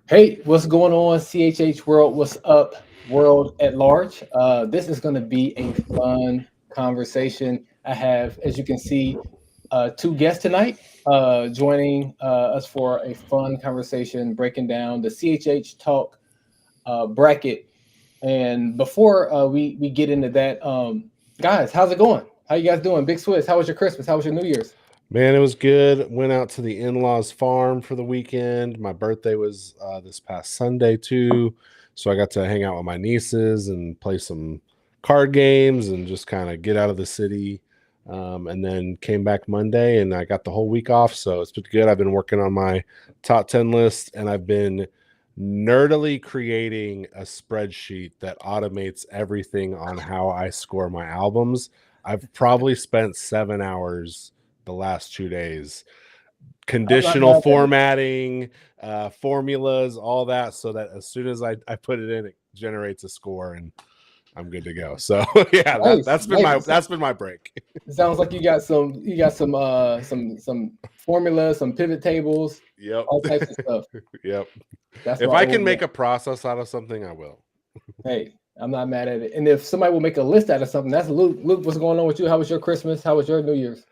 Hey, what's going on, CHH world? What's up, world at large? This is going to be a fun conversation. I have, as you can see, two guests tonight joining us for a fun conversation breaking down the CHH Talk bracket. And before we get into that, guys, how's it going? How you guys doing? Big Swiss, how was your Christmas? How was your New Year's? Man, it was good. Went out to the in-laws farm for the weekend. My birthday was this past Sunday too, so I got to hang out with my nieces and play some card games and just kind of get out of the city. And then came back Monday, and I got the whole week off, so it's been good. I've been working on my top 10 list, and I've been nerdily creating a spreadsheet that automates everything on how I score my albums. I've probably spent 7 hours the last 2 days I'm not conditional mad at it. formatting, formulas, all that, so that as soon as I put it in, it generates a score and I'm good to go. So yeah, Nice, nice. that's been my break. It sounds like you got some formulas, some pivot tables, Yep. all types of stuff. Yep. That's my If I old can man. make a process out of something, I will. Hey, I'm not mad at it. And if somebody will make a list out of something, that's Luke. Luke, what's going on with you? How was your Christmas? How was your New Year's?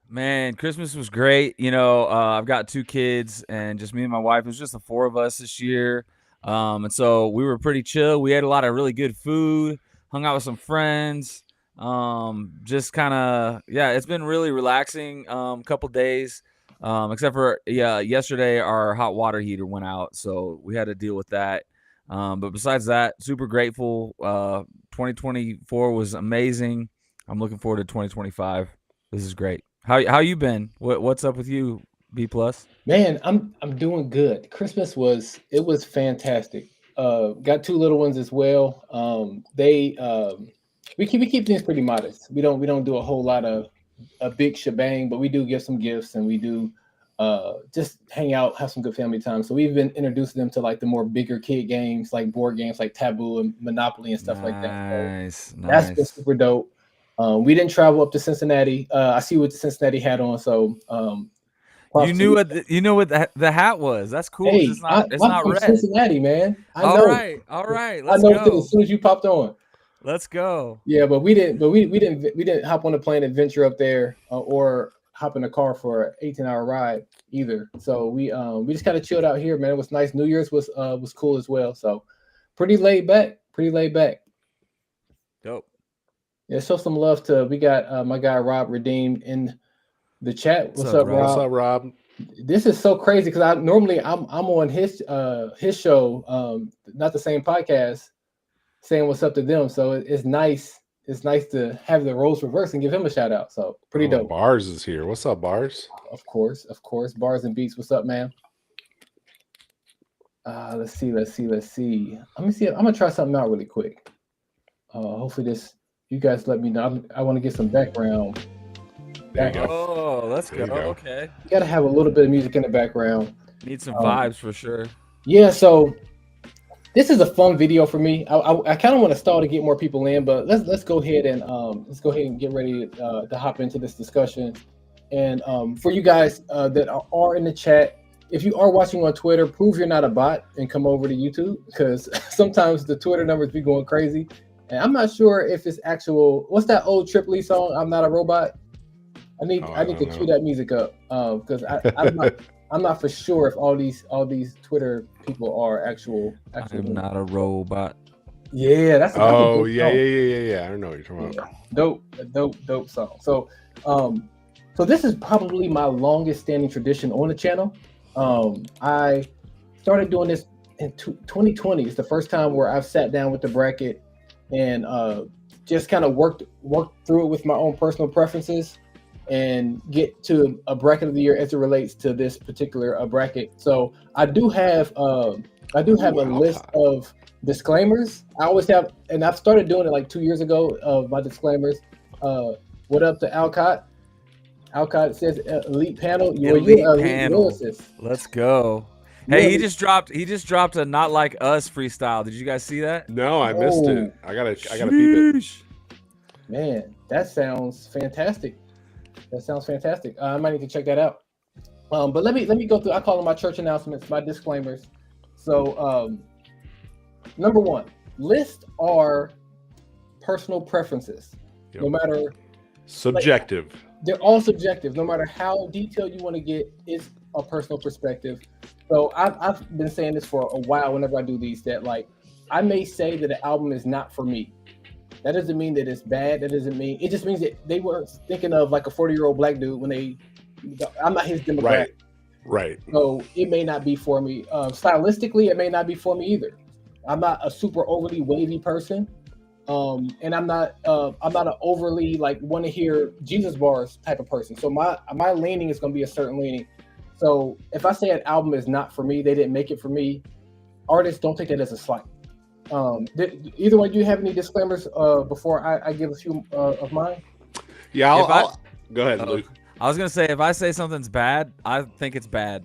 Man, Christmas was great. I've got two kids, and just me and my wife. It was just the four of us this year, and so we were pretty chill. We ate a lot of really good food, hung out with some friends. Just kind of yeah, it's been really relaxing. Couple days, except for yeah, yesterday our hot water heater went out, so we had to deal with that. But besides that, super grateful. 2024 was amazing. I'm looking forward to 2025. This is great. How you been? What's up with you, B plus? Man, I'm doing good. Christmas was fantastic. Got two little ones as well. They we keep things pretty modest. We don't do a whole lot of a big shebang, but we do give some gifts and we do just hang out, have some good family time. So we've been introducing them to like the more bigger kid games, like board games like Taboo and Monopoly and stuff like that. So Nice, that's been nice. super dope. We didn't travel up to Cincinnati. I see what the Cincinnati hat on, so You props to knew you. what the hat was. That's cool because Hey, it's not it's I'm not from red. Cincinnati, man. I All know. right, all right. I Let's know as go. soon as you popped on. Let's go. Yeah, but we didn't. But we didn't hop on a plane adventure up there or hop in a car for an 18-hour ride either. So we just kind of chilled out here, man. It was nice. New Year's was cool as well. So pretty laid back. Pretty laid back. Dope. Yeah, show some love to we got my guy Rob Redeemed in the chat. What's What's up, up, Rob? What's Rob? up, Rob? This is so crazy because I'm on his show, not the same podcast, saying what's up to them. So it's nice. It's nice to have the roles reversed and give him a shout out. So pretty Oh, dope. Bars is here. What's up, Bars? Of course. Bars and beats. What's up, man? Let's see. Let me see. I'm gonna try something out really quick. Hopefully this. You guys let me know. I want to get some background. There you go. Oh, let's There go. you go. Okay. You gotta have a little bit of music in the background. Need some Um, vibes for sure. yeah. So this is a fun video for me. I kind of want to stall to get more people in, but let's go ahead and get ready to hop into this discussion. And for you guys that are in the chat, if you are watching on Twitter, prove you're not a bot and come over to YouTube because sometimes the Twitter numbers be going crazy. And I'm not sure if it's actual. What's that old Triple E song? I'm not a robot. Oh, I I need to don't cue know. that music up because I'm not for sure if all these Twitter people are actual. I'm not a robot. Yeah, that's a Oh dope yeah, song. yeah, yeah, yeah, yeah. I don't know what you're talking Yeah, about. dope song. Um, so this is probably my longest standing tradition on the channel. I started doing this in 2020. It's the first time where I've sat down with the bracket and just kind of worked through it with my own personal preferences and get to a bracket of the year as it relates to this particular bracket. So I do have a Ooh, list Alcott. of disclaimers. I always have, and I've started doing it like 2 years ago. Of my disclaimers. Uh, what up to Alcott? Alcott says elite panel. You're Elite an elite panel. lyricist. Let's go. You're Hey, elite. he just dropped a not like us freestyle. Did you guys see that? No, I missed it. Oh I gotta peep it. Sheesh. man, that sounds fantastic. That sounds fantastic. I might need to check that out. But let me go through. I call them my church announcements, my disclaimers. So, number one, lists are personal preferences. Yep. No matter subjective. They're all subjective. No matter how detailed you want to get, it's a personal perspective. So I've been saying this for a while whenever I do these, that like I may say that an album is not for me. That doesn't mean that it's bad. That doesn't mean, it just means that they weren't thinking of like a 40-year-old black dude when I'm not his demographic. Right. So it may not be for me. Stylistically, it may not be for me either. I'm not a super overly wavy person. And I'm not an overly like want to hear Jesus bars type of person. So my leaning is going to be a certain leaning. So if I say an album is not for me, they didn't make it for me, artists don't take that as a slight. Either one, do you have any disclaimers before I give a few of mine? Yeah, I'll go ahead, Luke. I was gonna say, if I say something's bad, I think it's bad.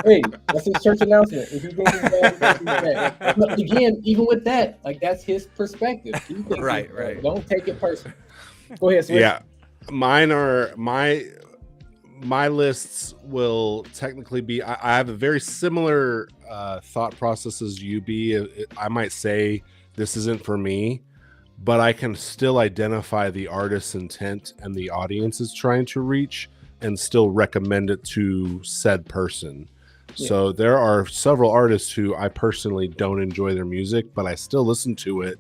Hey, that's his church announcement. If you think it's bad, bad. But again, even with that, like that's his perspective. He thinks Right. Don't take it personal. Go ahead, Switch. Yeah, mine are my lists will technically be. I have a very similar thought process as you be. I might say this isn't for me, but I can still identify the artist's intent and the audience is trying to reach, and still recommend it to said person. Yeah. So there are several artists who I personally don't enjoy their music, but I still listen to it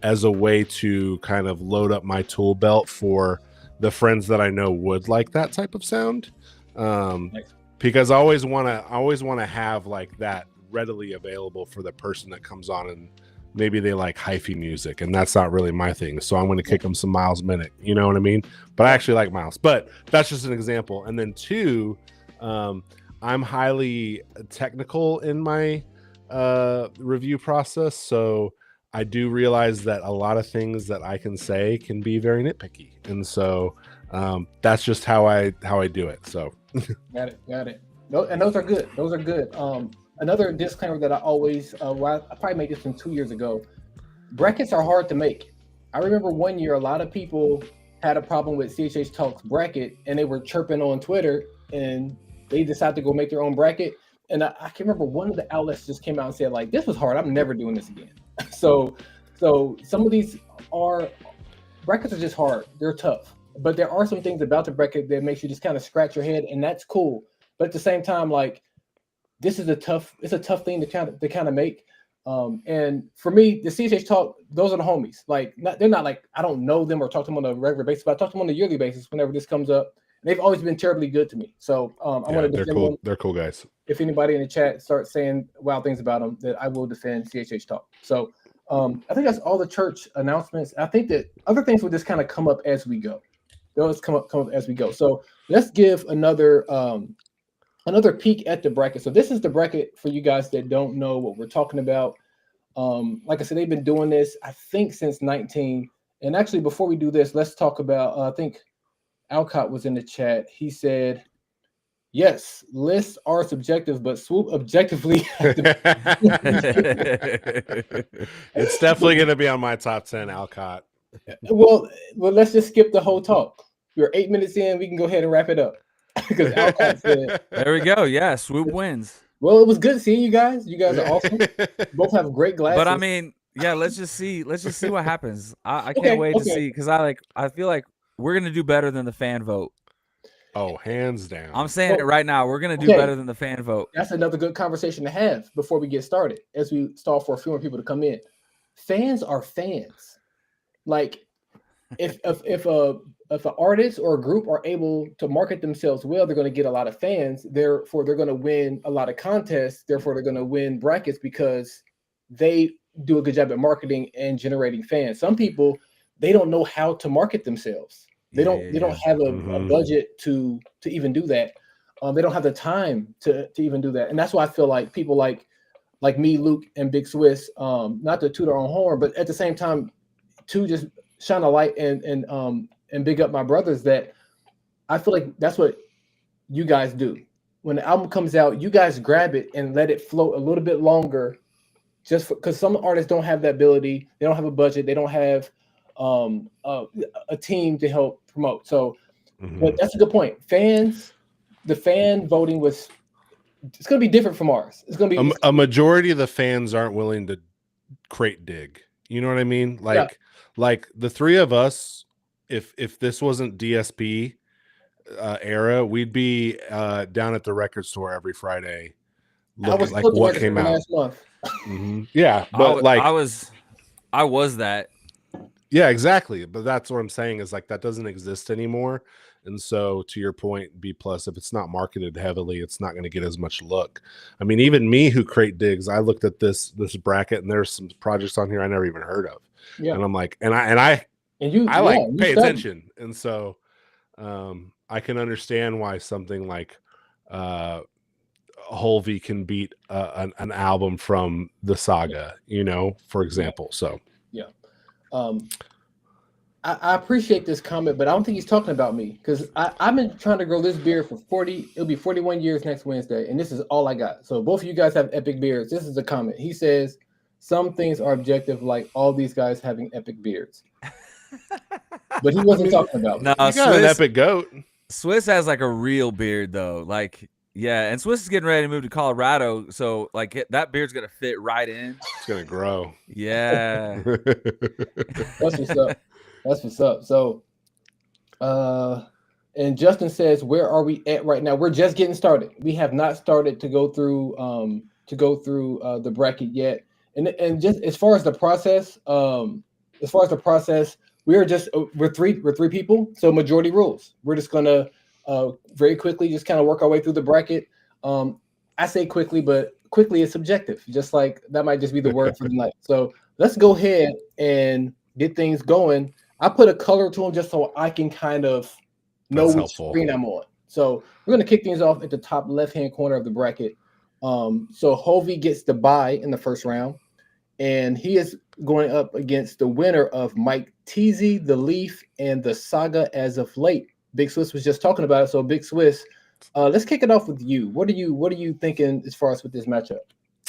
as a way to kind of load up my tool belt for the friends that I know would like that type of sound. Nice. Because I always want to have like that readily available for the person that comes on, and maybe they like hyphy music and that's not really my thing. So I'm going to kick them some Miles Minnick, you know what I mean? But I actually like Miles, but that's just an example. And then two, I'm highly technical in my review process. So I do realize that a lot of things that I can say can be very nitpicky. And so that's just how I do it. So got it. And those are good. Another disclaimer that I always, I probably made this from 2 years ago. Brackets are hard to make. I remember one year, a lot of people had a problem with CHHTalk's bracket, and they were chirping on Twitter, and they decided to go make their own bracket. And I can remember one of the outlets just came out and said, like, this was hard. I'm never doing this again. So some of these brackets are just hard. They're tough. But there are some things about the bracket that makes you just kind of scratch your head, and that's cool. But at the same time, like, it's a tough thing to kind of make. And for me, the CHHTalk, those are the homies. Like, they're not like, I don't know them or talk to them on a regular basis, but I talk to them on a yearly basis whenever this comes up. They've always been terribly good to me. So I want to defend them. They're cool guys. If anybody in the chat starts saying wild things about them, that I will defend CHHTalk. So I think that's all the church announcements. I think that other things will just kind of come up as we go. They'll just come up as we go. So let's give another peek at the bracket. So this is the bracket for you guys that don't know what we're talking about. Like I said, they've been doing this, I think, since 19. And actually, before we do this, let's talk about, I think Alcott was in the chat. He said, yes, lists are subjective, but Swoop objectively. It's definitely going to be on my top 10, Alcott. Well, let's just skip the whole talk. We're 8 minutes in. We can go ahead and wrap it up. Because Alcott said, there we go. Yeah, Swoop wins. Well, it was good seeing you guys. You guys are awesome. Both have great glasses. But I mean, yeah, let's just see what happens. I can't wait to see, because I feel like we're gonna do better than the fan vote. Oh, hands down. I'm saying it right now. We're gonna do better than the fan vote. That's another good conversation to have before we get started, as we stall for a few more people to come in. Fans are fans. Like, if an artist or a group are able to market themselves well, they're going to get a lot of fans. Therefore, they're going to win a lot of contests. Therefore, they're going to win brackets because they do a good job at marketing and generating fans. Some people, they don't know how to market themselves. They don't have a budget to even do that. They don't have the time to even do that. And that's why I feel like people like me, Luke, and Big Swiss, not to toot our own horn, but at the same time, to just shine a light and big up my brothers, that I feel like that's what you guys do. When the album comes out, you guys grab it and let it float a little bit longer, just because some artists don't have that ability. They don't have a budget. They don't have a team to help promote. So but that's a good point. The fan voting was it's gonna be different from ours. It's gonna be a majority of the fans aren't willing to crate dig. You know what I mean? Like the three of us, if this wasn't DSP era, we'd be down at the record store every Friday looking like what came out last month. Yeah, but I was that. Yeah, exactly. But that's what I'm saying is like that doesn't exist anymore. And so to your point, B plus, if it's not marketed heavily, it's not going to get as much look. I mean, even me who crate digs, I looked at this bracket and there's some projects on here I never even heard of. Yeah. And I'm like, I pay attention. And so I can understand why something like Holvey can beat an album from the Saga, you know, for example. So yeah. I appreciate this comment, but I don't think he's talking about me because I've been trying to grow this beard for 40. It'll be 41 years next Wednesday, and this is all I got. So both of you guys have epic beards. This is a comment. He says some things are objective, like all these guys having epic beards. But he wasn't talking about me. No, you got an epic goat. Swiss has like a real beard though, like. Yeah, and Swiss is getting ready to move to Colorado, so like that beard's gonna fit right in. It's gonna grow. Yeah, that's what's up. That's what's up. So, and Justin says, "Where are we at right now? We're just getting started. We have not started to go through the bracket yet. And just as far as the process, we're three people. So majority rules. We're just gonna." Very quickly, just kind of work our way through the bracket. I say quickly, but quickly is subjective. Just like that might just be the word for the night. So let's go ahead and get things going. I put a color to them just so I can kind of know which screen I'm on. So we're going to kick things off at the top left-hand corner of the bracket. So Hovey gets the bye in the first round, and he is going up against the winner of Mike Teasy, the Leaf, and the Saga as of late. Big Swiss was just talking about it. So Big Swiss, let's kick it off with you. What are you thinking as far as with this matchup?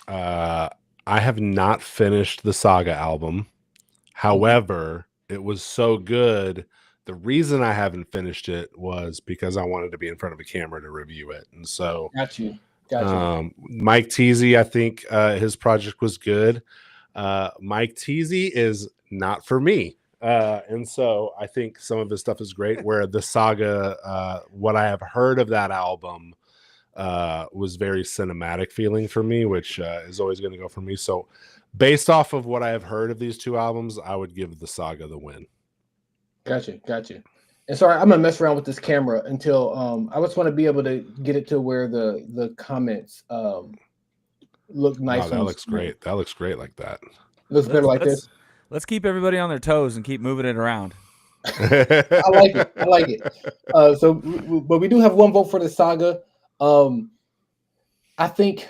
I have not finished the Saga album. However, it was so good. The reason I haven't finished it was because I wanted to be in front of a camera to review it. And so got you. Mike Teasy, I think his project was good. Mike Teasy is not for me. And so I think some of his stuff is great, where the Saga, what I have heard of that album was very cinematic feeling for me, which is always going to go for me. So based off of what I have heard of these two albums, I would give the Saga the win. Gotcha. And sorry, I'm going to mess around with this camera until I just want to be able to get it to where the comments look nice. Wow, that looks great. That looks great like that. Looks better like this. Let's keep everybody on their toes and keep moving it around. I like it. But we do have one vote for the Saga. I think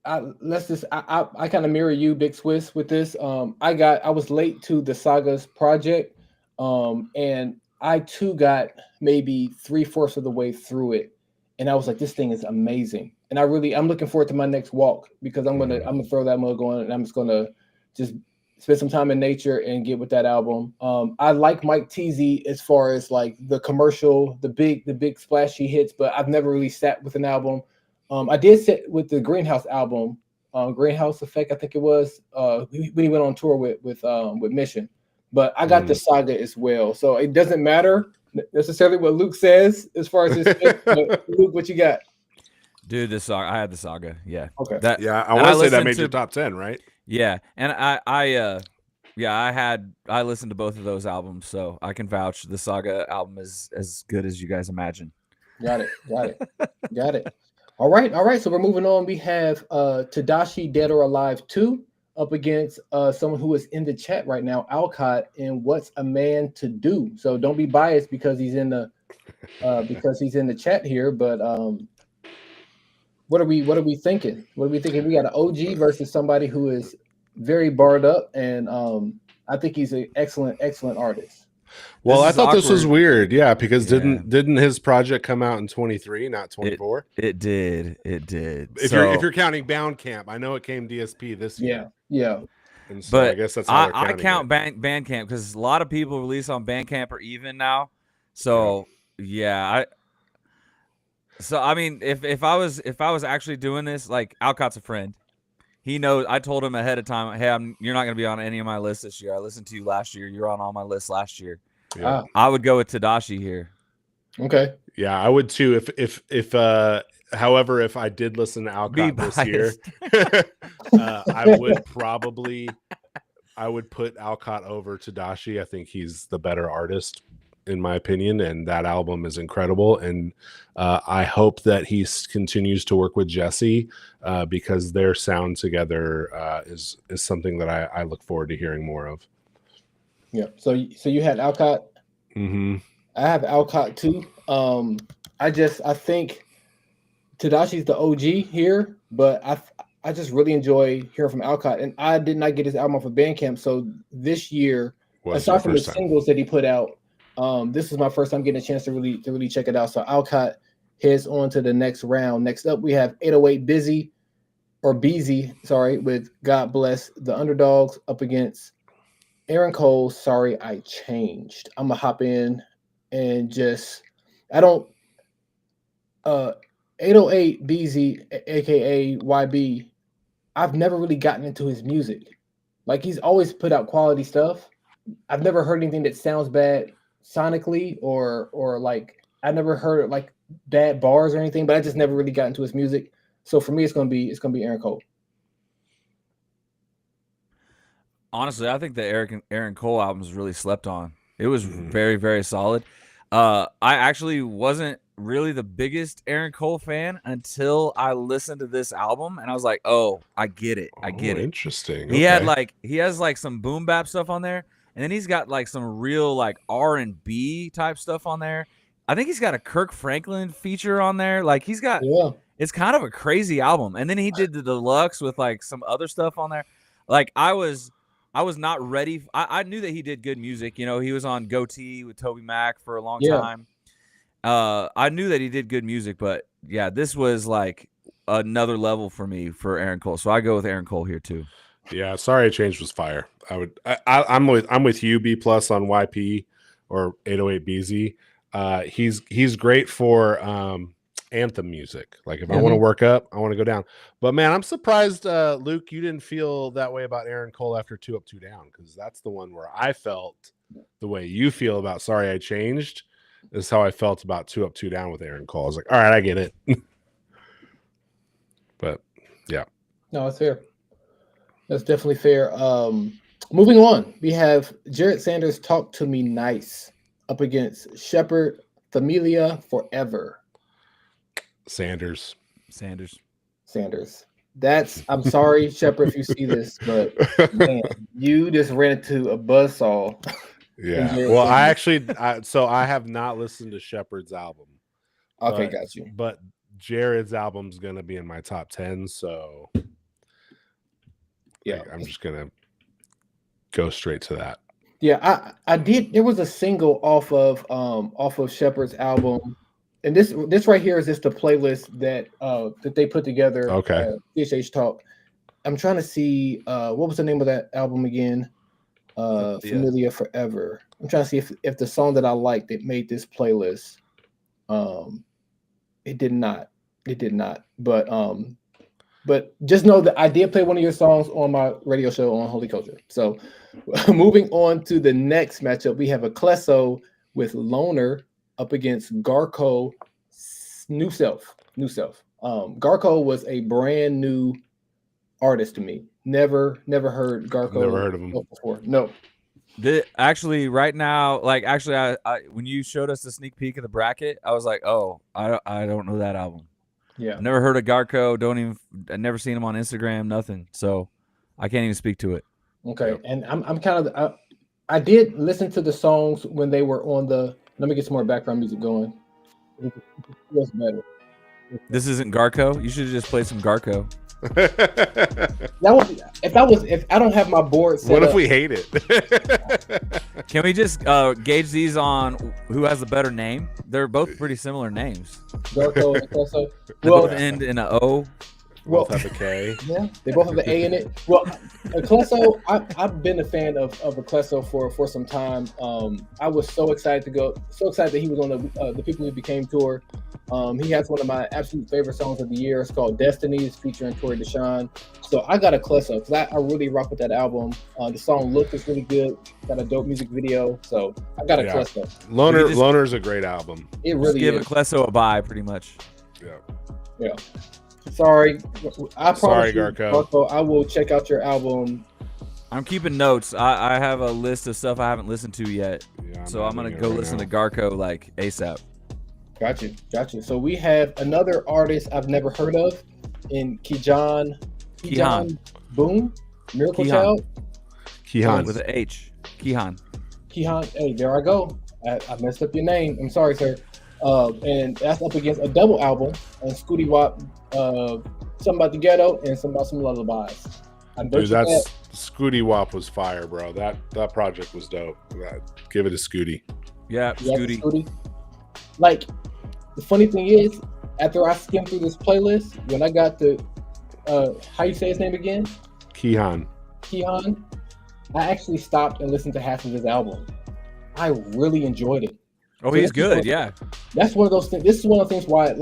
I kind of mirror you, Big Swiss, with this. I was late to the Saga's project, and I too got maybe 3/4 of the way through it, and I was like, this thing is amazing, and I'm looking forward to my next walk because I'm gonna throw that mug on, and I'm just gonna just spend some time in nature and get with that album. I like Mike Teasy as far as like the commercial, the big splashy hits, but I've never really sat with an album. I did sit with the Greenhouse album, Greenhouse Effect, I think it was, when he went on tour with Mission. But I got the Saga as well, so it doesn't matter necessarily what Luke says as far as his pick, but Luke, what you got? Dude, the Saga. I had the Saga. Yeah. Okay. I want to say that made your top 10, right? Yeah, and I listened to both of those albums, so I can vouch the Saga album is as good as you guys imagine. Got it. All right. So we're moving on. We have Tadashi Dead or Alive 2 up against someone who is in the chat right now, Alcott, and What's a Man to Do? So don't be biased because he's in the chat here, but what are we thinking? We got an OG versus somebody who is very barred up, and I think he's an excellent artist. Well, I thought this was weird, because didn't his project come out in 23, not 24? It did. If you're counting Bandcamp, I know it came DSP this year. Yeah. And so I guess that's how I count Bandcamp because a lot of people release on Bandcamp or even now. So So I mean, if I was actually doing this, like Alcott's a friend. He knows. I told him ahead of time, hey, you're not going to be on any of my lists this year. I listened to you last year. You're on all my lists last year. Yeah. I would go with Tadashi here. Okay. Yeah, I would too. If however, if I did listen to Alcott this year, I would put Alcott over Tadashi. I think he's the better artist, in my opinion, and that album is incredible. And I hope that he continues to work with Jesse because their sound together is something that I look forward to hearing more of. Yeah. So you had Alcott. Mm-hmm. I have Alcott too. I think Tadashi's the OG here, but I just really enjoy hearing from Alcott, and I did not get his album for Bandcamp. So this year, aside from the singles that he put out, this is my first time getting a chance to really check it out. So Alcott heads on to the next round. Next up, we have 808 Beezy, with God Bless the Underdogs up against Aaron Cole. Sorry, I changed. I'm gonna hop in and just 808 Beezy, aka YB. I've never really gotten into his music. Like, he's always put out quality stuff. I've never heard anything that sounds bad sonically or like I never heard like bad bars or anything, but I just never really got into his music. So for me, it's gonna be Aaron Cole. Honestly, I think the Aaron Cole album is really slept on. It was very, very solid. I actually wasn't really the biggest Aaron Cole fan until I listened to this album, and I was like, "Oh, I get it. I get it." Interesting. He has like some boom bap stuff on there, and then he's got like some real like R&B type stuff on there. I think he's got a Kirk Franklin feature on there. Like he's got, it's kind of a crazy album. And then he did the deluxe with like some other stuff on there. Like I was not ready. I knew that he did good music. You know, he was on Goatee with Toby Mac for a long time. I knew that he did good music, but yeah, this was like another level for me for Aaron Cole. So I go with Aaron Cole here too. Yeah, Sorry I Changed was fire. I'm with you, B+ on YP or 808 BZ. He's great for anthem music. Like if I want to work up, I want to go down. But man, I'm surprised, Luke, you didn't feel that way about Aaron Cole after 2 Up 2 Down, because that's the one where I felt the way you feel about Sorry I Changed. This is how I felt about 2 Up 2 Down with Aaron Cole. I was like, all right, I get it. But yeah. No, it's fair. That's definitely fair. Moving on, we have Jared Sanders' Talk to Me Nice up against Shepherd Familia Forever. Sanders. That's, I'm sorry, Shepherd, if you see this, but man, you just ran into a buzzsaw. Yeah. Well, I have not listened to Shepherd's album. Okay, got you. But Jared's album's gonna be in my top 10, so yeah, I'm just gonna go straight to that. Yeah, I did. There was a single off of Shepherd's album, and this right here is just the playlist that they put together. Okay. CHHTalk. I'm trying to see what was the name of that album again? Familia Forever. I'm trying to see if the song that I liked that made this playlist. It did not. But just know that I did play one of your songs on my radio show on Holy Culture. So moving on to the next matchup, we have a Klesso with Loner up against Garco New Self. Garco was a brand new artist to me. Never heard Garco. Never heard of him before. No. Actually, right now, like I when you showed us the sneak peek of the bracket, I was like, oh, I don't know that album. Yeah, I never heard of Garco. I never seen him on Instagram. Nothing. So I can't even speak to it. Okay, and I'm kind of I did listen to the songs when they were on the. Let me get some more background music going. What's better? This isn't Garco. You should have just played some Garco. If I don't have my board set what if up, we hate it? Can we just gauge these on who has the better name? They're both pretty similar names. Garco and Klesso. They both end in a O. Well, Both have a K. yeah, they both have an A in it. Well, Ecleso, I've been a fan of Ecleso for some time. I was so excited that he was on the People We Became tour. He has one of my absolute favorite songs of the year. It's called Destiny. It's featuring Tori Deshawn. So I got Ecleso because I really rock with that album. The song Look is really good. Got a dope music video. So I got Ecleso. Loner's a great album. It really give is. Ecleso a buy, pretty much. Yeah. Sorry, I promise Sorry, you, Garco. I will check out your album. I'm keeping notes. I have a list of stuff I haven't listened to yet, so I'm gonna go listen to Garco like ASAP. Got you. So we have another artist I've never heard of in Kijan Boom, Miracle Child. Kihan with an H. Kihan. Hey, there I go. I messed up your name. I'm sorry, sir. And that's up against a double album and Scooty Wop, Something About the Ghetto and Something About Some Lullabies. Dude, Scooty Wop was fire, bro. That project was dope. Give it a Scooty. Yeah, Scooty. Like, the funny thing is, after I skimmed through this playlist, when I got to how you say his name again? Kihan. I actually stopped and listened to half of his album. I really enjoyed it. Oh, he's good, yeah. That's one of those things. This is one of the things why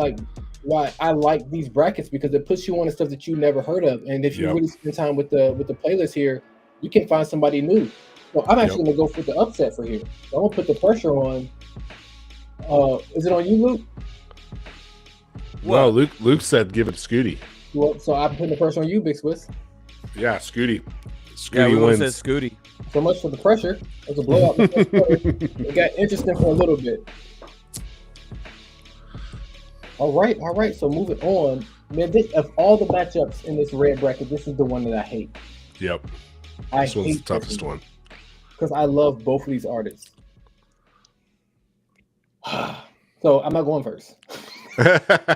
I like these brackets, because it puts you on the stuff that you never heard of. And if you really spend time with the playlist here, you can find somebody new. So I'm actually gonna go for the upset for here. So I'm gonna put the pressure on. Is it on you, Luke? No, Luke said give it to Scooty. Well, so I'm putting the pressure on you, Big Swiss. Yeah, Scooty. Yeah, we wins. said Scooty. So much for the pressure. It was a blowout. It got interesting for a little bit. All right. So moving on, man. Of all the matchups in this red bracket, this is the one that I hate. Yep. This one's the toughest one because I love both of these artists. So I'm not going first.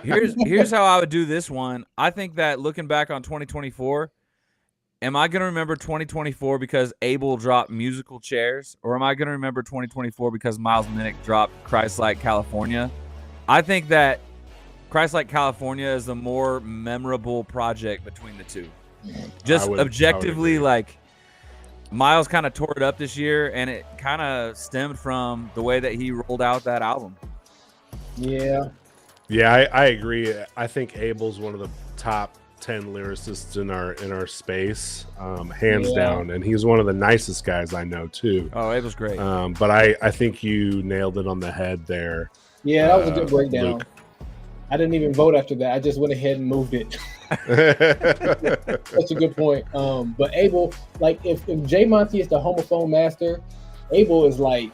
Here's how I would do this one. I think that looking back on 2024, am I going to remember 2024 because Abel dropped Musical Chairs, or am I going to remember 2024 because Miles Minnick dropped Christ-Like California? I think that Christ-Like California is the more memorable project between the two. Just objectively, like, Miles kind of tore it up this year, and it kind of stemmed from the way that he rolled out that album. Yeah, I agree. I think Abel's one of the top 10 lyricists in our space, hands down, and he's one of the nicest guys I know too. Oh, Abel's great. But I think you nailed it on the head there. Yeah, that was a good breakdown. Luke. I didn't even vote after that. I just went ahead and moved it. That's a good point. But Abel, like, if J Monty is the homophone master, Abel is like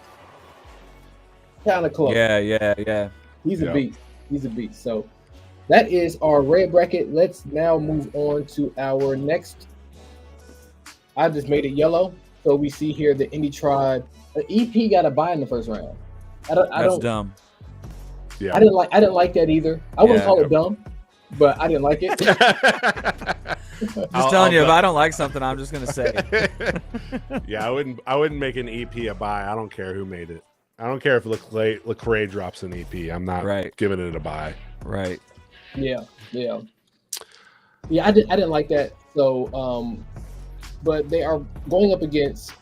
kind of close. Yeah. He's a beast. So that is our red bracket. Let's now move on to our next. I just made it yellow, so we see here the Indie Tribe. The EP got a bye in the first round. That's dumb. Yeah, I didn't like that either. I wouldn't call it dumb, but I didn't like it. Just telling you, if I don't like something, I'm just gonna say. Yeah, I wouldn't make an EP a buy. I don't care who made it. I don't care if Lecrae drops an EP. I'm not giving it a buy. Right. Yeah. I didn't like that. So, but they are going up against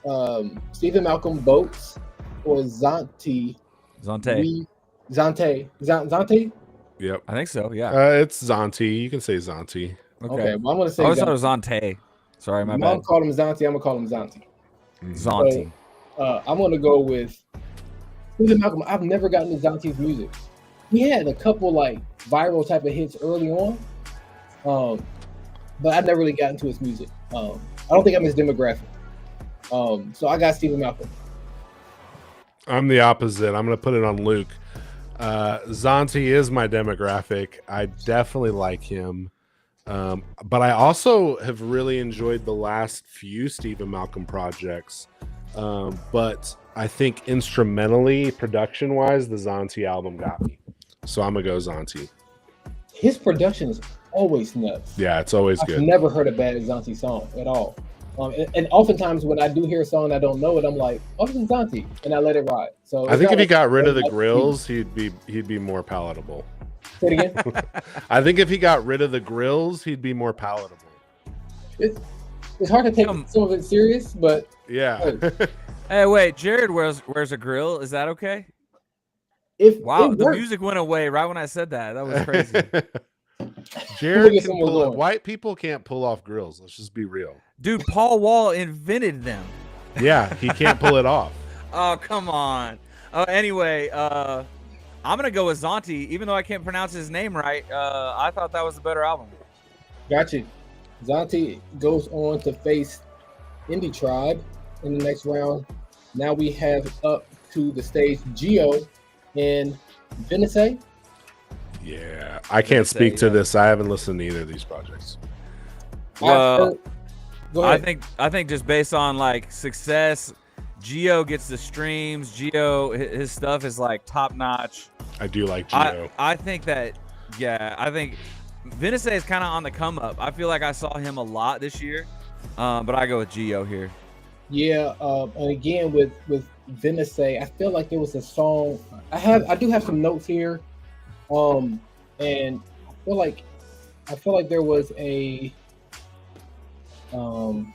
Stephen Malcolm Boats or Zante. Yep. I think so. Yeah. It's Zante. You can say Zante. Okay. Well, I'm gonna say. I always thought it was Zante. Sorry, my bad. Mom called him Zante. I'm gonna call him Zante. Zante. So, I'm gonna go with Stephen Malcolm. I've never gotten to Zante's music. He had a couple like viral type of hits early on, but I've never really gotten to his music. I don't think I'm his demographic. So I got Stephen Malcolm. I'm the opposite. I'm going to put it on Luke. Zante is my demographic. I definitely like him. But I also have really enjoyed the last few Stephen Malcolm projects. But I think instrumentally, production-wise, the Zante album got me. So I'm going to go Zante. His production is always nuts. Yeah, it's always good. I've never heard a bad Zante song at all. And oftentimes when I do hear a song and I don't know it, I'm like, oh, this is Zante, and I let it ride. So I think if he got rid of the grills, he'd be more palatable. Say it again. I think if he got rid of the grills, he'd be more palatable. It's hard to take some of it serious, but Yeah. Hey, wait, Jared wears a grill. Is that okay? Wow, the music went away right when I said that. That was crazy. Jared can pull it. White people can't pull off grills. Let's just be real. Dude, Paul Wall invented them. Yeah, he can't pull it off. Oh, come on. Anyway, I'm going to go with Zonti. Even though I can't pronounce his name right, I thought that was a better album. Gotcha. Zonti goes on to face Indie Tribe in the next round. Now we have up to the stage Gio and Venice. Yeah, I can't speak to this. I haven't listened to either of these projects. Well, I think just based on like success, Gio gets the streams. Gio, his stuff is like top notch. I do like Gio. I think that, I think Venice is kind of on the come up. I feel like I saw him a lot this year, but I go with Gio here. Yeah, and again with Venice, I feel like there was a song. I do have some notes here, and I feel like there was a song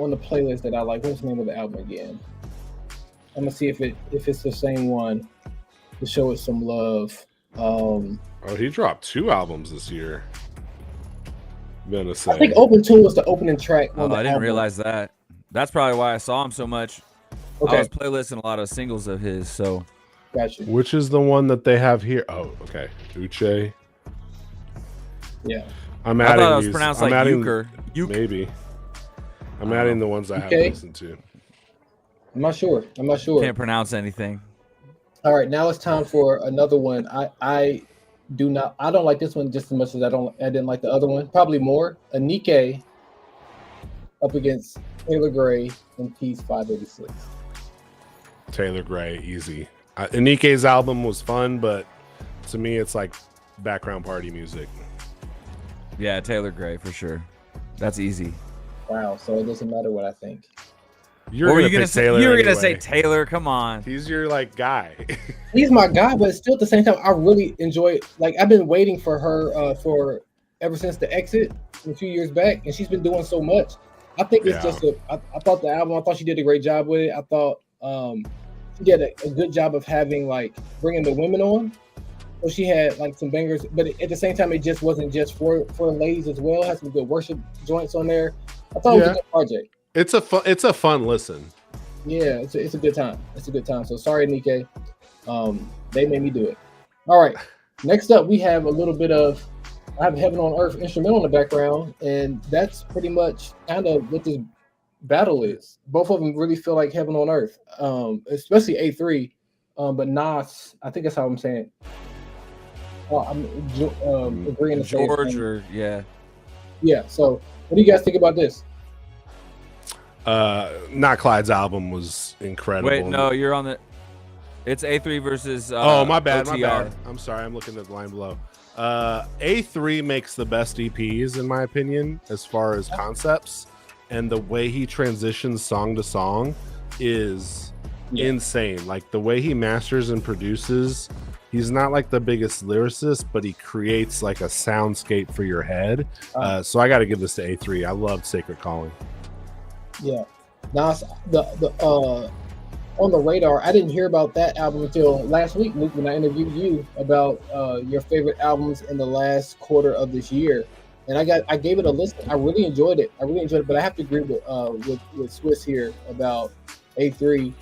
on the playlist that I like. What's the name of the album again? I'm gonna see if it's the same one to show it some love. He dropped 2 albums this year. Venice. I think Open Tune was the opening track. I didn't realize that. That's probably why I saw him so much. Okay. I was playlisting a lot of singles of his, so. Gotcha. Which is the one that they have here? Oh, okay. Uche. Yeah. I thought it was pronounced like Euchre. Maybe. I'm adding the ones I haven't listened to. I'm not sure. Can't pronounce anything. All right, now it's time for another one. I don't like this one just as much as I didn't like the other one. Probably more. Anike up against Taylor Gray and Peace 586. Taylor Gray, easy. Anike's album was fun, but to me, it's like background party music. Yeah, Taylor Gray for sure. That's easy. Wow, so it doesn't matter what I think. You were gonna say Taylor. Come on. He's your like guy. He's my guy, but still at the same time, I really enjoy it. Like I've been waiting for her for ever since the exit a few years back, and she's been doing so much. I think it's just I thought the album. I thought she did a great job with it. I thought she did a good job of having like bringing the women on. So she had like some bangers, but at the same time, it just wasn't just for ladies as well. It had some good worship joints on there. I thought it was a good project. It's a fun listen. Yeah, it's a good time. It's a good time. So sorry, Nike. They made me do it. All right. Next up, we have a little bit of I have Heaven on Earth instrumental in the background, and that's pretty much kind of what this battle is. Both of them really feel like Heaven on Earth, especially A3. But Nas, I think that's how I'm saying it. I'm agreeing to George or yeah. So what do you guys think about this? Not Clyde's album was incredible. Wait, no, you're on the. It's A3 versus. My bad. OTR. My bad. I'm sorry. I'm looking at the line below. A3 makes the best EPs in my opinion, as far as concepts, and the way he transitions song to song is insane. Like the way he masters and produces. He's not like the biggest lyricist, but he creates like a soundscape for your head. So I got to give this to A3. I loved Sacred Calling. Yeah. Now the on the radar, I didn't hear about that album until last week, Luke, when I interviewed you about your favorite albums in the last quarter of this year. And I gave it a listen. I really enjoyed it. But I have to agree with Swiss here about A3.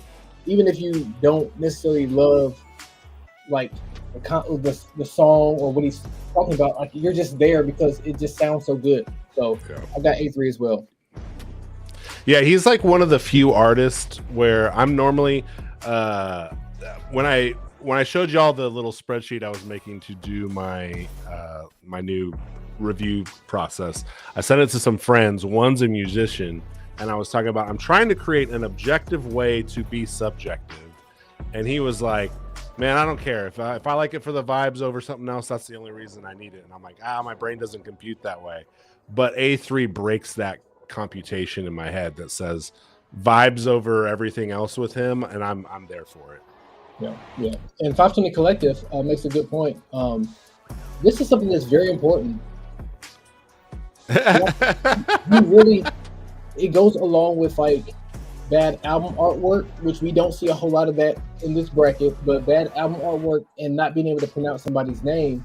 Even if you don't necessarily love like the song or what he's talking about, like you're just there because it just sounds so good. So I got A3 as well. Yeah, he's like one of the few artists where I'm normally when I showed y'all the little spreadsheet I was making to do my my new review process, I sent it to some friends. One's a musician, and I was talking about I'm trying to create an objective way to be subjective, and he was like, man, I don't care if I like it for the vibes over something else. That's the only reason I need it. And I'm like, my brain doesn't compute that way. But A3 breaks that computation in my head that says vibes over everything else with him, and I'm there for it. Yeah. And 520 Collective makes a good point. this is something that's very important. You really, it goes along with like bad album artwork, which we don't see a whole lot of that in this bracket. But bad album artwork and not being able to pronounce somebody's name,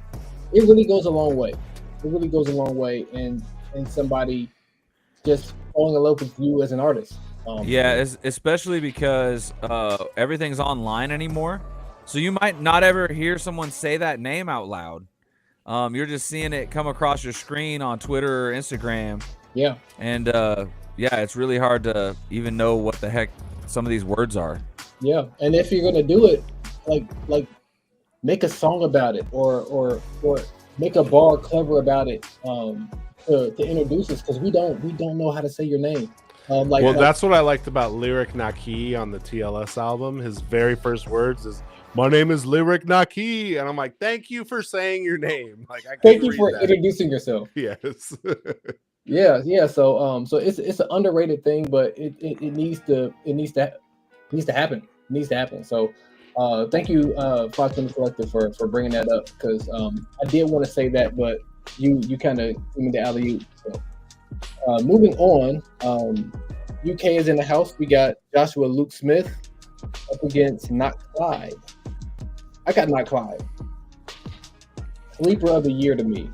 it really goes a long way. It really goes a long way, and somebody just falling in love with you as an artist. Yeah, especially because everything's online anymore. So you might not ever hear someone say that name out loud. You're just seeing it come across your screen on Twitter or Instagram. Yeah. And yeah, it's really hard to even know what the heck some of these words are. Yeah, and if you're gonna do it, like make a song about it, or make a bar clever about it, to introduce us, because we don't know how to say your name. That's what I liked about Lyric Naki on the TLS album. His very first words is, "My name is Lyric Naki," and I'm like, "Thank you for saying your name." Like, thank you for introducing yourself. Yes. Yeah. So it's an underrated thing, but it needs to happen. It needs to happen. So thank you, Fox and the Collective, for bringing that up, because I did want to say that, but you kind of threw me the alley-oop. So moving on, UK is in the house. We got Joshua Luke Smith up against Not Clyde. I got Not Clyde. Sleeper of the year to me.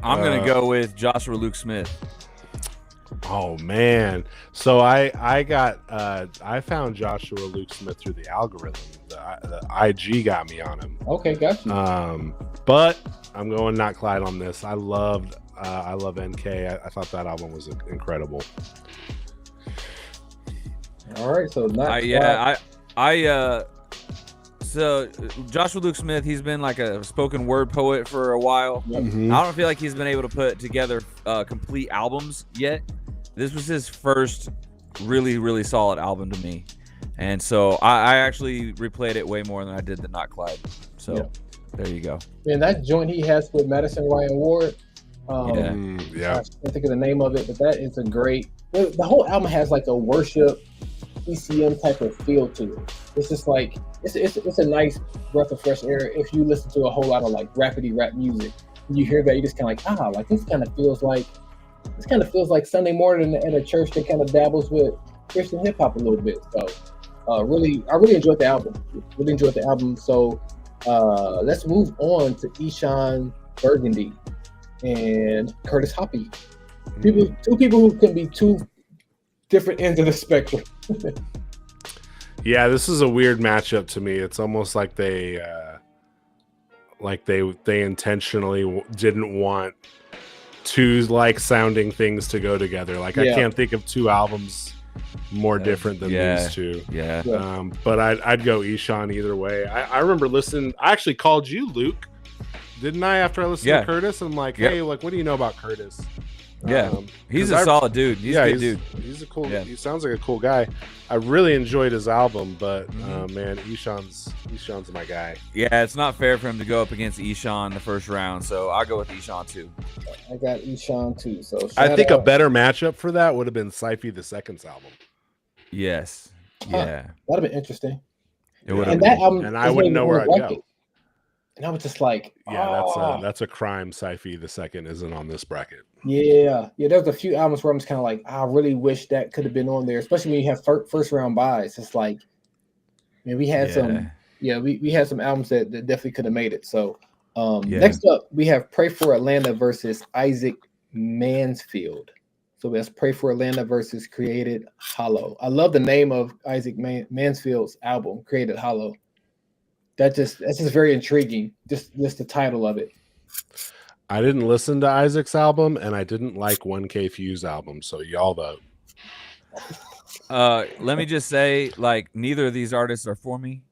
I'm gonna go with Joshua Luke Smith. Oh man! So I found Joshua Luke Smith through the algorithm. The IG got me on him. Okay, got you. But I'm going Not Clyde on this. I love NK. I thought that album was incredible. All right, so Not Clyde. So Joshua Luke Smith, he's been like a spoken word poet for a while. Mm-hmm. I don't feel like he's been able to put together complete albums yet. This was his first really, really solid album to me. And so I actually replayed it way more than I did the Not Clyde. So there you go. And that joint he has with Madison Ryan Ward. Yeah. I can't think of the name of it, but that is a great. The whole album has like a worship ECM type of feel to it. It's just like it's a nice breath of fresh air. If you listen to a whole lot of like rapidy rap music, you hear that, you just kind of like this kind of feels like Sunday morning at a church that kind of dabbles with Christian hip hop a little bit. So I really enjoyed the album. So let's move on to Eshawn Burgundy and Curtis Hoppy. Two people who can be two different ends of the spectrum. Yeah, this is a weird matchup to me. It's almost like they intentionally didn't want two like sounding things to go together. Like I can't think of two albums more different than these two. Yeah. But I'd go Eshawn either way. I remember listening. I actually called you, Luke, didn't I? After I listened to Curtis, I'm like, hey, like, what do you know about Curtis? Yeah, he's a solid dude. He's a good dude. He's a cool. He sounds like a cool guy. I really enjoyed his album, but man, Eshawn's my guy. Yeah, it's not fair for him to go up against Eshawn in the first round, so I'll go with Eshawn too. I got Eshawn too. So I think a better matchup for that would have been Syfy the Second's album. Yes. Yeah. That'd have been interesting. It would have. That album, and I wouldn't know where I'd go. And I was just like, that's a crime. Syfy the Second isn't on this bracket. Yeah. There's a few albums where I'm just kind of like, I really wish that could have been on there, especially when you have first round buys. It's like, man, we had we had some albums that definitely could have made it. So next up, we have Pray for Atlanta versus Isaac Mansfield. So that's Pray for Atlanta versus Created Hollow. I love the name of Isaac Mansfield's album, Created Hollow. That's just very intriguing. Just the title of it. I didn't listen to Isaac's album, and I didn't like 1K Fuse album. So y'all vote. Let me just say, like, neither of these artists are for me.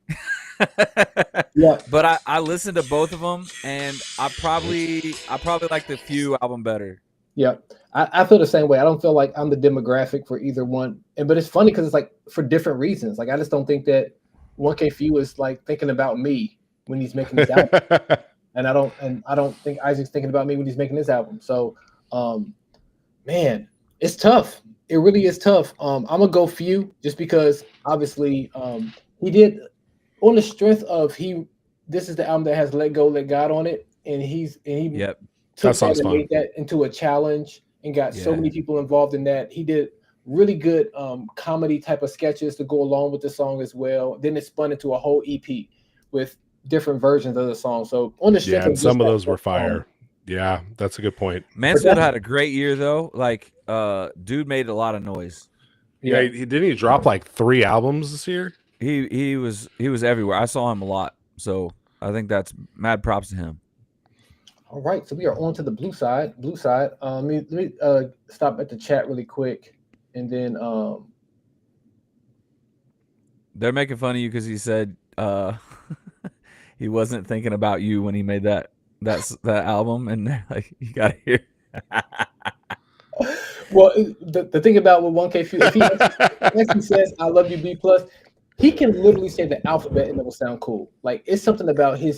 But I listened to both of them, and I probably like the Few album better. Yeah, I feel the same way. I don't feel like I'm the demographic for either one, but it's funny because it's like for different reasons. Like I just don't think that 1K Few is like thinking about me when he's making this album, and I don't think Isaac's thinking about me when he's making this album. So, man, it's tough. It really is tough. I'm gonna go Few just because obviously he did on the strength of this is the album that has Let Go, Let God on it. and he Yep. took That song's and fun. made that into a challenge and got so Yeah. many people involved in that. He did really good comedy type of sketches to go along with the song as well. Then it spun into a whole EP with different versions of the song. So on the strength Yeah, and of just some of that those were one song, fire. Yeah, that's a good point. Mansfield had a great year though. Like, dude made a lot of noise. Yeah, yeah. he didn't he drop like 3 albums this year? He was everywhere. I saw him a lot, so I think that's mad props to him. All right, so we are on to the blue side. Blue side. Let me stop at the chat really quick, and then They're making fun of you because he said he wasn't thinking about you when he made that album, and they're like, you gotta hear. well, the thing about with 1K Few, if he actually says "I love you B plus," he can literally say the alphabet and it will sound cool. Like it's something about he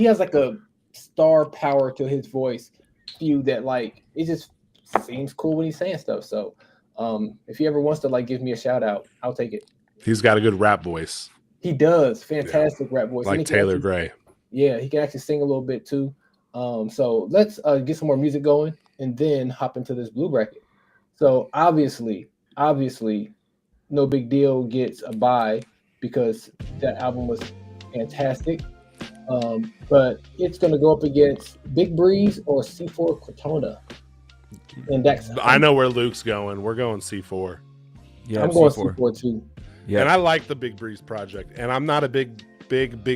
has like a star power to his voice Few that like it just seems cool when he's saying stuff. So if he ever wants to like give me a shout out, I'll take it. He's got a good rap voice, He does fantastic rap voice, and like he can Taylor actually- Gray. Yeah, he can actually sing a little bit too. So let's get some more music going and then hop into this blue bracket. So obviously, No Big Deal gets a bye because that album was fantastic. But it's going to go up against Big Breeze or C4 Cortona. And that's I know where Luke's going. We're going C4. Yeah, I'm going C4. C4 too. Yeah, And I like the Big Breeze project. And I'm not a big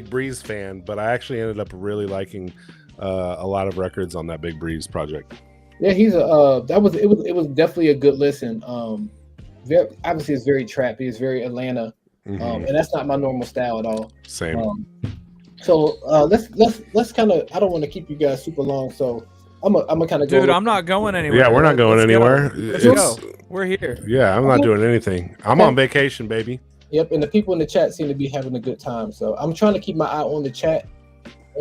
Breeze fan, but I actually ended up really liking a lot of records on that Big Breeze project. Yeah, he's a it was definitely a good listen. Obviously it's very trappy, it's very Atlanta. Mhm. And that's not my normal style at all. Same. So let's kind of. I don't want to keep you guys super long, so I'm gonna kind of go. dude, I'm not going anywhere. Yeah, we're not going Let's anywhere. Go. Let's It's- go. We're here. Yeah, I'm not doing anything. I'm on vacation, baby. Yep, and the people in the chat seem to be having a good time. So I'm trying to keep my eye on the chat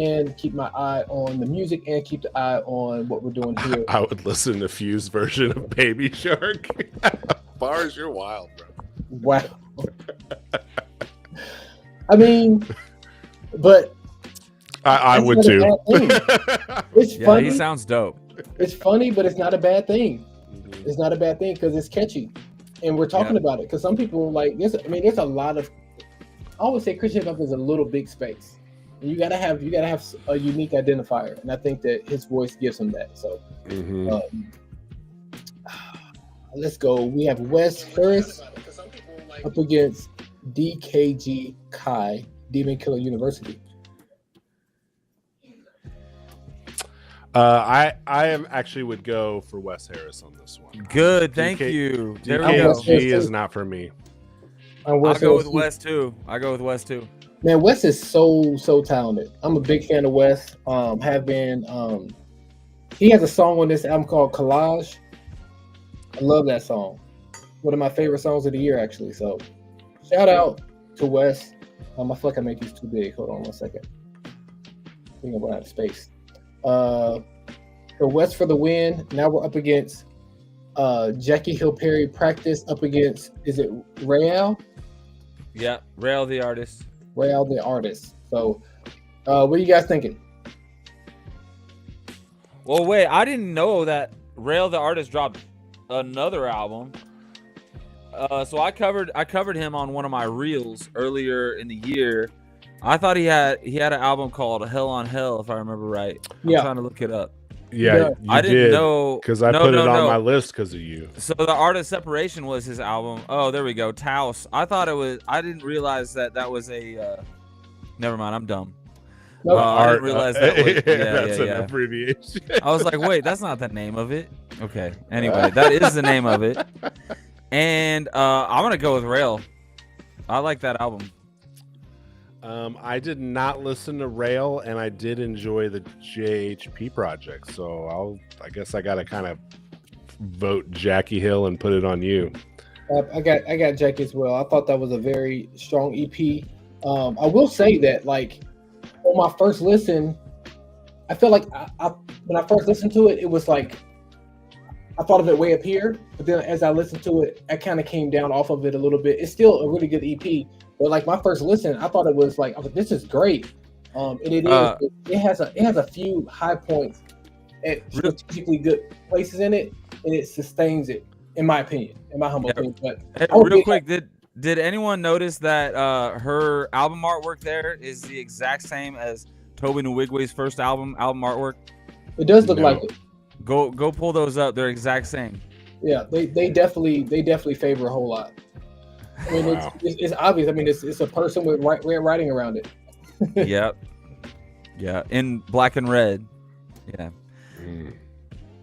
and keep my eye on the music and keep the eye on what we're doing here. I would listen to Fuse version of Baby Shark. Bars, you're wild, bro. Wow. I mean, but I That's would not a too. bad it's Yeah, funny. he sounds dope. It's funny, but it's not a bad thing. It's not a bad thing because it's catchy, and we're talking about it. Because some people like there's a lot of. I always say Christian hip hop is a little big space. And you gotta have a unique identifier, and I think that his voice gives him that. So let's go. We have Wes Harris up against DKG Kai, Demon Killer University. I am actually would go for Wes Harris on this one. Good, thank DK you. There we go. Wes Harris DKG is too. not for me. I'll go with Wes. Wes too. Man, Wes is so talented. I'm a big fan of Wes. Have been. He has a song on this album called Collage. I love that song. One of my favorite songs of the year, actually. So, shout out to Wes. I feel like I made these too big. Hold on one second. I think I'm running out of space. So Wes for the win. Now we're up against Jackie Hill Perry Practice up against, is it Rael? Yeah, Rail the artist. Rael the artist. So what are you guys thinking? Well, wait, I didn't know that Rail the artist dropped another album. So I covered him on one of my reels earlier in the year. I thought he had an album called Hell on Hell, if I remember right. I'm trying to look it up. Yeah, Yeah. you I didn't did, know because I put it on my list because of you. So the Artist Separation was his album. Oh, there we go. Taos. I thought it was. I didn't realize that was a. Never mind. I'm dumb. No, I didn't realize that was. That's an Yeah. abbreviation. I was like, wait, that's not the name of it. Okay. Anyway, that is the name of it. And I'm gonna go with Rail. I like that album. I did not listen to Rail, and I did enjoy the JHP project. So I guess I got to kind of vote Jackie Hill and put it on you. I got Jackie as well. I thought that was a very strong EP. I will say that, like, on my first listen, I feel like when I first listened to it, it was like I thought of it way up here, but then as I listened to it, I kind of came down off of it a little bit. It's still a really good EP, but like my first listen, I thought it was like, I was like, this is great. And it has a few high points at strategically good places in it, and it sustains it, in my opinion, in my humble opinion. But real quick, did anyone notice that her album artwork there is the exact same as Toby Nwigwe's first album artwork? It does look like it. Go pull those up. They're exact same. Yeah, they definitely favor a whole lot. I mean, wow. it's obvious. I mean, it's a person with red writing around it. Yep. Yeah, in black and red. Yeah.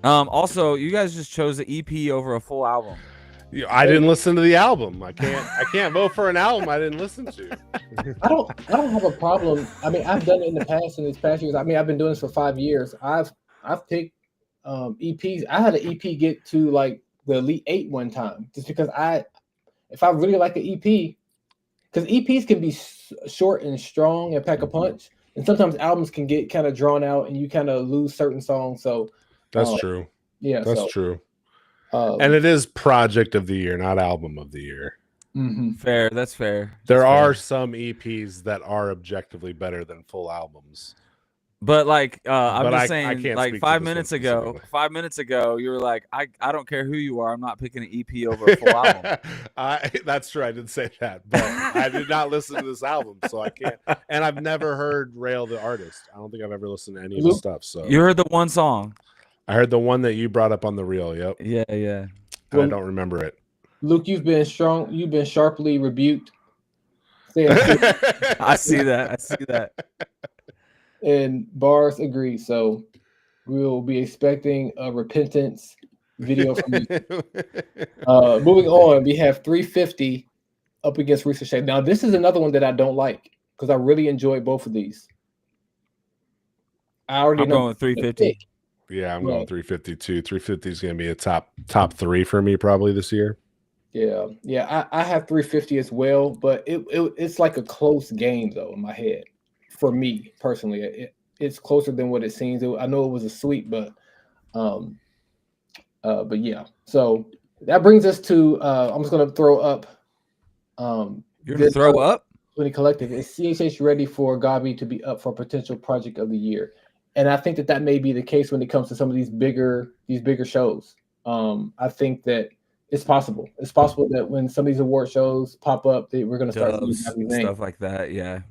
Also, you guys just chose the EP over a full album. I didn't listen to the album. I can't vote for an album I didn't listen to. I don't have a problem. I mean, I've done it in these past years. I mean, I've been doing this for 5 years. I've picked EPs. I had an EP get to like the Elite 8 one time, just because if I really like an EP, because EPs can be short and strong and pack a punch, and sometimes albums can get kind of drawn out and you kind of lose certain songs. So that's true. Yeah, that's true. And it is project of the year, not album of the year. Mm-hmm. Fair. That's fair. There are some EPs that are objectively better than full albums. But like, I'm just saying, like 5 minutes ago, you were like, I don't care who you are. I'm not picking an EP over a full album. That's true. I did say that, but I did not listen to this album, so I can't. And I've never heard Rail the artist. I don't think I've ever listened to any of his stuff. So you heard the one song. I heard the one that you brought up on the reel. Yep. Yeah. I don't remember it. Luke, you've been strong. You've been sharply rebuked. I see that. And Bars agree. So we'll be expecting a repentance video from you. Moving on, we have 350 up against Ricochet. Now, this is another one that I don't like because I really enjoy both of these. I'm going with 350. Yeah, I'm going 352. 350 is going to be a top 3 for me probably this year. Yeah. I have 350 as well, but it's like a close game though in my head. For me personally, it's closer than what it seems. I know it was a sweep, but yeah. So that brings us to I'm just going to throw up. You're going to throw up? 20 Collective. Is CHH ready for Gabi to be up for potential project of the year? And I think that may be the case when it comes to some of these bigger shows. I think that it's possible. It's possible that when some of these award shows pop up, we're going to start seeing stuff like that. Yeah.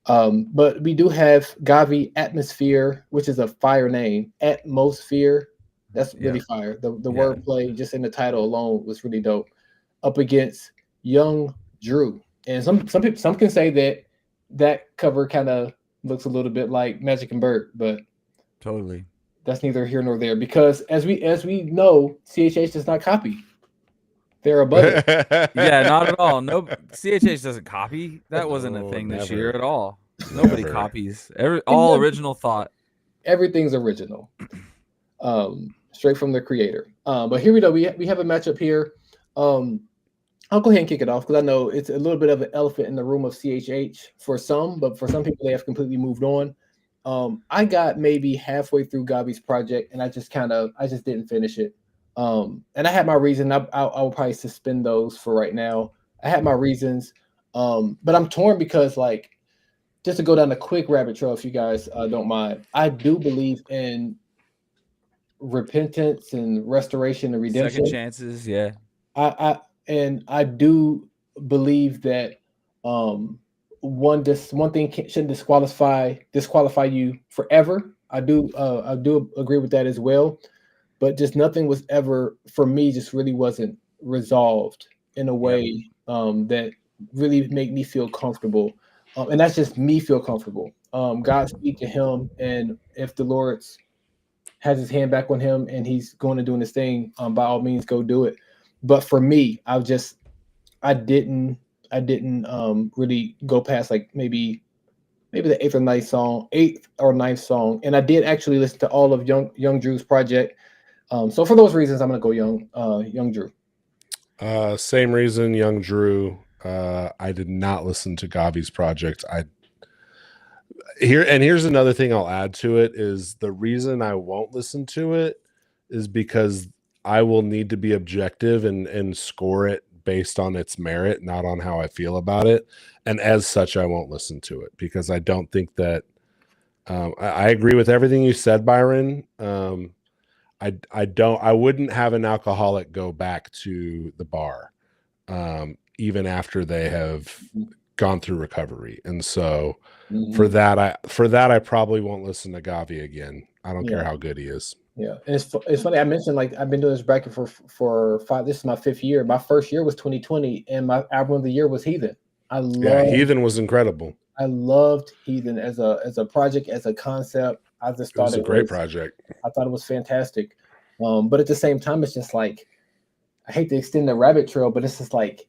But we do have Gavi Atmosphere, which is a fire name. Atmosphere, that's really fire. The wordplay just in the title alone was really dope. Up against Young Drew, and some can say that cover kind of looks a little bit like Magic and Bird, but totally that's neither here nor there because as we know, CHH does not copy. They're above it. Yeah, not at all. No, CHH doesn't copy. That wasn't a thing this year at all. Nobody copies. All original thought. Everything's original, straight from the creator. But here we go. We have a matchup here. I'll go ahead and kick it off because I know it's a little bit of an elephant in the room of CHH for some, but for some people they have completely moved on. I got maybe halfway through Gabi's project and I just didn't finish it. And I had my reason. I will probably suspend those for right now. I had my reasons, but I'm torn because like just to go down a quick rabbit trail, if you guys don't mind, I do believe in repentance and restoration and redemption. Second chances, yeah. I do believe that one thing shouldn't disqualify you forever. I do agree with that as well, but just nothing was ever for me. Just really wasn't resolved in a way that really made me feel comfortable, and that's just me feel comfortable. God speak to him, and if the Lord has his hand back on him and he's going to doing his thing, by all means, go do it. But for me, I didn't really go past like maybe the eighth or ninth song, and I did actually listen to all of Young Drew's project. So for those reasons, I'm gonna go Young Drew. Same reason, Young Drew. I did not listen to Gavi's project. Here's another thing I'll add to it is the reason I won't listen to it is because I will need to be objective and score it based on its merit, not on how I feel about it. And as such, I won't listen to it because I don't think that I agree with everything you said, Byron. I wouldn't have an alcoholic go back to the bar even after they have gone through recovery. And so for that I probably won't listen to Gavi again. I don't care how good he is. Yeah, and it's funny. I mentioned like I've been doing this bracket for 5. This is my 5th year. My first year was 2020, and my album of the year was Heathen. Heathen was incredible. I loved Heathen as a project, as a concept. I just thought it was a great project. I thought it was fantastic. But at the same time, it's just like I hate to extend the rabbit trail, but it's just like,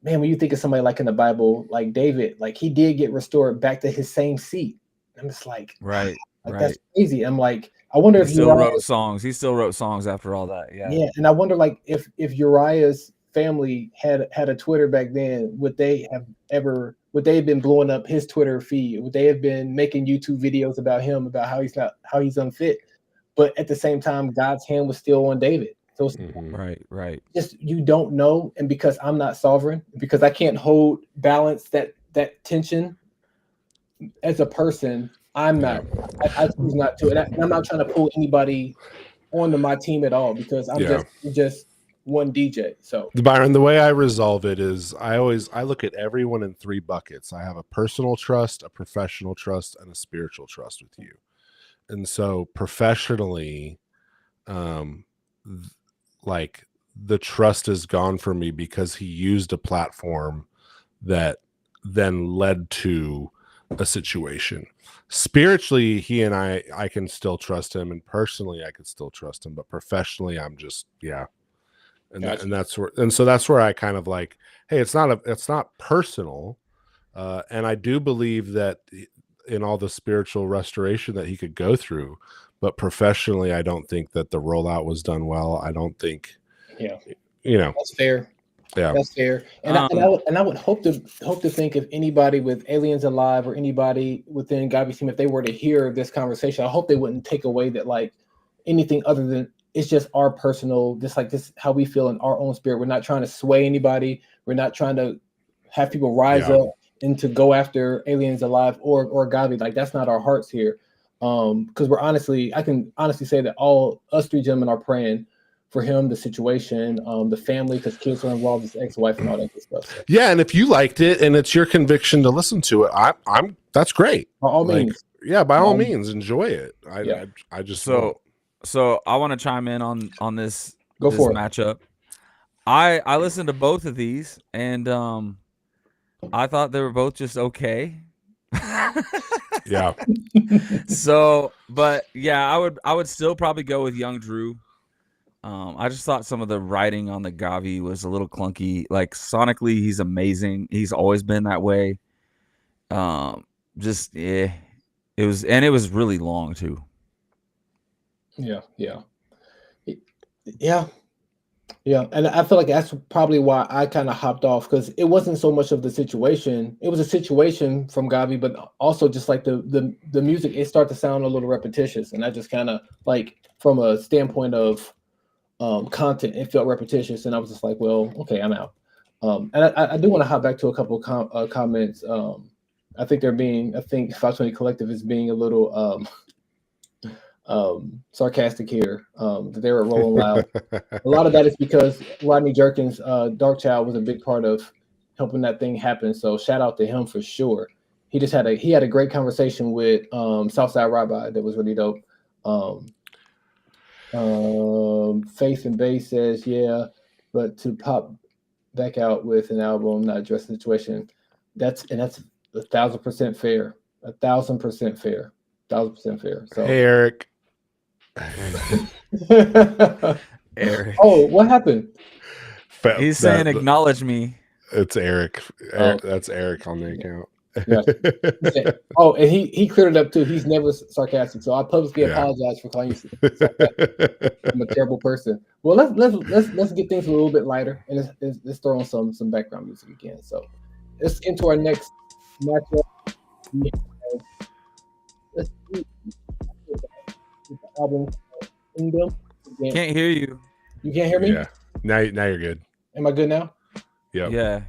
man, when you think of somebody like in the Bible, like David, like he did get restored back to his same seat. I'm just like, right. That's crazy. I'm like, I wonder if Uriah wrote songs. He still wrote songs after all that. Yeah. And I wonder, like, if Uriah's family had a Twitter back then, would they have been blowing up his Twitter feed? Would they have been making YouTube videos about him, about how he's unfit? But at the same time, God's hand was still on David. So right. Just you don't know, and because I'm not sovereign, because I can't hold balance that tension as a person. I'm not. I choose not to, and I'm not trying to pull anybody onto my team at all because I'm just one DJ. So Byron, the way I resolve it is I look at everyone in 3 buckets. I have a personal trust, a professional trust, and a spiritual trust with you. And so professionally, like the trust is gone for me because he used a platform that then led to a situation. Spiritually, he and I can still trust him, and personally I could still trust him, but professionally I'm just and so that's where I kind of like, hey, it's not personal, and I do believe that in all the spiritual restoration that he could go through, but professionally I don't think that the rollout was done well. I don't think that's fair. Yeah, that's fair. And I would hope to think if anybody with Aliens Alive or anybody within Gavi's team, if they were to hear this conversation, I hope they wouldn't take away that like anything other than it's just our personal, just like this, how we feel in our own spirit. We're not trying to sway anybody. We're not trying to have people rise up and to go after Aliens Alive or Gavi. Like that's not our hearts here. Because I can honestly say that all us 3 gentlemen are praying for him, the situation, the family, because kids are involved, his ex-wife and all that good stuff. So. Yeah, and if you liked it and it's your conviction to listen to it, I'm that's great. By all means. Yeah, by all means, enjoy it. I just so I want to chime in on this for matchup. I listened to both of these and I thought they were both just okay. Yeah. So, but yeah, I would still probably go with Young Drew. I just thought some of the writing on the Gavi was a little clunky. Like sonically, he's amazing. He's always been that way. It was really long too. Yeah. And I feel like that's probably why I kind of hopped off, because it wasn't so much of the situation. It was a situation from Gavi, but also just like the music, it started to sound a little repetitious. And I just kind of like from a standpoint of content, it felt repetitious. And I was just like, well, okay, I'm out. And I do want to hop back to a couple of comments. I think 520 Collective is being a little sarcastic here, that they were rolling loud. A lot of that is because Rodney Jerkins, Dark Child, was a big part of helping that thing happen. So shout out to him for sure. He had a great conversation with Southside Rabbi that was really dope. Faith and Bass says, yeah, but to pop back out with an album not addressing the situation, that's 1,000% fair. 1,000% fair. 1,000% fair. So hey, Eric. Eric. Oh, what happened? He's saying acknowledge me. It's Eric. That's Eric on the account. Yeah. Oh, and he cleared it up too. He's never sarcastic, so I publicly apologize for calling you sarcastic. I'm a terrible person. Well, let's get things a little bit lighter, and let's throw on some background music again. So let's get into our next matchup. Let's see the album Kingdom. Can't hear you. You can't hear me? Yeah. Now you're good. Am I good now? Yep. Yeah.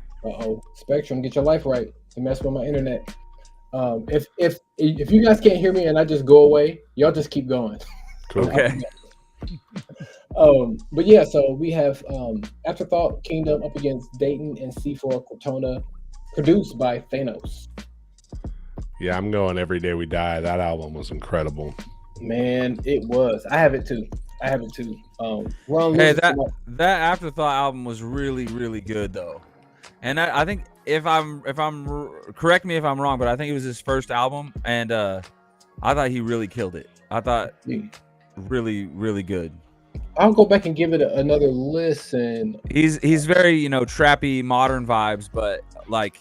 Spectrum, get your life right. You mess with my internet. If you guys can't hear me and I just go away, y'all just keep going. Cool. Okay. But yeah, so we have Afterthought Kingdom up against Dayton and C4 Cortona, produced by Thanos. Yeah, I'm going Every Day We Die. That album was incredible. Man, it was. I have it too. Ron Hey, Lewis that Afterthought album was really, really good though, and I think if I'm correct me if I'm wrong, but I think it was his first album, and I thought he really killed it. I thought really, really good. I'll go back and give it another listen. He's very trappy modern vibes, but like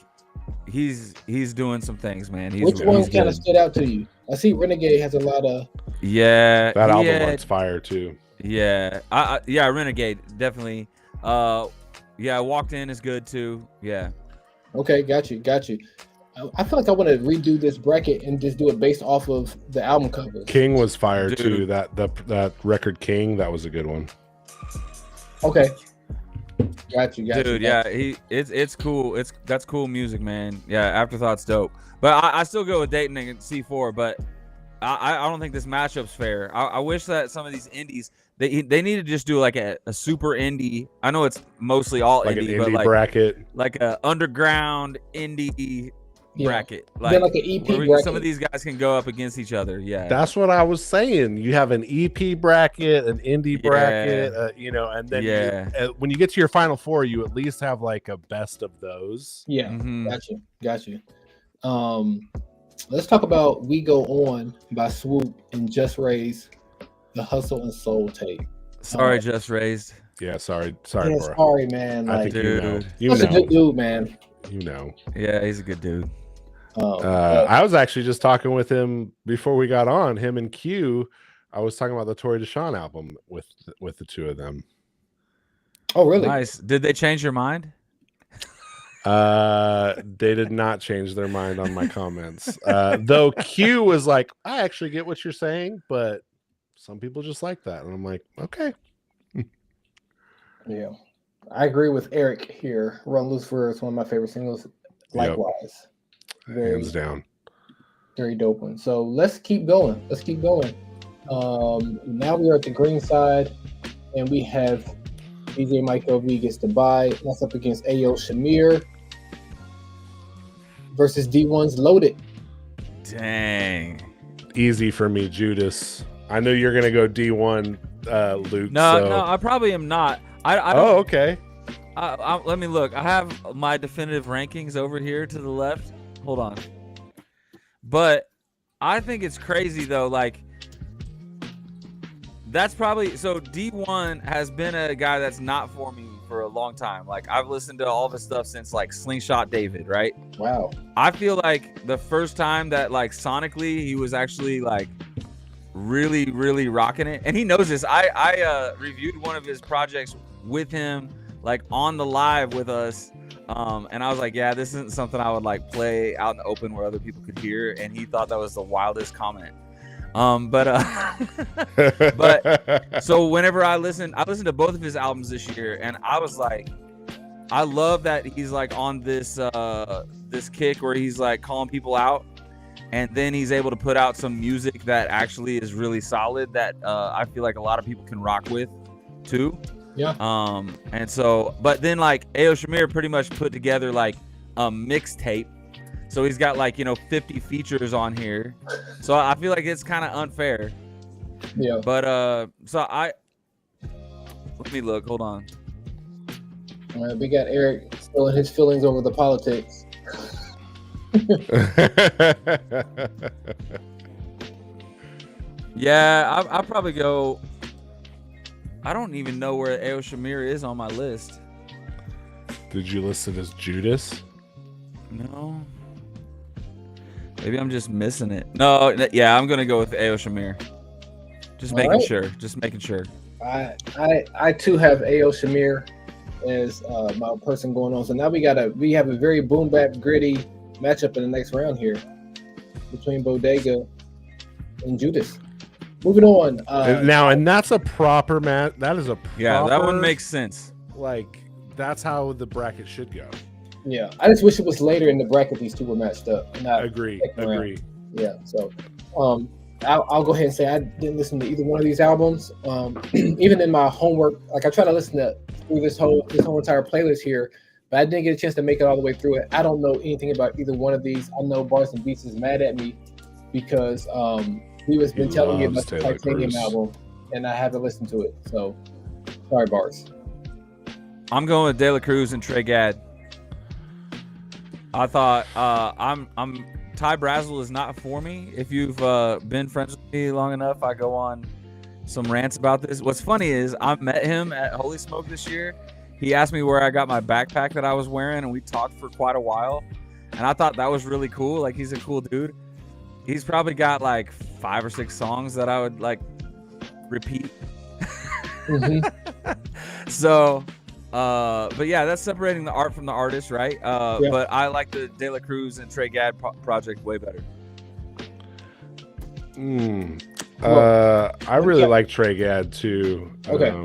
he's doing some things, man. Which one kind of stood out to you? I see Renegade has a lot of. That album art's fire too. Yeah, Renegade definitely. Walked In is good too. Yeah. Okay, got you. I feel like I want to redo this bracket and just do it based off of the album covers. King was fire too. That record King, that was a good one. Okay. Got you. Dude, yeah, it's cool. That's cool music, man. Yeah, Afterthought's dope. But I still go with Dayton and C4, but I don't think this matchup's fair. I wish that some of these indies they need to just do like a super indie. I know it's mostly all like indie, an indie but bracket, like a underground indie bracket. Like an EP bracket. Some of these guys can go up against each other. Yeah, that's what I was saying. You have an EP bracket, an indie bracket, and then when you get to your final four, you at least have like a best of those. Yeah, got you. Let's talk about We Go On by Swoop and Just Raised, the Hustle and Soul tape. Sorry, Just Raised. Yeah, sorry, yeah, bro. Sorry, man. I think you know. Such a good dude, man. You know. Yeah, he's a good dude. I was actually just talking with him before we got on. Him and Q. I was talking about the Tory Deshawn album with the two of them. Oh, really? Nice. Did they change your mind? They did not change their mind on my comments. Though Q was like, I actually get what you're saying, but some people just like that. And I'm like, okay. Yeah. I agree with Eric here. Run Loose for is one of my favorite singles. Likewise. Hands down. Very dope one. So let's keep going. Now we are at the green side, and we have DJ Mike LV gets to buy. That's up against Ayo Shamir versus D1's Loaded. Dang. Easy for me, Judas. I knew you're gonna go D1, Luke. No, I probably am not. I don't, oh, okay. Let me look. I have my definitive rankings over here to the left. Hold on. But I think it's crazy though. Like that's probably so. D1 has been a guy that's not for me for a long time. Like I've listened to all of his stuff since like Slingshot David, right? Wow. I feel like the first time that like sonically he was actually like really, really rocking it, and he knows this. I reviewed one of his projects with him, like on the live with us, and I was like, yeah, this isn't something I would like play out in the open where other people could hear, and he thought that was the wildest comment. But so whenever I listened to both of his albums this year, and I was like, I love that he's like on this this kick where he's like calling people out, and then he's able to put out some music that actually is really solid that I feel like a lot of people can rock with too. Yeah. And so, but then like Ayo Shamir pretty much put together like a mixtape. So he's got like, 50 features on here. So I feel like it's kind of unfair. Yeah. But let me look. Hold on. All right, we got Eric still in his feelings over the politics. Yeah, I'll probably go. I don't even know where Ayo Shamir is on my list. Did you list it as Judas? No. Maybe I'm just missing it. No, yeah, I'm gonna go with Ayo Shamir. Just making sure. I too have Ayo Shamir as my person going on. So now we have a very boom bap gritty matchup in the next round here between Bodega and Judas. Moving on. And that's a proper match. That is a proper, yeah, that one makes sense. Like that's how the bracket should go. Yeah, I just wish it was later in the bracket. These two were matched up. And not Agree. Yeah, so I'll go ahead and say I didn't listen to either one of these albums. Even in my homework, like I try to listen to through this whole entire playlist here, but I didn't get a chance to make it all the way through it. I don't know anything about either one of these. I know Bars and Beats is mad at me because he has been telling me about the Titanium album, and I haven't listened to it. So sorry, Bars. I'm going with De La Cruz and Trey Gadd. I thought Ty Brazzle is not for me. If you've been friends with me long enough, I go on some rants about this. What's funny is I met him at Holy Smoke this year. He asked me where I got my backpack that I was wearing, and we talked for quite a while. And I thought that was really cool. Like, he's a cool dude. He's probably got like 5 or 6 songs that I would like repeat. Mm-hmm. So, but yeah, that's separating the art from the artist, right? Yeah. But I like the De La Cruz and Trey Gadd project way better. I really like Trey Gadd too. Okay.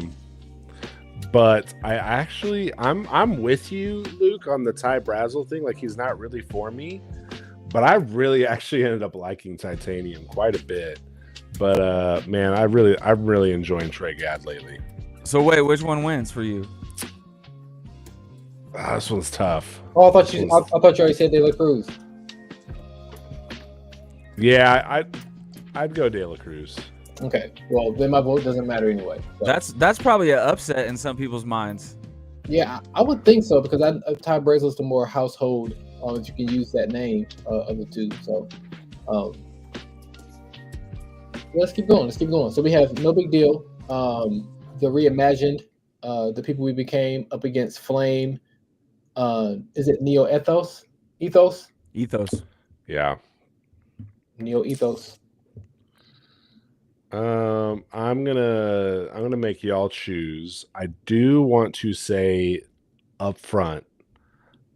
But I'm with you, Luke, on the Ty Brazzle thing. Like, he's not really for me. But I really actually ended up liking Titanium quite a bit. But man, I'm really enjoying Trey Gadd lately. So wait, which one wins for you? This one's tough. Oh, I thought you already said De La Cruz. Yeah, I'd go De La Cruz. Okay, well then my vote doesn't matter anyway. So. That's probably an upset in some people's minds. Yeah, I would think so because Ty Brazzle's the more household, if you can use that name of the two. So let's keep going. So we have No Big Deal, the Reimagined, The People We Became up against Flame. Is it Neo Ethos? Ethos. Yeah. Neo Ethos. I'm gonna make y'all choose. I do want to say up front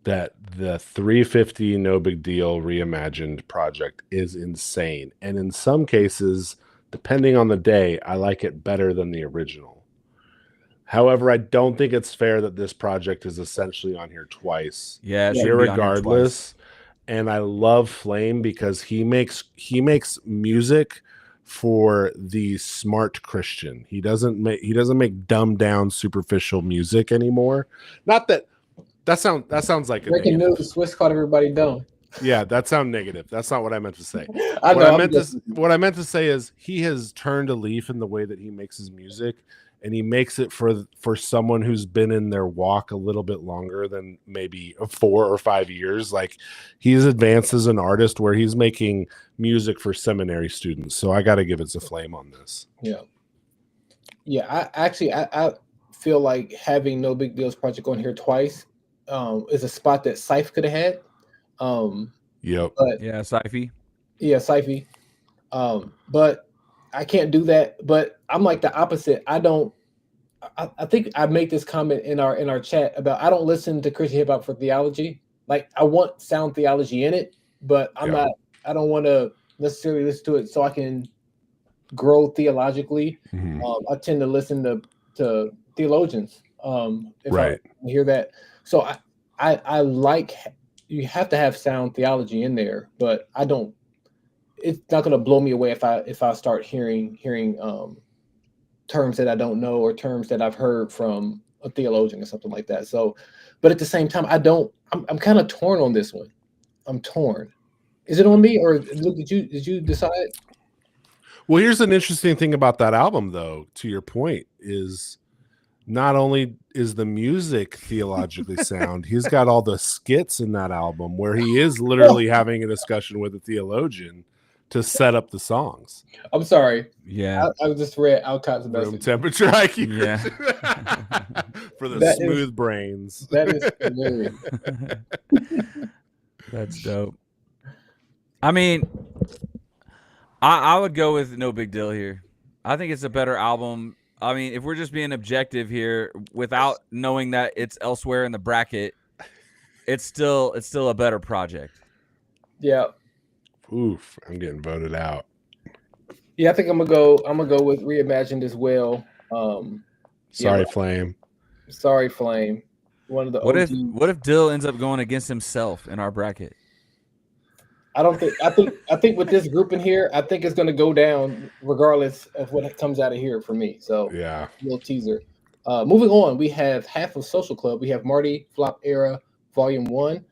that the 350 No Big Deal Reimagined project is insane, and in some cases, depending on the day, I like it better than the original. However, I don't think it's fair that this project is essentially on here twice. Yeah, irregardless. And I love Flame because he makes music for the smart Christian. He doesn't make dumbed down superficial music anymore. Not that sounds like breaking news. Swiss called everybody dumb. Yeah, that sounds negative. That's not what I meant to say. What I meant to say is he has turned a leaf in the way that he makes his music, and he makes it for someone who's been in their walk a little bit longer than maybe 4 or 5 years. Like, he's advanced as an artist where he's making music for seminary students. So I got to give it to Flame on this. Yeah. I feel like having No Big Deal's project on here twice is a spot that Syph could have had. Yep. But, yeah, Syphy. Yeah, Syphy. But I can't do that. But I'm like the opposite. I think I make this comment in our chat about I don't listen to Christian hip hop for theology. Like, I want sound theology in it, but I don't want to necessarily listen to it so I can grow theologically. Mm-hmm. I tend to listen to theologians. If right. I hear that. So I like, you have to have sound theology in there, but I don't. It's not going to blow me away if I start hearing terms that I don't know or terms that I've heard from a theologian or something like that. So, but at the same time, I'm kind of torn on this one. I'm torn. Is it on me, or Luke, did you decide? Well, here's an interesting thing about that album, though. To your point, is not only is the music theologically sound, he's got all the skits in that album where he is literally having a discussion with a theologian to set up the songs. I'm sorry. Yeah. I just read Alcott's message. Room temperature IQ. Yeah. For the smooth brains. That is hilarious. That's dope. I mean, I would go with No Big Deal here. I think it's a better album. I mean, if we're just being objective here without knowing that it's elsewhere in the bracket, it's still a better project. Yeah. Oof, I'm getting voted out. Yeah, I think I'm gonna go with Reimagined as well. Sorry, Flame. Sorry, Flame. one of the What OGs. if Dill ends up going against himself in our bracket? I don't think. I think with this group in here, I think it's going to go down regardless of what comes out of here for me. So Yeah. little teaser. Moving on, we have half of Social Club. We have Marty Flop Era Volume 1,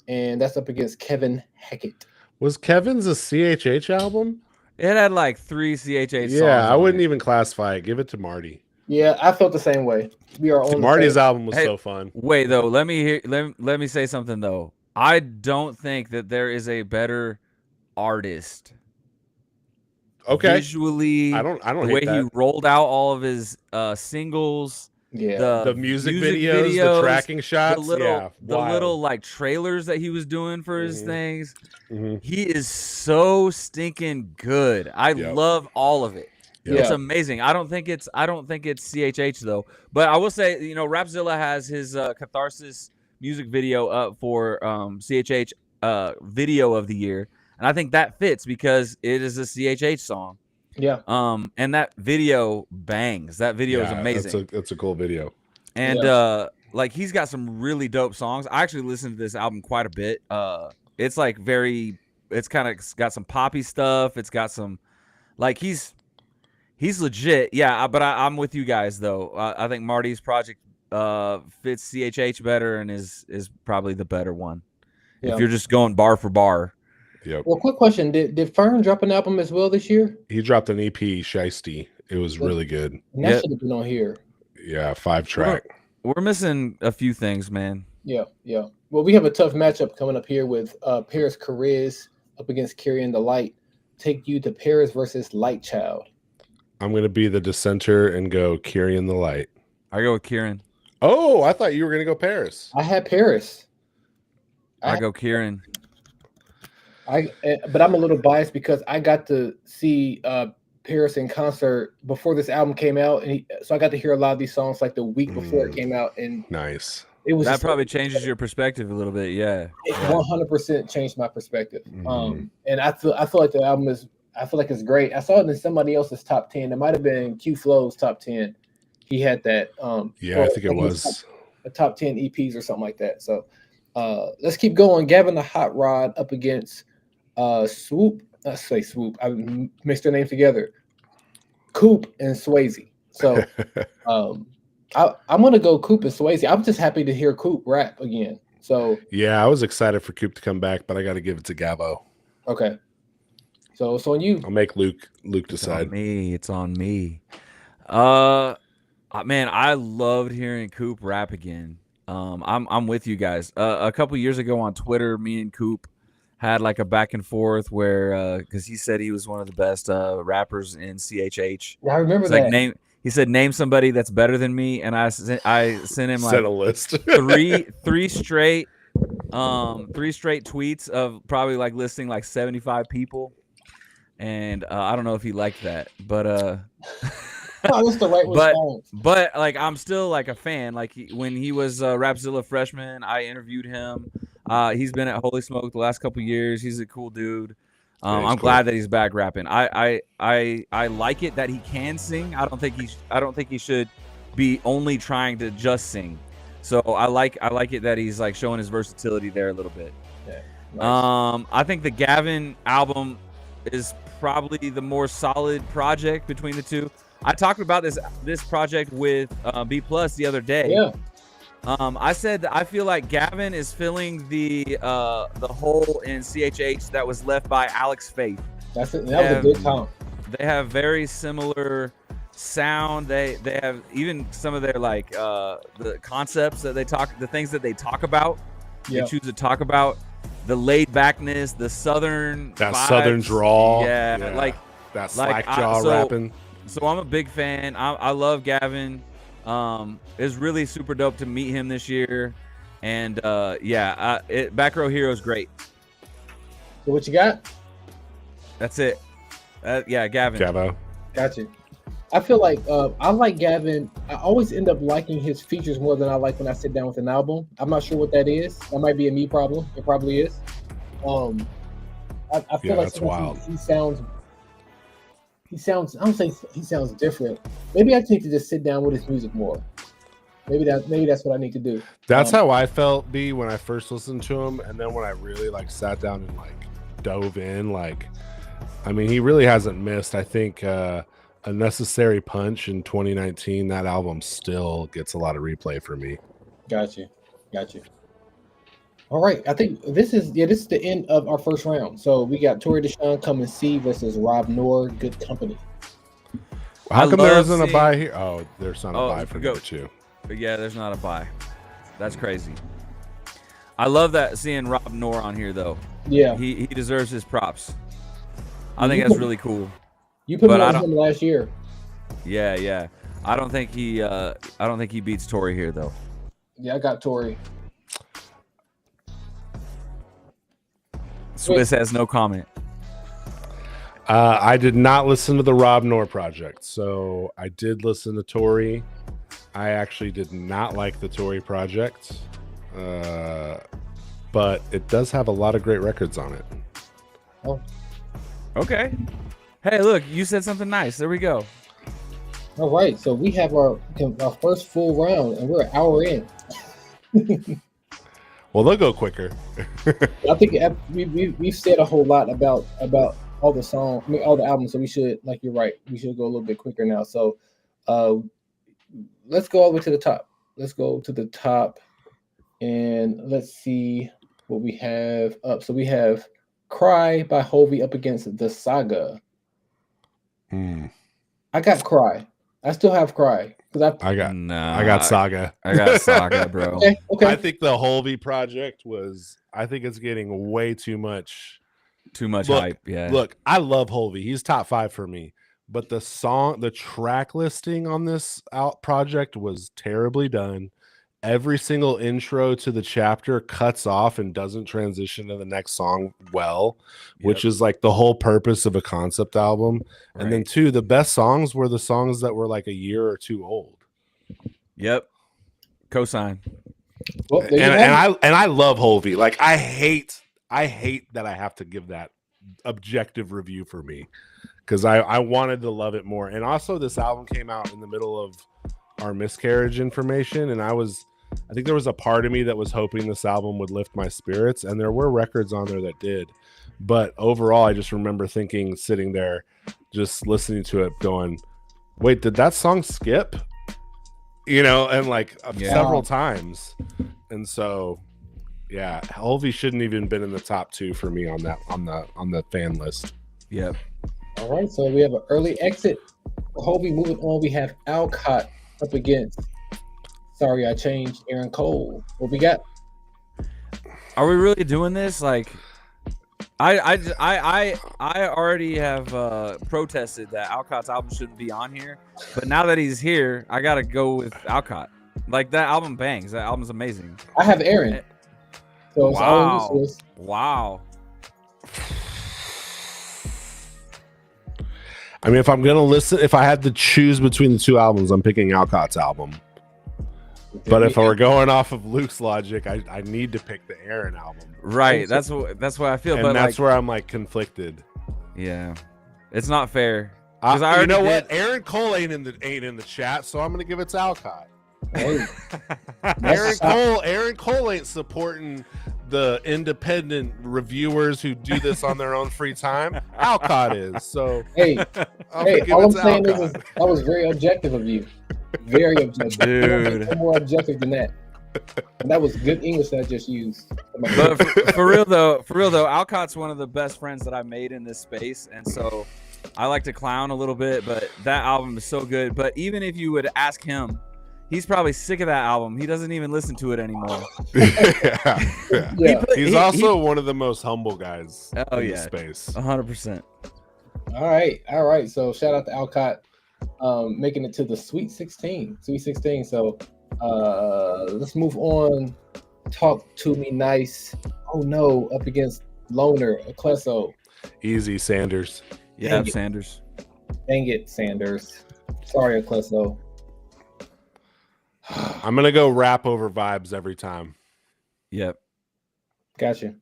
and that's up against Kevin Hackett. Was Kevin's a CHH album? It had like 3 CHH songs. Yeah, I on wouldn't it. even classify it. Give it to Marty. Yeah, I felt the same way. We are on Marty's the same. album was Hey, so fun. Wait though, let me say something though. I don't think that there is a better artist. Okay. Visually, I don't the way hate that. he rolled out all of his singles, Yeah, The music videos, the tracking shots, the wild. little like trailers that he was doing for his Mhm. things. Mhm. He is so stinking good. I Yep. love all of it. Yep. It's amazing. I don't think it's CHH though. But I will say, you know, Rapzilla has his Catharsis music video up for CHH video of the year, and I think that fits because it is a CHH song. yeah, And that video bangs. That video is amazing. That's a cool video. And like he's got some really dope songs. I actually listened to this album quite a bit. It's like it's kind of got some poppy stuff. It's got some like he's legit. Yeah, but I'm with you guys though. I think Marty's project fits CHH better and is probably the better one. Yeah. If you're just going bar for bar. Yep. Well, quick question: Did Fern drop an album as well this year? He dropped an EP, Shiesty. It was really good. And that should have been on here. Yeah, 5-track. We're missing a few things, man. Yeah, yeah. Well, we have a tough matchup coming up here with Paris Cariz up against Carrying the Light. Take you to Paris versus Light Child. I'm gonna be the dissenter and go Carrying the Light. I go with Kieran. Oh, I thought you were gonna go Paris. I had Paris. I go Kieran. But I'm a little biased because I got to see Paris in concert before this album came out, and so I got to hear a lot of these songs like the week before it came out, and Nice. it was That probably changes your perspective a little bit. Yeah. It 100% changed my perspective. And I feel like the album is. I feel like it's great. I saw it in somebody else's top 10. It might have been Q Flow's top 10. He had that. Yeah, I think it was a top 10 EPs or something like that. So let's keep going. Gavin the Hot Rod up against Swoop. Let's say Swoop. I mixed their names together. Coop and Swayze. So I'm gonna go Coop and Swayze. I'm just happy to hear Coop rap again. So yeah, I was excited for Coop to come back, but I got to give it to Gavo. Okay. So it's on you. I'll make Luke decide. It's on me. Man, I loved hearing Coop rap again. I'm with you guys. A couple years ago on Twitter, me and Coop had like a back and forth where because he said he was one of the best rappers in CHH. I remember It's that. like he said name somebody that's better than me, and I sent him like Set a list. three straight tweets of probably like listing like 75 people. And I don't know if he liked that, but that's the right response. But like I'm still like a fan. Like when he was Rapzilla freshman, I interviewed him. He's been at Holy Smoke the last couple years. He's a cool dude. I'm glad that he's back rapping. I like it that he can sing. I don't think he should be only trying to just sing. So I like it that he's like showing his versatility there a little bit. Yeah, nice. I think the Gavin album is probably the more solid project between the two. I talked about this project with B Plus the other day. Yeah. I said that I feel like Gavin is filling the hole in CHH that was left by Alex Faith. That's it. That was a good time. They have very similar sound. They have even some of their like the concepts that the things that they talk about. Yeah. They choose to talk about. The laid backness, the southern vibes. Southern drawl. Yeah, like that slack jaw so, rapping. So I'm a big fan. I love Gavin. It's really super dope to meet him this year. And Back Row Hero is great. So what you got? That's it. Gavin. Gavo. Gotcha. I feel like I like Gavin. I always end up liking his features more than I like when I sit down with an album. I'm not sure what that is. That might be a me problem. It probably is. I feel like that's wild. He sounds. I don't say he sounds different. Maybe I need to just sit down with his music more. Maybe that's what I need to do. That's how I felt when I first listened to him, and then when I really like sat down and like dove in, like, I mean, he really hasn't missed. I think A Necessary Punch in 2019, that album still gets a lot of replay for me. Got you. All right, I think this is the end of our first round. So we got Tori Deshawn Come and See versus Rob Noor, Good Company. How come there isn't a buy here? Oh, there's not a buy for go. number 2. But yeah, there's not a buy. That's crazy. I love that seeing Rob Noor on here though. Yeah, he deserves his props. I think that's really cool. You put him on him last year. Yeah. I don't think he beats Tori here though. Yeah, I got Tori. Swiss has no comment. I did not listen to the Rob Noor project, so I did listen to Tori. I actually did not like the Tori project, but it does have a lot of great records on it. Oh, okay. Hey, look, you said something nice. There we go. All right, so we have our first full round, and we're an hour in. Well, they'll go quicker. I think we've said a whole lot about all the songs, all the albums. So we should, like, you're right, we should go a little bit quicker now. So, let's go all the way to the top. Let's go to the top, and let's see what we have up. So we have "Cry" by Hovey up against "The Saga." I got "Cry." I still have "Cry" because I got Saga. I got Saga, bro. Okay. I think the Hovey project I think it's getting way too much hype. Yeah. Look, I love Hovey. He's top 5 for me. But the track listing on this project was terribly done. Every single intro to the chapter cuts off and doesn't transition to the next song well, which is like the whole purpose of a concept album. And then 2, the best songs were the songs that were like a year or 2 old. Yep. Cosign. Well, and I love Hovey. Like, I hate that I have to give that objective review for me, because I wanted to love it more. And also, this album came out in the middle of our miscarriage information, and I think there was a part of me that was hoping this album would lift my spirits, and there were records on there that did. But overall, I just remember sitting there, just listening to it, going, wait, did that song skip? And like several times. And so, yeah, Hovey shouldn't even been in the top 2 for me on the fan list. Yep. All right, so we have an early exit for Hovey. Moving on, we have Alcott up against Sorry I Changed, Aaron Cole. What we got? Are we really doing this? Like, I already have protested that Alcott's album shouldn't be on here, but now that he's here, I gotta go with Alcott. Like, that album bangs. That album's amazing. I have Aaron. So it's all wow. I mean, if I'm gonna listen, if I had to choose between the 2 albums, I'm picking Alcott's album. But if I were going off of Luke's logic, I need to pick the Aaron album. Right. That's what I feel. And but that's where I'm like conflicted. Yeah, it's not fair. You know what? Aaron Cole ain't in the chat, so I'm gonna give it to Alcott. Hey. Aaron Cole ain't supporting the independent reviewers who do this on their own free time. Alcott is. So hey, all I'm saying is that was very objective of you. Very objective. Dude. No more objective than that. And that was good English that I just used. But for real though, Alcott's one of the best friends that I made in this space, and so I like to clown a little bit, but that album is so good. But even if you would ask him, he's probably sick of that album. He doesn't even listen to it anymore. Yeah. He's also one of the most humble guys in the space. 100%. All right. So shout out to Alcott, making it to the Sweet 16. So let's move on. Talk to Me Nice. Oh no, up against Loner, Ecleso. Easy, Sanders. Yeah, Sanders. Dang it, Sanders. Sorry, Ecleso. I'm gonna go rap over vibes every time. Yep. Gotcha.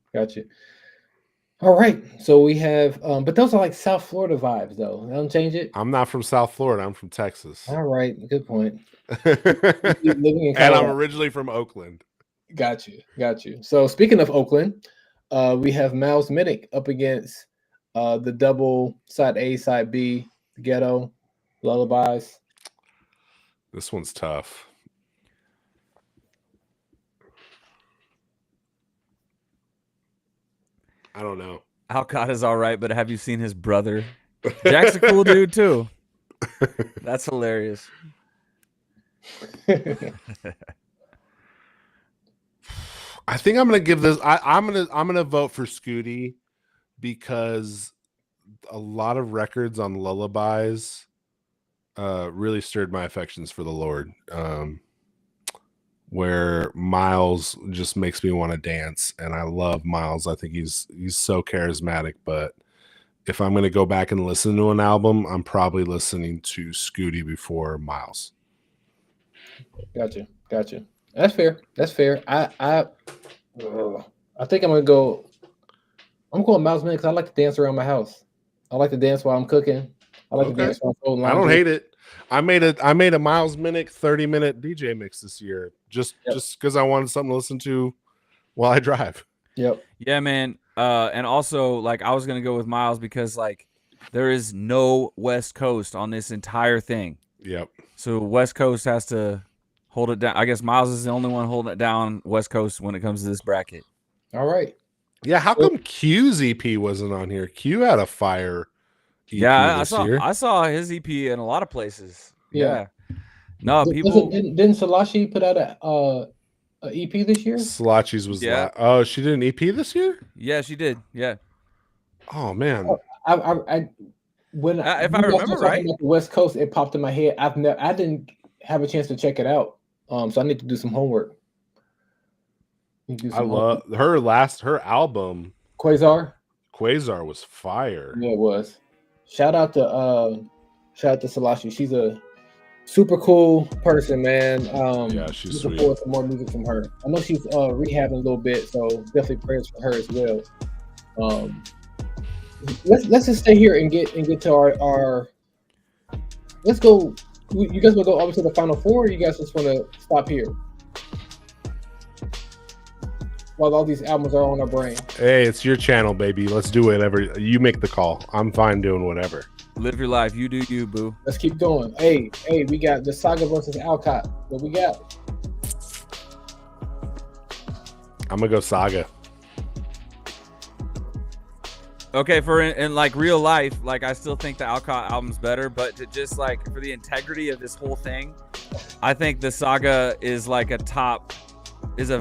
All right. So we have, but those are like South Florida vibes, though. Don't change it. I'm not from South Florida. I'm from Texas. All right. Good point. And Living in I'm Colorado. originally from Oakland. Got you. Got you. So speaking of Oakland, we have Miles Minnick up against the double side A, side B, Ghetto, Lullabies. This one's tough. I don't know. Alcott is all right, but have you seen his brother? Jack's a cool dude too. That's hilarious. I think I'm gonna give this. I'm gonna vote for Scooty because a lot of records on Lullabies really stirred my affections for the Lord. Where Miles just makes me want to dance, and I love Miles. I think he's so charismatic. But if I'm gonna go back and listen to an album, I'm probably listening to Scooty before Miles. Gotcha. That's fair. I think I'm gonna go. I'm going Miles Minnick because I like to dance around my house. I like to dance while I'm cooking. I like to dance while I'm folding laundry. I don't hate it. I made a Miles Minnick 30-minute DJ mix this year just because I wanted something to listen to while I drive. Yep. Yeah, man. And also, like, I was gonna go with Miles because, like, there is no West Coast on this entire thing. Yep. So West Coast has to hold it down. I guess Miles is the only one holding it down West Coast when it comes to this bracket. All right. Yeah, how come Q's EP wasn't on here? Q had a fire EP I year. saw his EP in a lot of places. Yeah. No, people didn't Salashi put out a EP this year? Salachi's was oh, she did an EP this year? Yeah, she did. Yeah. Oh man. If I remember right, about the West Coast, it popped in my head. I didn't have a chance to check it out. So I need to do some homework. I love her album. Quasar was fire. Yeah, it was. Shout out to Salashi. She's a super cool person, man. Yeah, she's looking forward to more music from her. I know she's rehabbing a little bit, so definitely prayers for her as well. Let's just stay here and get to our. Let's go. You guys will go over to the Final Four. Or you guys just want to stop here while all these albums are on our brain? Hey, it's your channel, baby. Let's do whatever. You make the call. I'm fine doing whatever. Live your life. You do you, boo. Let's keep going. Hey, we got the Saga versus Alcott. What we got? I'm gonna go Saga. Okay, in like real life, like I still think the Alcott album's better, but to just like for the integrity of this whole thing, I think the Saga is like is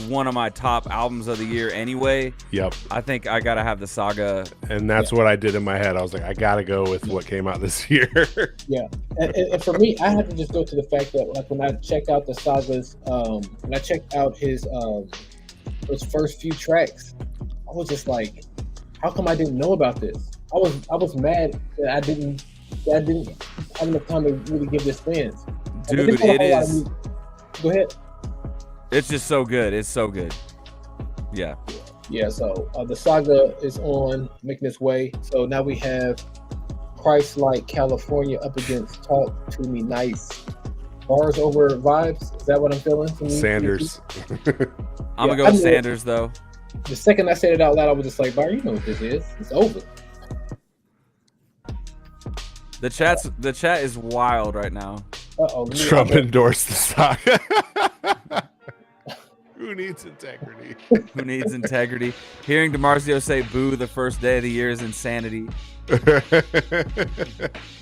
one of my top albums of the year anyway. Yep. I think I gotta have the Saga, and that's what I did in my head. I was like, I gotta go with what came out this year. Yeah, and for me, I have to just go to the fact that like when I checked out the Saga's, when I checked out his first few tracks, I was just like, how come I didn't know about this? I was mad that I didn't have enough time to really give this fans. Dude, it is. Go ahead. It's just so good. It's so good. Yeah. Yeah. So the Saga is on, making its way. So now we have Christ-like California up against Talk to Me Nice. Bars over vibes. Is that what I'm feeling? Sanders. I'm gonna go with Sanders though. The second I said it out loud, I was just like, "Bar, you know what this is? It's over." The chat is wild right now. Trump endorsed the Saga. Who needs integrity? Who needs integrity? Hearing DiMarzio say "boo" the first day of the year is insanity. Say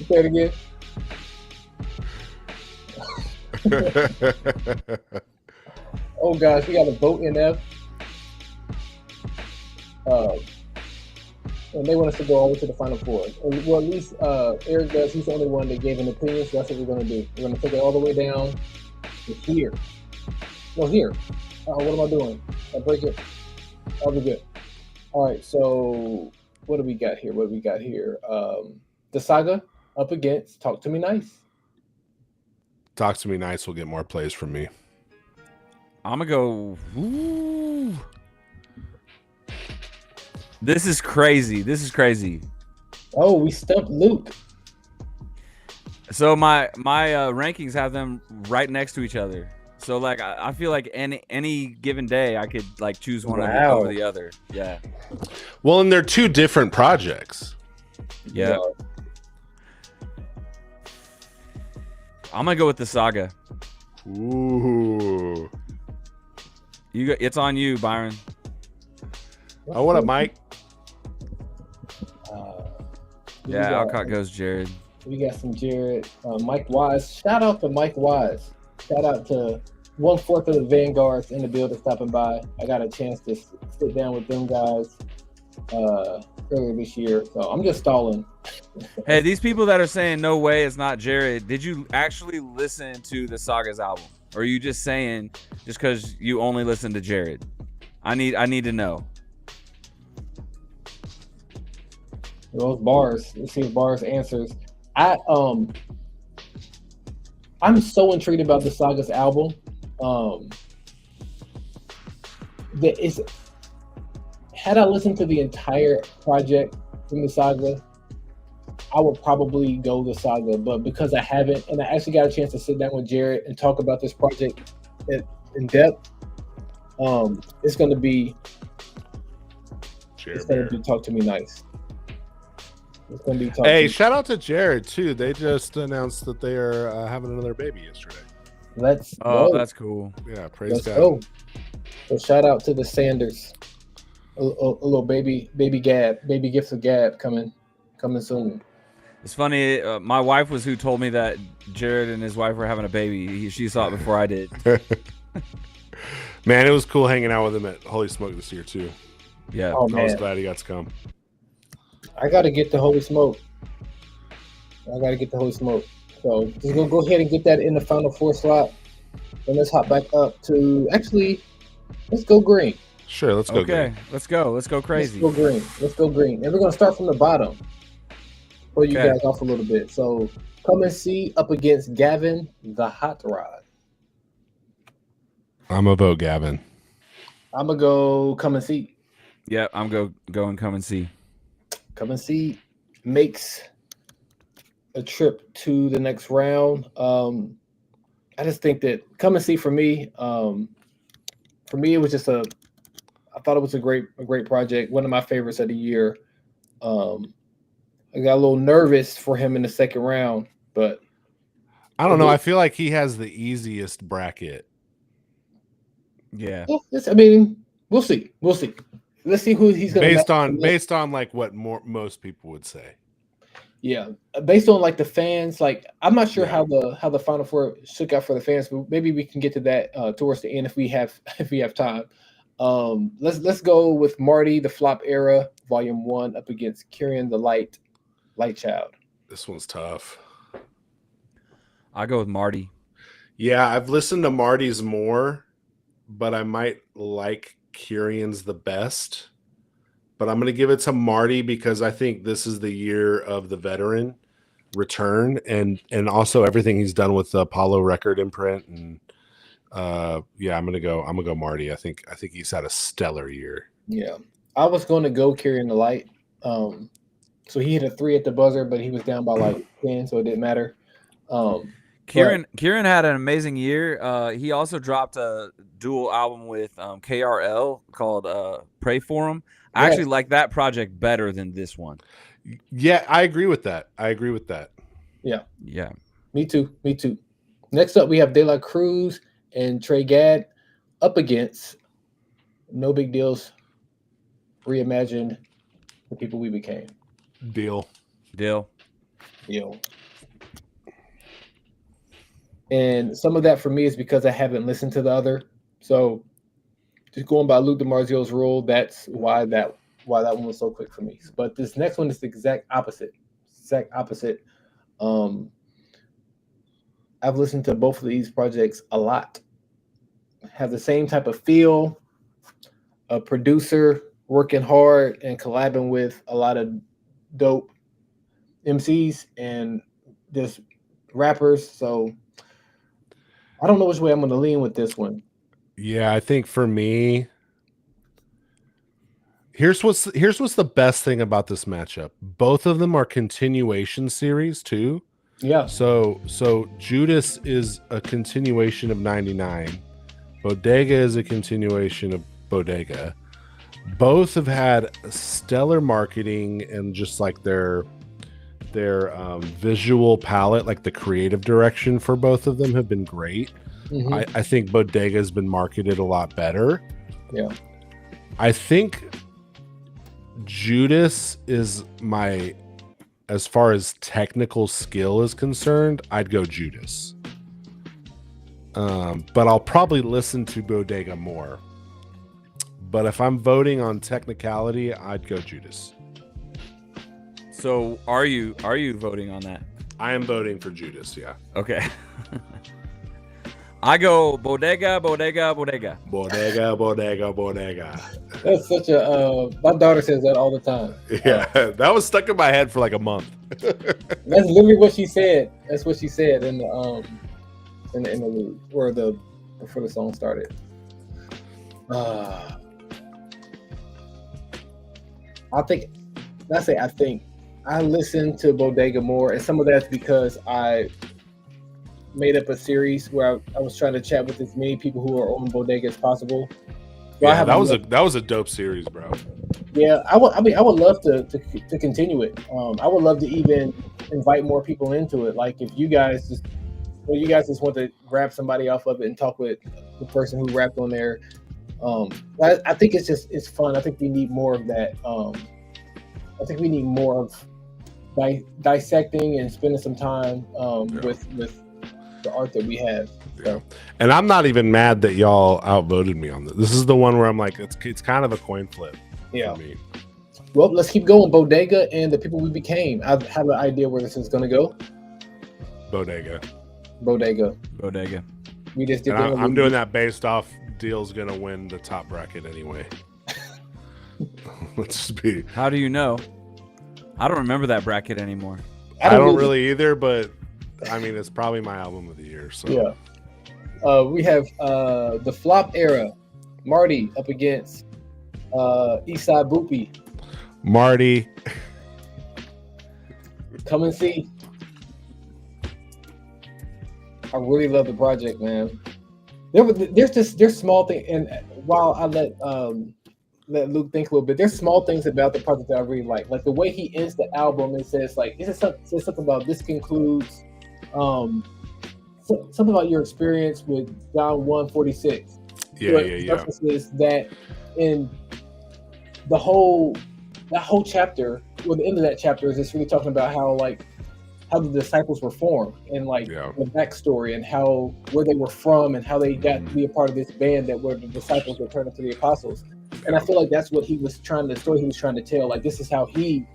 it again. Oh gosh, we got a vote NF. And they want us to go over to the Final Four. Well, at least Eric does. He's the only one that gave an opinion, so that's what we're going to do. We're going to take it all the way down to here. No, here. What am I doing? I break it. I'll be good. All right, so what do we got here? The Saga up against Talk to Me Nice. Talk to Me Nice will get more plays from me. I'm going to go... Ooh. This is crazy. This is crazy. Oh, we stumped Luke. So my rankings have them right next to each other. So like I feel like any given day I could like choose one over the other. Yeah. Well, and they're two different projects. Yeah. I'm gonna go with the Saga. Ooh. It's on you, Byron. Oh, what up, Mike? Yeah, Alcott goes Jared. We got some Jared. Mike Wise. Shout out to Mike Wise. Shout out to 1/4 of the Vanguards in the building stopping by. I got a chance to sit down with them guys earlier this year. So I'm just stalling. Hey, these people that are saying no way it's not Jared, did you actually listen to the Saga's album? Or are you just saying just because you only listen to Jared? I need to know. Those bars. Let's see if bars answers. I'm so intrigued about the Saga's album. Had I listened to the entire project from the Saga, I would probably go the Saga, but because I haven't, and I actually got a chance to sit down with Jared and talk about this project in depth, it's going to be Talk to Me Nice. It's going to be Hey, shout out to Jared too. They just announced that they are having another baby yesterday. Let's go. That's cool. Yeah, praise Let's God. go. So shout out to the Sanders. A little baby Gab, baby gifts of Gab coming soon. It's funny. My wife was who told me that Jared and his wife were having a baby. She saw it before I did. Man, it was cool hanging out with him at Holy Smoke this year too. Yeah, oh, I was glad he got to come. I got to get the Holy Smoke. So just gonna go ahead and get that in the Final Four slot, and let's hop back up to let's go green. Sure, let's go. Okay, green. let's go crazy. Let's go green. And we're gonna start from the bottom. Pull you guys off a little bit. So Come and See up against Gavin the Hot Rod. I'm gonna vote Gavin. I'm gonna go Come and See. Yeah, I'm going Come and See. Come and See makes a trip to the next round. I just think that Come and See for me it was just I thought it was a great project. One of my favorites of the year. I got a little nervous for him in the second round, but I don't know. I feel like he has the easiest bracket. Yeah. I mean, we'll see. Let's see who he's going to based on like what most people would say. Yeah, based on like the fans. Like I'm not sure how the Final Four shook out for the fans, but maybe we can get to that towards the end if we have time. Let's go with Marty, the Flop Era, Volume 1, up against Kieran, the Light Child. This one's tough. I go with Marty. Yeah, I've listened to Marty's more, but I might like Kieran's the best. But I'm going to give it to Marty because I think this is the year of the veteran return and also everything he's done with the Apollo record imprint. And I'm going to go Marty. I think he's had a stellar year. Yeah. I was going to go Kieran the Light. So he hit a 3 at the buzzer, but he was down by like 10, so it didn't matter. Kieran had an amazing year. He also dropped a dual album with KRL called Pray For Him. I actually like that project better than this one. Yeah, I agree with that. Yeah. Yeah. Me too. Next up, we have De La Cruz and Trey Gadd up against No Big Deals, Reimagine the People We Became. Deal. And some of that for me is because I haven't listened to the other. So just going by Luke DiMarzio's rule, that's why that one was so quick for me. But this next one is the exact opposite. I've listened to both of these projects a lot. Have the same type of feel. A producer working hard and collabing with a lot of dope MCs and just rappers. So I don't know which way I'm going to lean with this one. Yeah, I think for me, Here's what's the best thing about this matchup. Both of them are continuation series too. Yeah. So Judas is a continuation of 99. Bodega is a continuation of Bodega. Both have had stellar marketing and just like their visual palette, like the creative direction for both of them have been great. Mm-hmm. I think Bodega has been marketed a lot better. Yeah. I think Judas is as far as technical skill is concerned, I'd go Judas. But I'll probably listen to Bodega more. But if I'm voting on technicality, I'd go Judas. So are you voting on that? I am voting for Judas, yeah. Okay. I go Bodega, Bodega, Bodega. Bodega, Bodega, Bodega. That's such a my daughter says that all the time. Yeah, that was stuck in my head for like a month. That's literally what she said. That's what she said in the where before the song started. I think I listen to Bodega more, and some of that's because I made up a series where I was trying to chat with as many people who are on Bodega as possible. So yeah, that was a dope series, bro. Yeah, I would love to continue it. I would love to even invite more people into it. Like if you guys just want to grab somebody off of it and talk with the person who rapped on there. I think it's fun. I think we need more of that. I think we need more of dissecting and spending some time with the art that we have. So. And I'm not even mad that y'all outvoted me on this. This is the one where I'm like, it's kind of a coin flip. Yeah. For me. Well, let's keep going. Bodega and the people we became. I have an idea where this is going to go. Bodega. We just did. I'm doing that based off Deal's going to win the top bracket anyway. Let's just be. How do you know? I don't remember that bracket anymore. I don't really either, but I mean, it's probably my album of the year. So yeah. We have the flop era. Marty up against Eastside Boopy. Marty. Come and see. I really love the project, man. There's small thing, and while I let Luke think a little bit, there's small things about the project that I really like the way he ends the album and says says something about this concludes something about your experience with John 1:46. Yeah. Is that in that whole chapter, or the end of that chapter is just really talking about how the disciples were formed and the backstory and where they were from and how they got to be a part of this band that were the disciples that turned into the apostles. And I feel like that's what the story he was trying to tell. Like, this is how he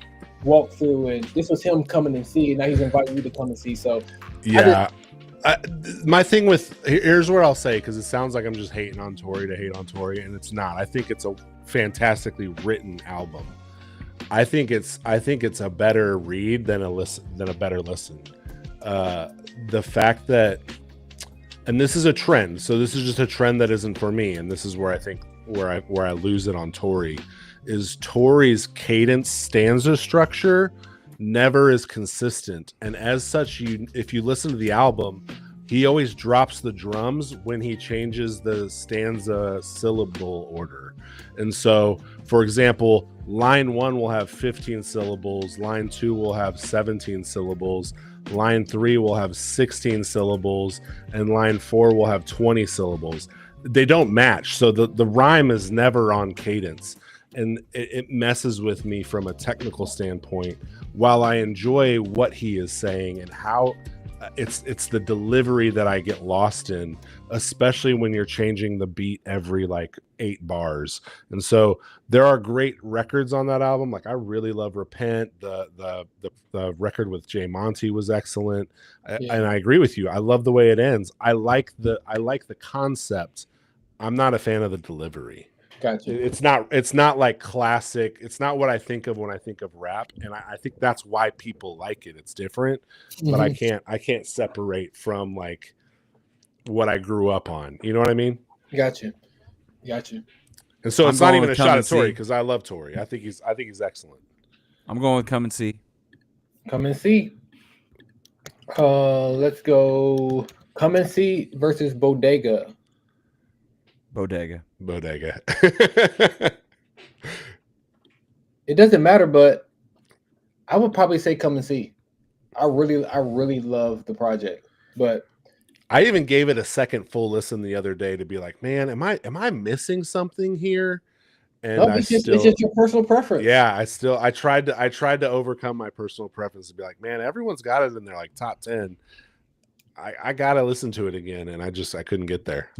walked through, and this was him coming and see, and now he's inviting you to come and see. So yeah, my thing here's where I'll say, because it sounds like I'm just hating on Tory to hate on Tory, and it's not. I think it's a fantastically written album. I think it's a better read than a better listen. The fact that, and this is a trend, so this is just a trend that isn't for me, and this is where I think where I lose it on Tory, is Tory's cadence stanza structure never is consistent, and as such, if you listen to the album, he always drops the drums when he changes the stanza syllable order. And so, for example, line 1 will have 15 syllables, line 2 will have 17 syllables, line 3 will have 16 syllables, and line 4 will have 20 syllables. They don't match, so the rhyme is never on cadence, and it messes with me from a technical standpoint. While I enjoy what he is saying and how it's the delivery that I get lost in, especially when you're changing the beat every 8 bars. And so there are great records on that album. Like, I really love Repent. The record with Jay Monty was excellent. And I agree with you. I love the way it ends. I like the concept. I'm not a fan of the delivery. Gotcha. It's not like classic. It's not what I think of when I think of rap, and I think that's why people like it. It's different, but I can't separate from what I grew up on. You know what I mean? Gotcha. And so it's I'm not going even a with shot Come at and Tory See. because I love Tory. I think he's excellent. I'm going with Come and See. Come and See. Let's go. Come and See versus Bodega. Bodega. It doesn't matter, but I would probably say Come and See. I really love the project, but I even gave it a second full listen the other day to be like, man, am I missing something here? And no, it's just your personal preference. Yeah, I tried to overcome my personal preference to be like, man, everyone's got it in their like top 10. I gotta listen to it again, and I couldn't get there.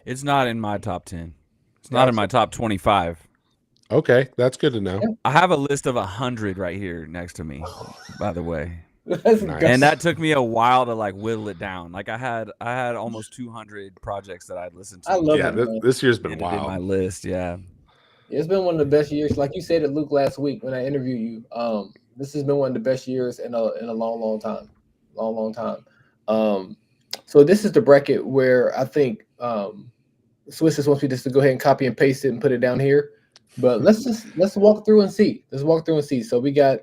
It's not in my top 10. It's not in my top 25. Okay, that's good to know. I have a list of 100 right here next to me, by the way. Nice. And that took me a while to like whittle it down. Like I had almost 200 projects that I'd listened to. I love it. This year's been wild. My list, yeah. It's been one of the best years. Like you said to Luke last week when I interviewed you, this has been one of the best years in a long time. So this is the bracket where I think Swiss just wants me just to go ahead and copy and paste it and put it down here. But let's walk through and see. So we got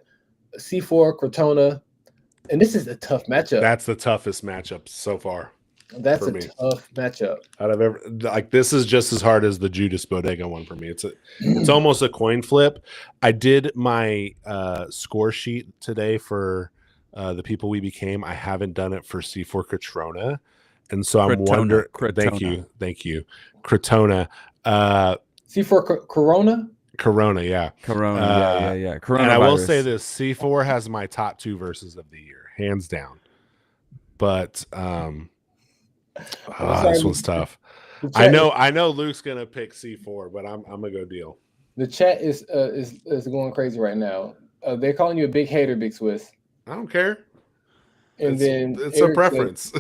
C4, Crotona, and this is a tough matchup. That's the toughest matchup so far. That's a tough matchup. Out of ever, like, this is just as hard as the Judas Bodega one for me. It's almost a coin flip. I did my score sheet today for the people we became. I haven't done it for C4 Crotona, and so I'm wondering. Thank you, Crotona. C4 Corona. Corona, yeah. Yeah. Corona. And I will say this: C4 has my top 2 verses of the year, hands down. But this one's tough. I know Luke's gonna pick C4, but I'm gonna go deal. The chat is going crazy right now. They're calling you a big hater, Big Swiss. I don't care. And it's a preference.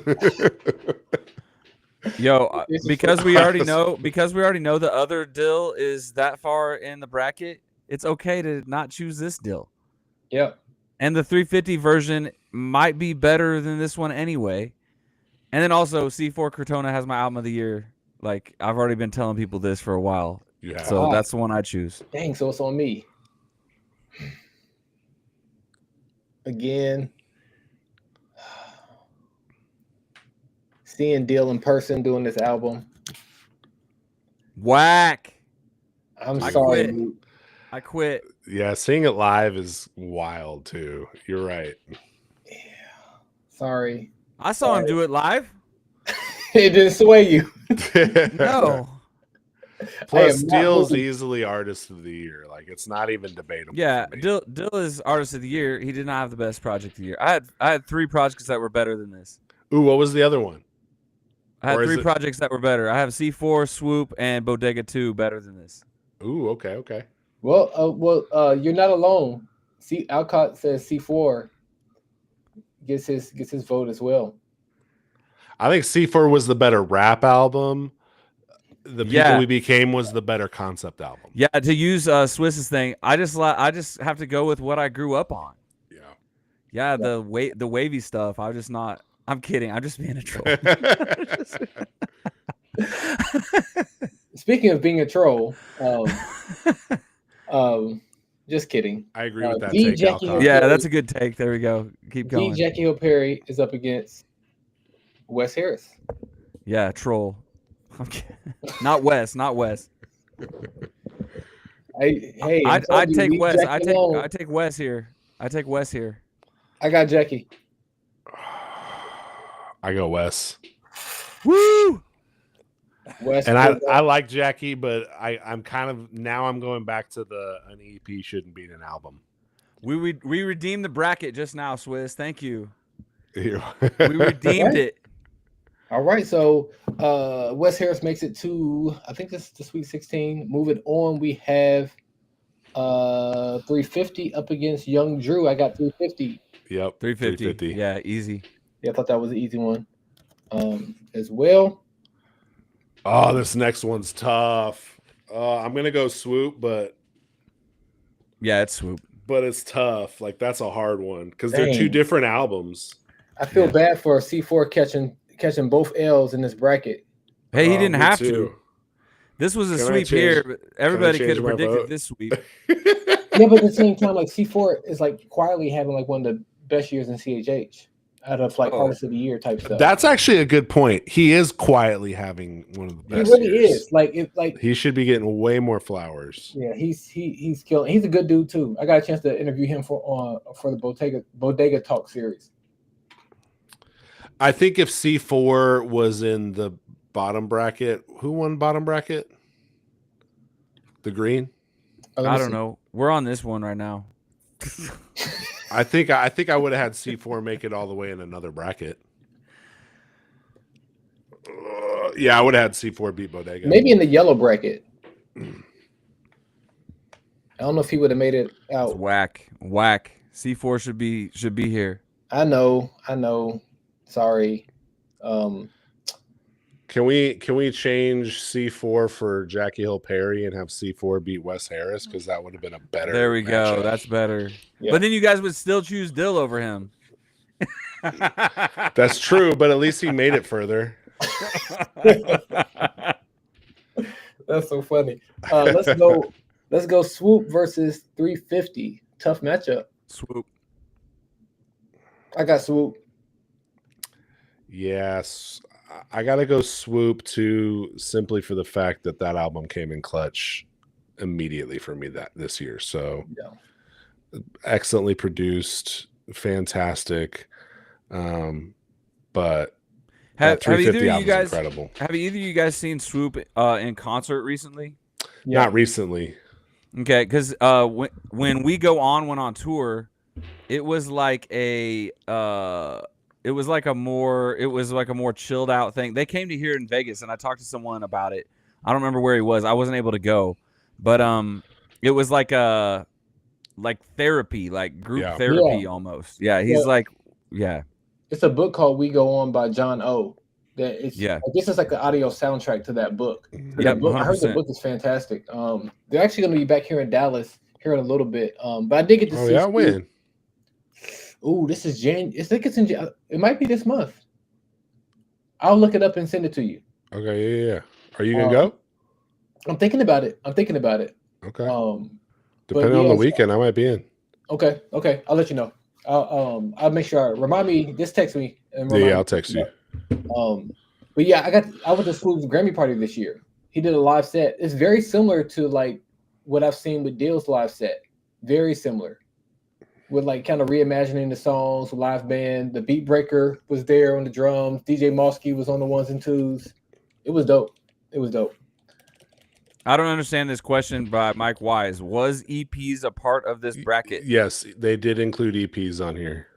Yo, because we already know the other dill is that far in the bracket, it's okay to not choose this dill. Yep. And the 350 version might be better than this one anyway. And then also C4 Crotona has my album of the year. Like, I've already been telling people this for a while. So that's the one I choose. Dang, so it's on me. Again. Seeing Dill in person doing this album. Whack. I'm sorry. I quit. Yeah, seeing it live is wild too. You're right. Yeah. Sorry. I saw him do it live. It didn't sway you. No. Plus, Dill's easily artist of the year. Like, it's not even debatable. Yeah, Dill is artist of the year. He did not have the best project of the year. I had 3 projects that were better than this. Ooh, what was the other one? I had 3 projects that were better. I have C4, Swoop, and Bodega 2 better than this. Ooh, okay. Well, you're not alone. See, Alcott says C4 gets his vote as well. I think C4 was the better rap album. The People We Became was the better concept album. Yeah, to use Swiss's thing, I just have to go with what I grew up on. Yeah, the wavy stuff. I'm kidding. I'm just being a troll. Speaking of being a troll, just kidding. I agree with that take. Yeah, that's a good take. There we go. Keep going. Jackie Hill Perry is up against Wes Harris. Yeah, troll. Not Wes. I take Wes. I take Wes here. I got Jackie. I go Wes. Woo! Wes, and I like Jackie, but I'm kind of now I'm going back to an EP shouldn't beat an album. We redeemed the bracket just now, Swiss. Thank you. We redeemed it. All right, so Wes Harris makes it to, I think this is the Sweet 16. Moving on, we have 350 up against Young Drew. I got 350. Yep, 350. Yeah, easy. Yeah, I thought that was an easy one as well. Oh, this next one's tough. I'm going to go Swoop, but... Yeah, it's Swoop. But it's tough. Like, that's a hard one because they're 2 different albums. I feel bad for C4 catching both L's in this bracket. Hey, he didn't have to. This was a Can I sweep change- here, but everybody change could have my predicted vote? this sweep. Yeah, but at the same time, like C4 is like quietly having like one of the best years in CHH out of like artist of the year type stuff. That's actually a good point. He is quietly having one of the he best. really years. is. Like it, like He should be getting way more flowers. yeah, he's killing. He's a good dude too. I got a chance to interview him for the Bodega Talk series. I think if C4 was in the bottom bracket, who won bottom bracket? The green. I don't know. We're on this one right now. I think I would have had C4 make it all the way in another bracket. Yeah, I would have had C4 beat Bodega. Maybe in the yellow bracket. I don't know if he would have made it out. It's whack. C4 should be here. I know. Sorry. Can we change C4 for Jackie Hill Perry and have C4 beat Wes Harris? Because that would have been a better. There we go. matchup. That's better. Yeah. But then you guys would still choose Dill over him. That's true, but at least he made it further. That's so funny. Let's go Swoop versus 350. Tough matchup. Swoop. I got Swoop. Yes, I gotta go Swoop too, simply for the fact that album came in clutch immediately for me this year. So Yeah. excellently produced, fantastic. But Have either 350 of album you guys incredible. Have either of you guys seen Swoop in concert recently? Yeah. Not recently. Okay, because when We Go On went on tour, it was like a more chilled out thing. They came to here in Vegas, and I talked to someone about it. I don't remember where he was. I wasn't able to go, but it was like therapy, like group therapy almost. Yeah, he's It's a book called We Go On by John O. That it's Yeah. This is like the audio soundtrack to that book. Yeah, I heard the 100%. book is fantastic. They're actually going to be back here in Dallas here in a little bit. But I did get to see. Yeah, when? Ooh, this is January. I think it's in. It might be this month. I'll look it up and send it to you. Okay, yeah. Are you gonna go? I'm thinking about it. Okay. Depending on yeah, the weekend, I might be in. Okay. I'll let you know. I'll make sure. Remind me. Just text me. And remind Yeah, me. I'll text you. But yeah, I went to Swoop's Grammy party this year. He did a live set. It's very similar to like what I've seen with Dill's live set. Very similar. With like kind of reimagining the songs, live band. The beat breaker was there on the drums. DJ Mosky was on the ones and twos. It was dope. I don't understand this question by Mike Wise. Was EPs a part of this bracket? Yes, they did include EPs on here.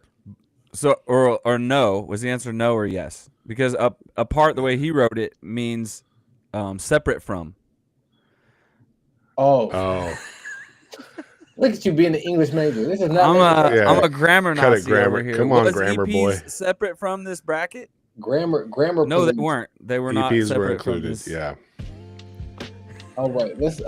So or no? Was the answer no or yes? Because a part, the way he wrote it, means separate from. Oh. Look at you being an English major. This is not. I'm a grammar Cut it, Nazi grammar. over here. Come on, Was grammar EPs boy. separate from this bracket? Grammar. No, they police. weren't. They were not EPs separate were from included. this. Yeah. All right. Let's.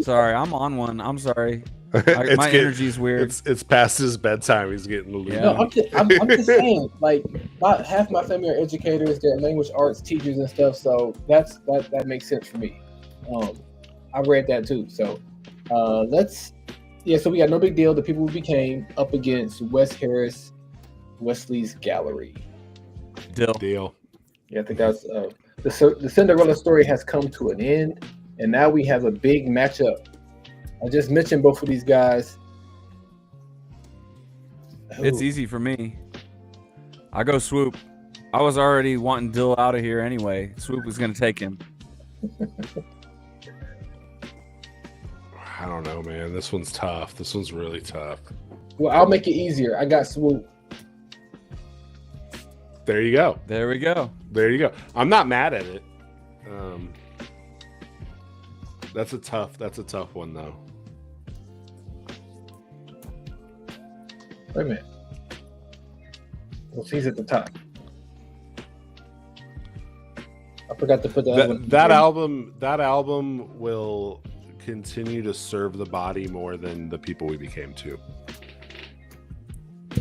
Sorry, I'm on one. I'm sorry. It's My getting- energy's weird. It's past his bedtime. He's getting loose. Yeah. No, I'm just saying. Like, about half my family are educators. They're language arts teachers and stuff. So that makes sense for me. I read that too. So let's. Yeah. So we got No Big Deal. The People We Became up against Wes Harris, Wesley's Gallery. Deal. Yeah, I think that's the Cinderella story has come to an end, and now we have a big matchup. I just mentioned both of these guys. It's Ooh. easy for me. I go Swoop. I was already wanting Dill out of here anyway. Swoop was going to take him. I don't know, man. This one's tough. This one's really tough. Well, I'll make it easier. I got Swoop. There you go. There we go. There you go. I'm not mad at it. That's a tough one though. Wait a minute. Well, he's at the top. I forgot to put the other one. That album will continue to serve the body more than The People We Became too.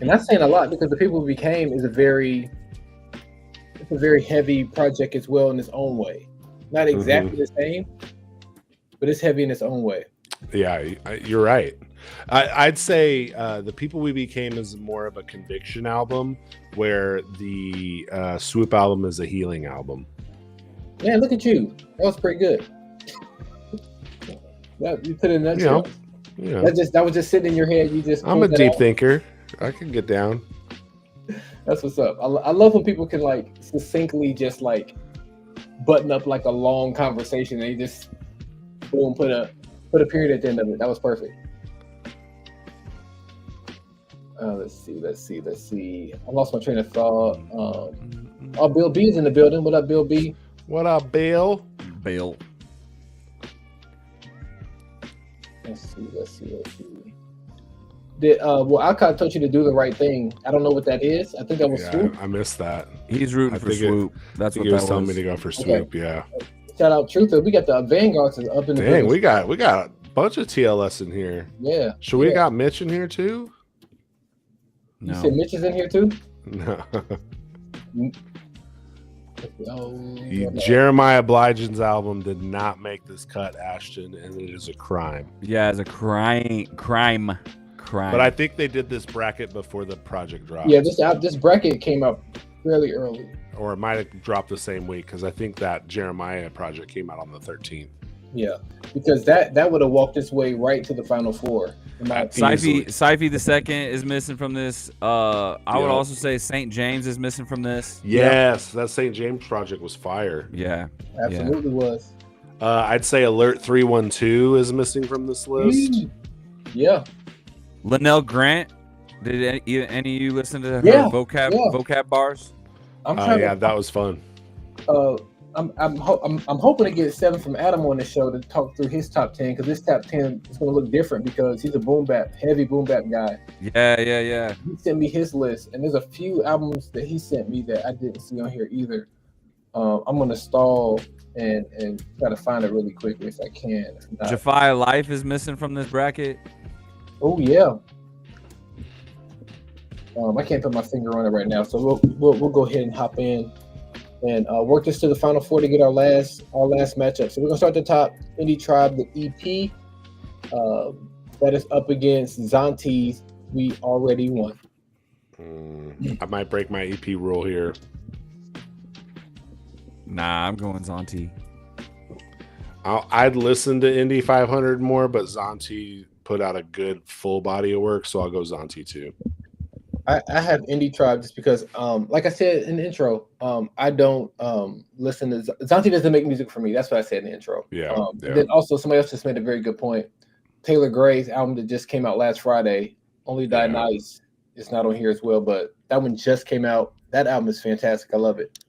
And that's saying a lot because The People We Became is a very heavy project as well in its own way. Not exactly the same, but it's heavy in its own way. Yeah, you're right. I'd say the People We Became is more of a conviction album, where the Swoop album is a healing album. Man, look at you. That was pretty good. You put it in a nutshell. That was just sitting in your head. You just. I'm a deep thinker. I can get down. That's what's up. I love when people can like succinctly just like button up like a long conversation and they just boom put a period at the end of it. That was perfect. Let's see. I lost my train of thought. Bill B is in the building. What up, Bill B? What up, Bill? Bill. Let's see. Well, Alcott told you to do the right thing. I don't know what that is. I think that was Swoop. I missed that. He's rooting for Swoop. That's what he was telling me to go for Swoop. Okay. Yeah. Shout out Truther. We got the Vanguards up in the. Dang, we got a bunch of TLS in here. Yeah. Should we got Mitch in here too? No. You said Mitch is in here too? No. Jeremiah Blygen's album did not make this cut, Ashton, and it is a crime. Yeah, it's a crime. But I think they did this bracket before the project dropped. Yeah, this bracket came out fairly early. Or it might have dropped the same week, because I think that Jeremiah project came out on the 13th. Yeah, because that would have walked its way right to the Final Four. Syfy the second is missing from this. I would also say St. James is missing from this. Yes, that St. James project was fire. Yeah, absolutely was. I'd say Alert 312 is missing from this list. Yeah. Linnell Grant. Did any of you listen to her vocab bars? That was fun. I'm hoping to get 7 from Adam on the show to talk through his top 10, because his top 10 is going to look different because he's a heavy boom bap guy. Yeah. He sent me his list, and there's a few albums that he sent me that I didn't see on here either. I'm going to stall and try to find it really quickly if I can. Jafia Life is missing from this bracket. Oh yeah. I can't put my finger on it right now, so we'll go ahead and hop in and work this to the Final Four to get our last matchup. So we're gonna start at the top. Indie Tribe, the EP, that is up against Zonti's We Already Won. I might break my EP rule here. Nah, I'm going Zonti. I'd listen to Indy 500 more, but Zonti put out a good full body of work, so I'll go Zonti too. I have Indie Tribe just because, like I said in the intro, I don't listen to Zonti. Doesn't make music for me. That's what I said in the intro. Yeah. Then also somebody else just made a very good point. Taylor Gray's album that just came out last Friday, Only Die Nice, is not on here as well, but that one just came out. That album is fantastic. I love it.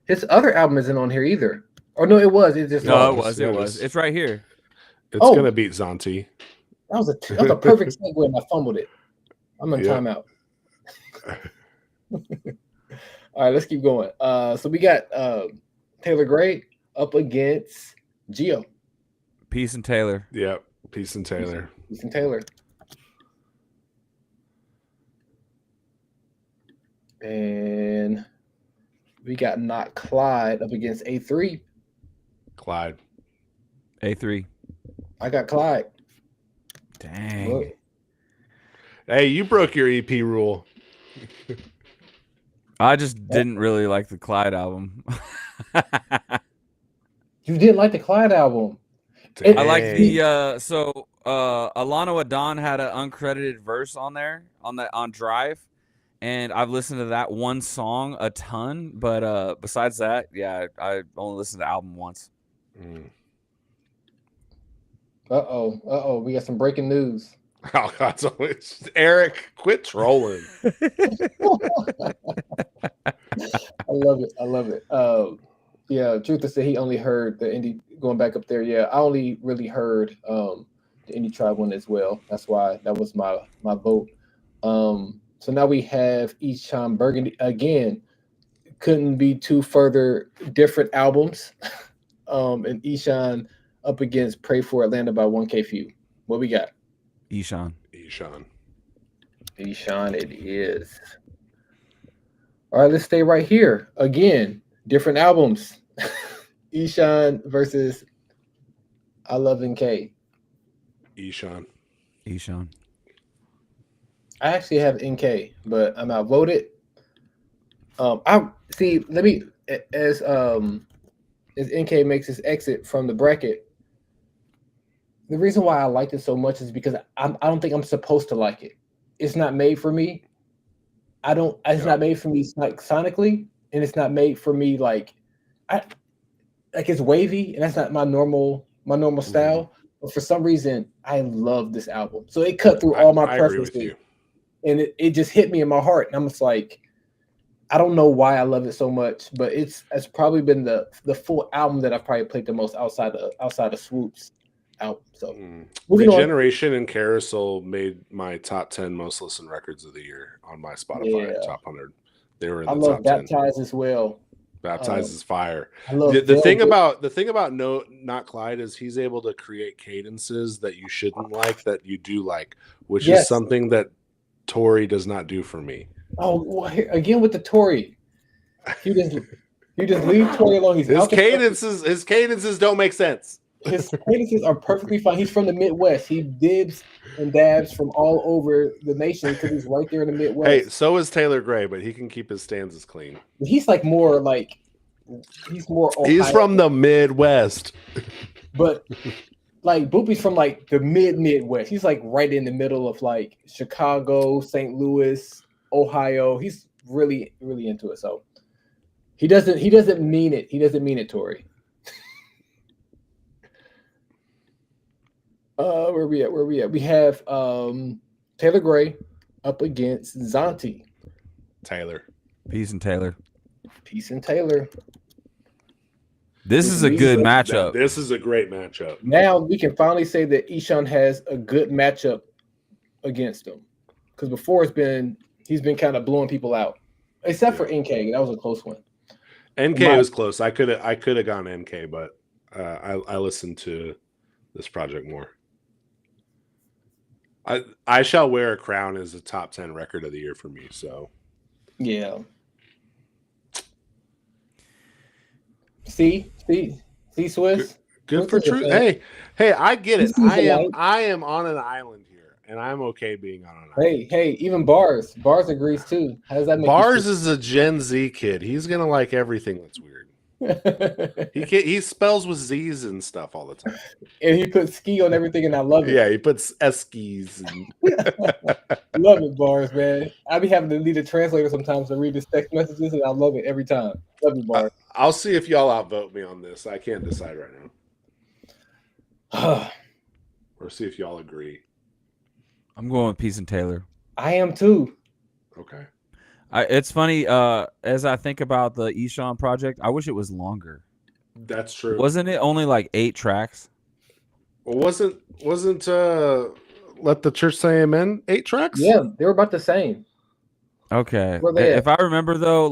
His other album isn't on here either. Or no, it was. It just it was. It's right here. It's gonna beat Zonti. That was a perfect segue, and I fumbled it. I'm in timeout. All right, let's keep going. So we got Taylor Gray up against Gio. Peace and Taylor. Yep. Peace and Taylor. Peace and Taylor. And we got Not Clyde up against A3. Clyde. A3. I got Clyde. Dang. Look. Hey, you broke your EP rule. I just didn't really like the Clyde album. You didn't like the Clyde album? I like the Alano Adon had an uncredited verse on there on Drive, and I've listened to that one song a ton. But besides that, I only listened to the album once. Uh-oh. We got some breaking news. Oh, God, so it's Eric, quit trolling. I love it. Truth is that he only heard the indie going back up there. Yeah, I only really heard the Indie Tribe one as well. That's why that was my vote. So now we have Esham Burgundy again. Couldn't be two further different albums. And Eshan up against Pray for Atlanta by 1K Few. What we got? Eshan it is. All right, let's stay right here. Again, different albums. Eshawn versus I Love NK. Eshawn. Eshawn. I actually have NK, but I'm outvoted. I see. Let me as NK makes his exit from the bracket. The reason why I liked it so much is because I don't think I'm supposed to like it. It's not made for me. I don't. It's not made for me like sonically, and it's not made for me like I like it's wavy, and that's not my normal style. But for some reason, I love this album. So it cut through all my I agree with preferences, you. and it just hit me in my heart. And I'm just like, I don't know why I love it so much, but it's probably been the full album that I've probably played the most outside of Swoop's album. So Regeneration and Carousel made my top 10 most listened records of the year on my Spotify top 100. They were in the top 10. Baptized as well. Baptized is fire. I love the thing about Not Clyde is he's able to create cadences that you shouldn't like that you do like, which is something that Tory does not do for me. Oh, well, again with the Tory, you just leave Tory alone. His cadences don't make sense. His cadences are perfectly fine. He's from the Midwest. He dibs and dabs from all over the nation because he's right there in the Midwest. Hey, so is Taylor Gray, but he can keep his stanzas clean. He's more Ohio. He's from the Midwest. But Boopie's from the Midwest. He's right in the middle of Chicago, St. Louis, Ohio. He's really, really into it. So he doesn't mean it. He doesn't mean it, Tory. Where we at? We have Taylor Gray up against Zonti. Taylor. Peace and Taylor. This is a good matchup. This is a great matchup. Now we can finally say that Eshawn has a good matchup against him. Because before he's been kind of blowing people out. Except for NK. That was a close one. NK was close. I could have gone NK, but I listened to this project more. I Shall Wear a Crown is a top 10 record of the year for me. So yeah. See, Swiss. Good for truth. Hey, I get it. I am on an island here, and I'm okay being on an island. Hey, even Bars agrees too. How does that make Bars is a Gen Z kid. He's gonna like everything that's weird. He spells with Z's and stuff all the time. And he puts ski on everything, and I love it. Yeah, he puts skis. Love it, Bars, man. I be having to need a translator sometimes to read his text messages, and I love it every time. Love you, Bars. I'll see if y'all outvote me on this. I can't decide right now. Or see if y'all agree. I'm going with Peace and Taylor. I am too. Okay. It's funny, as I think about the Eshawn project, I wish it was longer. That's true. Wasn't it only 8 tracks? Well, wasn't Let the Church Say Amen 8 tracks? Yeah, they were about the same. Okay. If I remember though,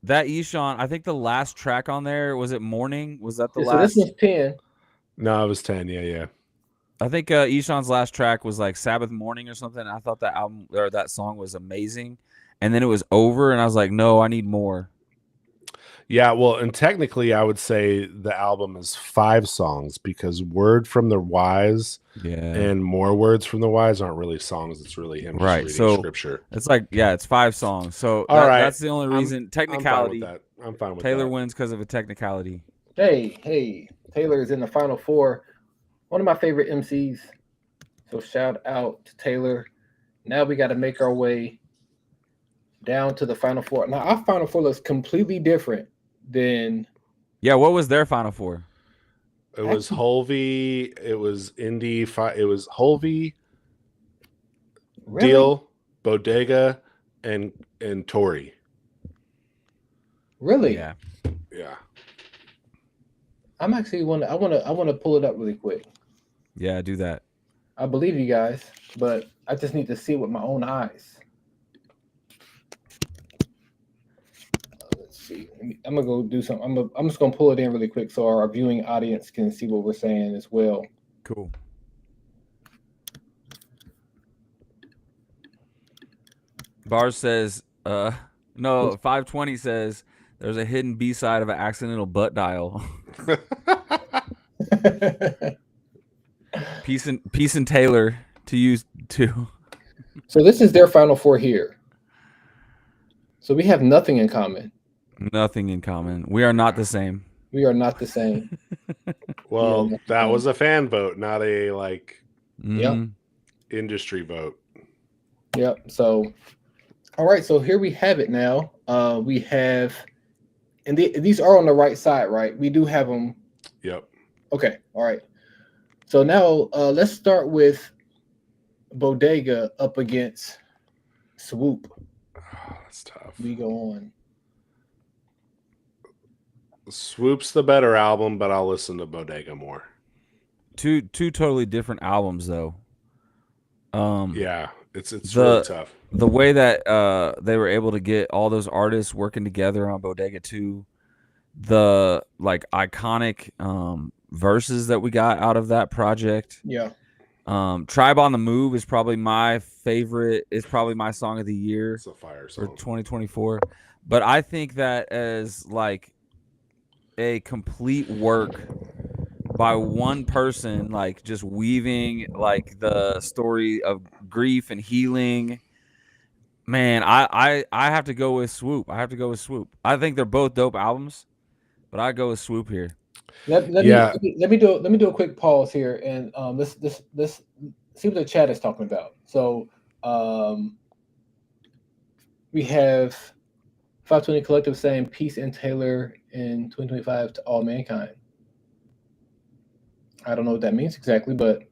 that Eshawn, I think the last track on there, was it Morning? Was that the last? So this was 10. No, it was 10. Yeah. I think Eshawn's last track was Sabbath Morning or something. I thought that album or that song was amazing. And then it was over, and I was like, no, I need more. Yeah, well, and technically, I would say the album is 5 songs because Word from the Wise and More Words from the Wise aren't really songs. It's really him just reading scripture. It's it's 5 songs. So that's the only reason. Technicality. I'm fine with that. Taylor wins because of a technicality. Hey, Taylor is in the Final Four. One of my favorite MCs. So shout out to Taylor. Now we got to make our way down to the Final Four. Now our Final Four looks completely different than. Yeah, what was their Final Four? It was Holvey. It was Indy. It was Holvey, Deal, Bodega, and Tory. Really? Yeah. I'm actually I want to pull it up really quick. Yeah, do that. I believe you guys, but I just need to see it with my own eyes. Let's see. I'm gonna go do something. I'm just gonna pull it in really quick so our viewing audience can see what we're saying as well. Cool. Bars says, no, 520 says There's a hidden B-side of an accidental butt dial. Peace and Taylor to use too. So this is their Final Four here. So we have nothing in common. Nothing in common. We are not the same. We are not the same. Well, that was a fan vote, not a Yep. industry vote. Yep. So, all right. So here we have it now. We have, and these are on the right side, right? We do have them. Yep. Okay. All right. So now let's start with Bodega up against Swoop. Oh, that's tough. We go on. Swoop's the better album, but I'll listen to Bodega more. Two totally different albums though. Yeah, it's really tough. The way that they were able to get all those artists working together on Bodega 2, the iconic verses that we got out of that project. Yeah. Tribe on the Move is probably my favorite. It's probably my song of the year. It's a fire song for 2024. But I think that as a complete work by one person, just weaving the story of grief and healing. Man, I have to go with Swoop. I think they're both dope albums, but I go with Swoop here. Let me do a quick pause here and let's see what the chat is talking about. So we have 520 Collective saying peace and Taylor in 2025 to all mankind. I don't know what that means exactly, but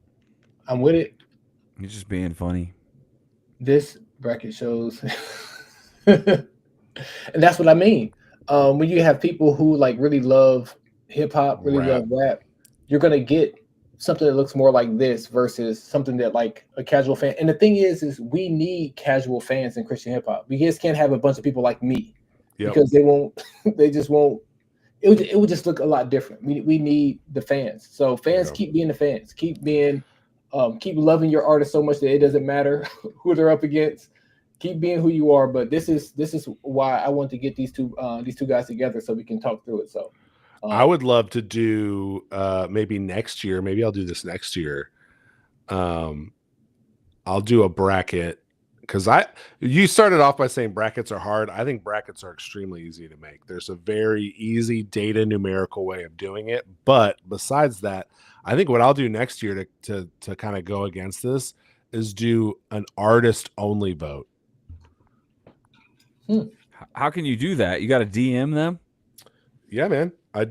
I'm with it. You're just being funny. This bracket shows, and that's what I mean. When you have people who really love hip hop, really love rap, you're gonna get something that looks more like this versus something that a casual fan. And the thing is we need casual fans in Christian hip hop. We just can't have a bunch of people like me because they won't. They just won't. It would just look a lot different. We need the fans. So fans keep being the fans. Keep being, keep loving your artist so much that it doesn't matter who they're up against. Keep being who you are. But this is why I want to get these two guys together so we can talk through it. So I would love to do maybe next year. Maybe I'll do this next year. I'll do a bracket because you started off by saying brackets are hard. I think brackets are extremely easy to make. There's a very easy data numerical way of doing it. But besides that, I think what I'll do next year to kind of go against this is do an artist only vote. How can you do that? You got to DM them? Yeah, man. I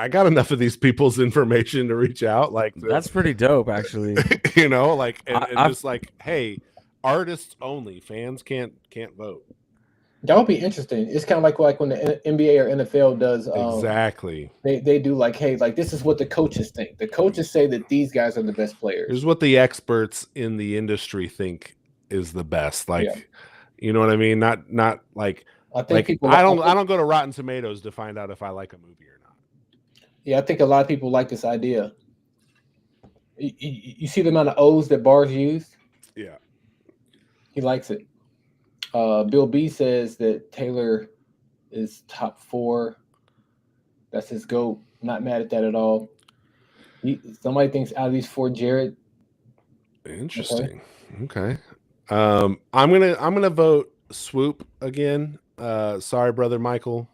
got enough of these people's information to reach out. That's pretty dope, actually. Just hey, artists only. Fans can't vote. That would be interesting. It's kind of like when the NBA or NFL does. Exactly. They do hey, this is what the coaches think. The coaches say that these guys are the best players. Here's what the experts in the industry think is the best. You know what I mean? Not I think I don't go to Rotten Tomatoes to find out if I like a movie or not. Yeah, I think a lot of people like this idea. You see the amount of O's that bars used? Yeah. He likes it. Bill B says that Taylor is top 4. That's his GOAT. Not mad at that at all. Somebody thinks out of these 4, Jared. Interesting. Okay. I'm gonna vote Swoop again. Sorry, brother Michael,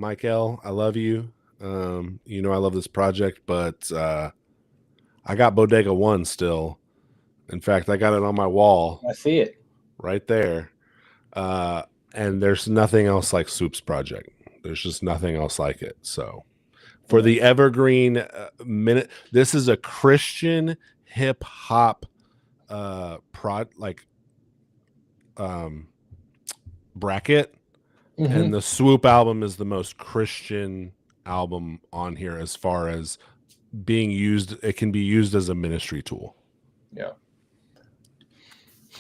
I love you. I love this project, but I got Bodega 1 still. In fact, I got it on my wall. I see it right there. And there's nothing else like Swoop's project. There's just nothing else like it. So for the evergreen minute, this is a Christian hip hop bracket. Mm-hmm. And the Swoop album is the most Christian album on here as far as being used. It can be used as a ministry tool. Yeah.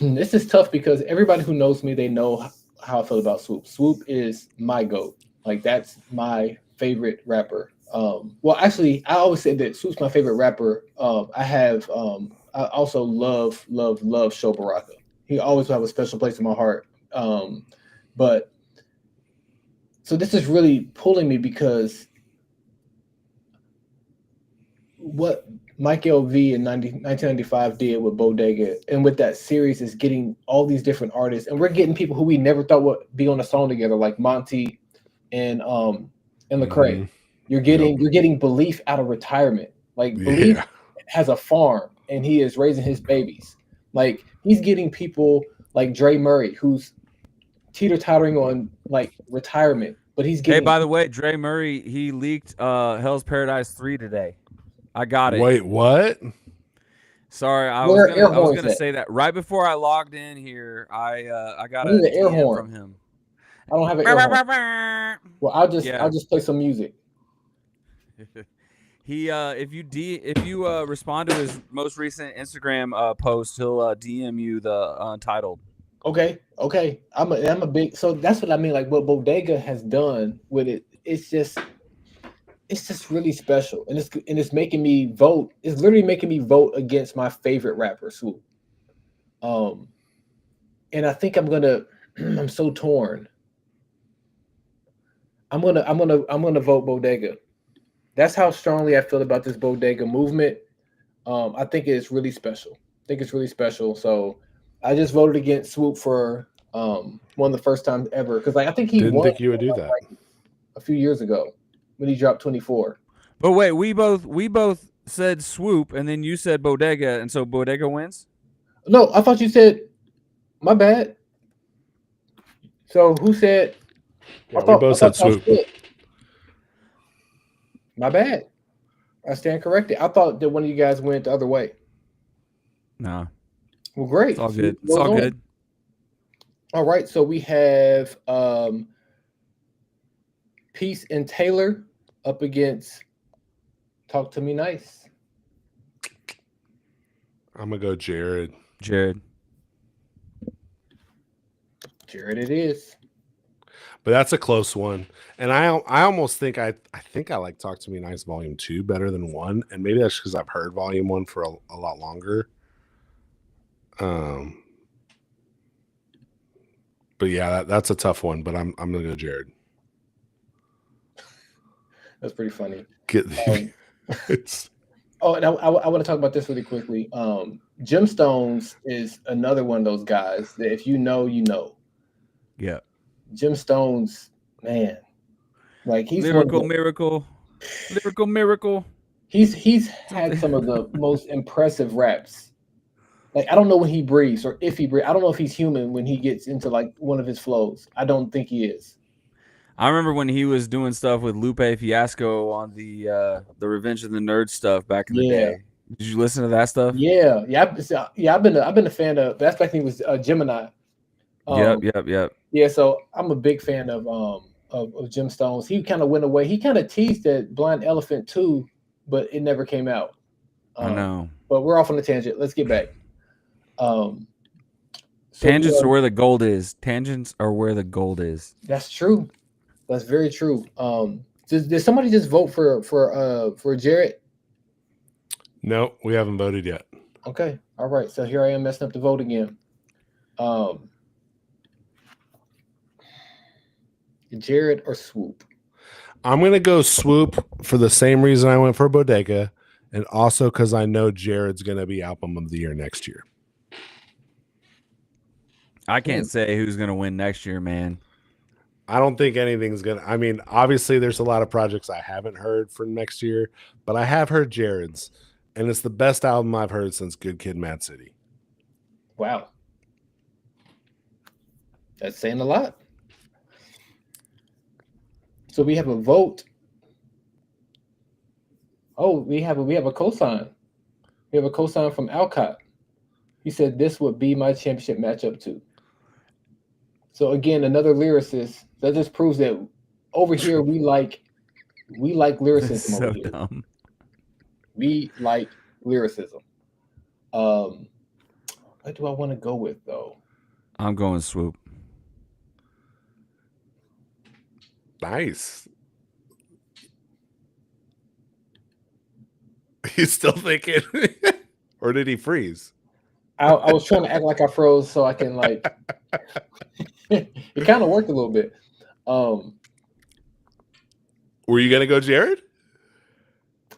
This is tough because everybody who knows me, they know how I feel about Swoop. Swoop is my GOAT. That's my favorite rapper. Well, actually, I always say that Swoop's my favorite rapper. I also love Sho Baraka. He always will have a special place in my heart. But So this is really pulling me because what Mike LV in 1995 did with Bodega and with that series is getting all these different artists, and we're getting people who we never thought would be on a song together, like Monty and Lecrae. You're getting Belief out of retirement. Like Belief has a farm and he is raising his babies. Like he's getting people like Dre Murray, who's teeter-tottering on like retirement, but he's getting. Hey, by the way, Dre Murray, he leaked Hell's Paradise 3 today. I got it. Wait, what? Sorry, I Where was gonna say that right before I logged in here. I got I need a an air DM horn from him. I don't have an air horn. Well, I'll just play some music. He if you respond to his most recent Instagram post, he'll DM you the Untitled. Okay. I'm a big, so that's what I mean. Like what Bodega has done with it, it's just really special, and it's making me vote. It's literally making me vote against my favorite rapper, Swoop. And I think I'm gonna. I'm so torn. I'm gonna vote Bodega. That's how strongly I feel about this Bodega movement. I think it's really special. So I just voted against Swoop for one of the first times ever because I think he didn't won think you would do that a few years ago when he dropped 24. But wait, we both said Swoop, and then you said Bodega, and so Bodega wins. No, I thought you said. My bad. So who said? Yeah, we both said Swoop. My bad. I stand corrected. I thought that one of you guys went the other way. No. Well, great. It's all good. It's all good. All right. So we have Peace and Taylor up against Talk to Me Nice. I'm gonna go Jared. Jared it is. But that's a close one. And I almost think I think I like Talk to Me Nice Volume 2 better than 1. And maybe that's because I've heard Volume 1 for a lot longer. But yeah, that's a tough one. But I'm gonna go Jared. That's pretty funny. And I want to talk about this really quickly. Gemstones is another one of those guys that if you know, you know. Yeah. Gemstones, man, like he's lyrical. He's had some of the most impressive raps. Like I don't know when he breathes or if he breathes. I don't know if he's human when he gets into like one of his flows. I don't think he is. I remember when he was doing stuff with Lupe Fiasco on the Revenge of the Nerds stuff back in the day. Did you listen to that stuff? Yeah. I've been a fan of. That's back when he was Gemini. Yep. Yeah, so I'm a big fan of Gemstones. He kind of went away. He kind of teased that Blind Elephant too, but it never came out. I know. But we're off on a tangent. Let's get back. Tangents are where the gold is. Tangents are where the gold is. That's true. That's very true. Did somebody just vote for Jarrett? No, we haven't voted yet. Okay. All right. So here I am messing up the vote again. Jared or Swoop? I'm going to go Swoop for the same reason I went for Bodega, and also because I know Jared's going to be Album of the Year next year. I can't say who's going to win next year, man. I don't think anything's going to... I mean, obviously, there's a lot of projects I haven't heard for next year, but I have heard Jared's, and it's the best album I've heard since Good Kid, Mad City. Wow. That's saying a lot. So we have a vote. Oh, we have a cosign. We have a cosign from Alcott. He said this would be my championship matchup too. So again, another lyricist. That just proves that over here we like lyricism. So over here. Dumb. We like lyricism. What do I want to go with though? I'm going Swoop. Nice. He's still thinking, or did he freeze? I was trying to act like I froze so I can like. It kind of worked a little bit. Were you gonna go, Jared?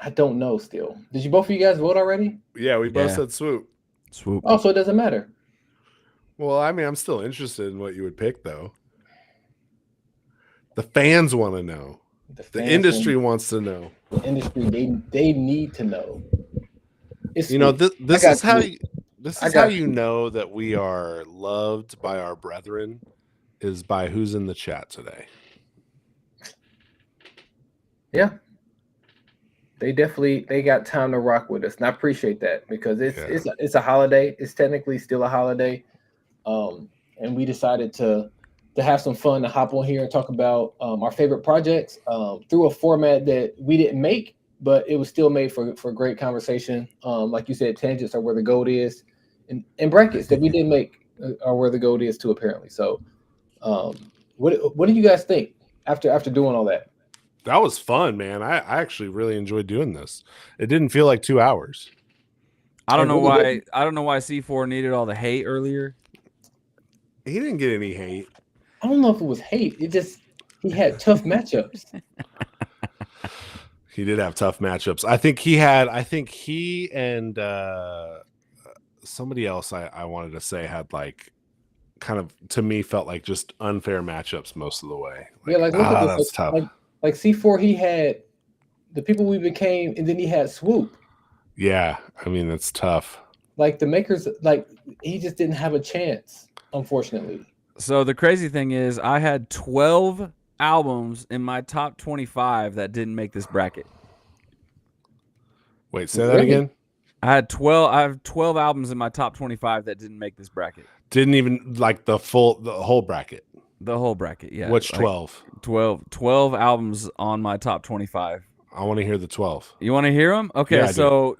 I don't know still. Did you both of you guys vote already? Yeah, we both Yeah. said Swoop. Swoop. Oh, so it doesn't matter. Well, I mean, I'm still interested in what you would pick, though. The fans want to know. The industry wants to know. The industry, they need to know. It's You know, Swoop. this got is how Swoop. this I is how got you Swoop. know that we are loved by our brethren, is by who's in the chat today. Yeah. They got time to rock with us, and I appreciate that because it's a holiday. It's technically still a holiday, and we decided to have some fun, to hop on here and talk about our favorite projects through a format that we didn't make, but it was still made for great conversation. Like you said, tangents are where the gold is, and brackets that we didn't make are where the gold is too, apparently. So, what do you guys think after doing all that? That was fun, man. I actually really enjoyed doing this. It didn't feel like 2 hours. I don't know why C4 needed all the hate earlier. He didn't get any hate. I don't know if it was hate. It just he had tough matchups. He did have tough matchups. I think he and somebody else I wanted to say had like kind of, to me, felt like just unfair matchups most of the way. Like, look at this. That's tough. Like C4, he had the people we became, and then he had Swoop. Yeah, I mean, that's tough. Like the makers, like he just didn't have a chance, unfortunately. So the crazy thing is, I had 12 albums in my top 25 that didn't make this bracket. Wait, say that again? I have 12 albums in my top 25 that didn't make this bracket. Didn't even like the whole bracket. The whole bracket, yeah. Which 12? 12 albums on my top 25. I want to hear the 12. You want to hear them? Okay, yeah, so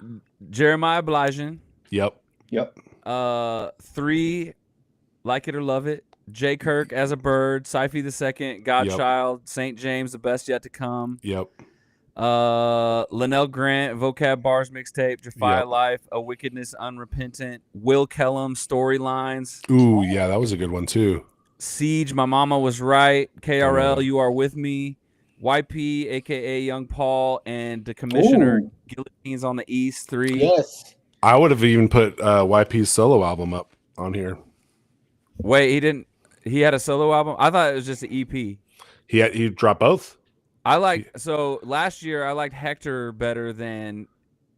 Jeremiah Blijan. Yep. 3, Like It or Love It. J. Kirk, As a Bird. Syfy II, Godchild. St. James, The Best Yet to Come. Yep. Linnell Grant, Vocab Bars Mixtape. Jafia Life, A Wickedness Unrepentant. Will Kellum, Storylines. Ooh, yeah, that was a good one too. Siege, My Mama Was Right. KRL, You Are With Me. YP, aka Young Paul, and The Commissioner, Guillotines on the East 3. Yes. I would have even put YP's solo album up on here. Wait, he didn't. He had a solo album? I thought it was just an EP. He dropped both. So last year I liked Hector better than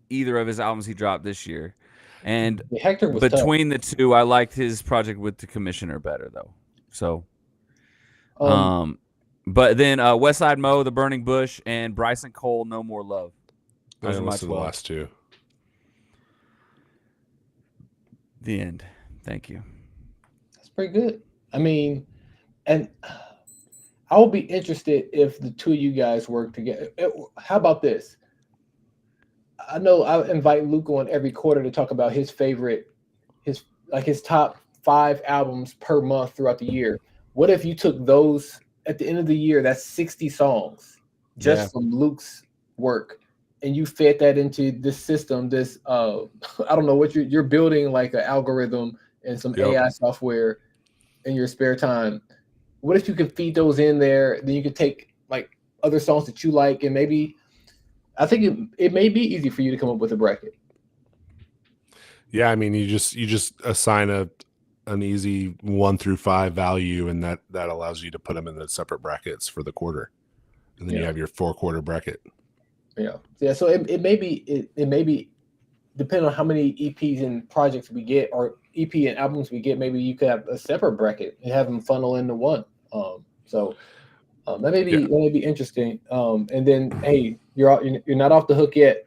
either of his albums he dropped this year. And Hector was between the two, I liked his project with The Commissioner better though. So but then Westside Mo, The Burning Bush, and Bryson Cole, No More Love. Those are my 12. The last two. The end. Thank you. That's pretty good. I mean, and I will be interested if the two of you guys work together. How about this? I know I invite Luke on every quarter to talk about his favorite, his top 5 albums per month throughout the year. What if you took those at the end of the year? That's 60 songs just from Luke's work, and you fed that into this system. This I don't know what you're building, like an algorithm and some AI software in your spare time. What if you could feed those in there? Then you could take like other songs that you like, and maybe I think it may be easy for you to come up with a bracket. Yeah, I mean, you just assign an easy 1 through 5 value, and that allows you to put them in the separate brackets for the quarter, and then you have your 4-quarter bracket. Yeah. So it may be depending on how many EPs and projects we get, or EP and albums we get. Maybe you could have a separate bracket and have them funnel into one. So that may be interesting. And then hey, you're not off the hook yet,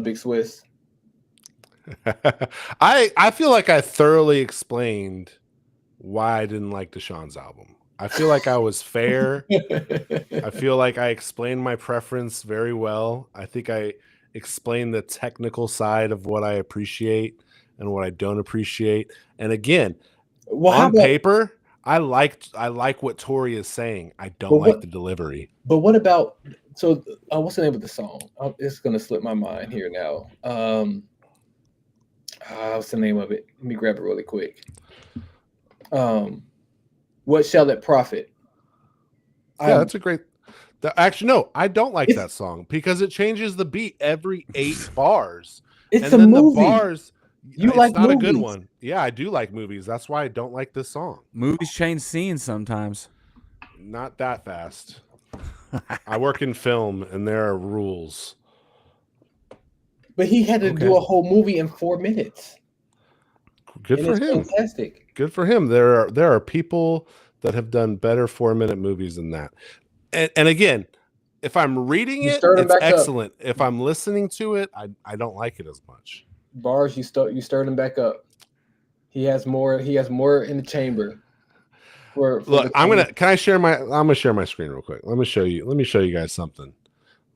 Big Swiss. I feel like I thoroughly explained why I didn't like Deshaun's album. I feel like I was fair. I feel like I explained my preference very well. I think I explained the technical side of what I appreciate and what I don't appreciate. And again, on paper, I like what Tori is saying. I don't like the delivery. But what about, so what's the name of the song? It's going to slip my mind here now. What's the name of it? Let me grab it really quick. What Shall It Profit? Yeah, Actually, no, I don't like It's- that song because it changes the beat every 8 bars. It's And a then movie. the bars, You it's like not a good movies. one. Yeah, I do like movies. That's why I don't like this song. Movies change scenes sometimes. Not that fast. I work in film and there are rules. But he had to Okay. do a whole movie in 4 minutes. Good And for it's him. fantastic. Good for him. There are people that have done better 4-minute movies than that. And again, if I'm reading You it, stirred him it's back up. excellent. If I'm listening to it, I don't like it as much. Bars, you stirred him back up. He has more in the chamber. Look, can I share I'm gonna share my screen real quick. Let me show you guys something.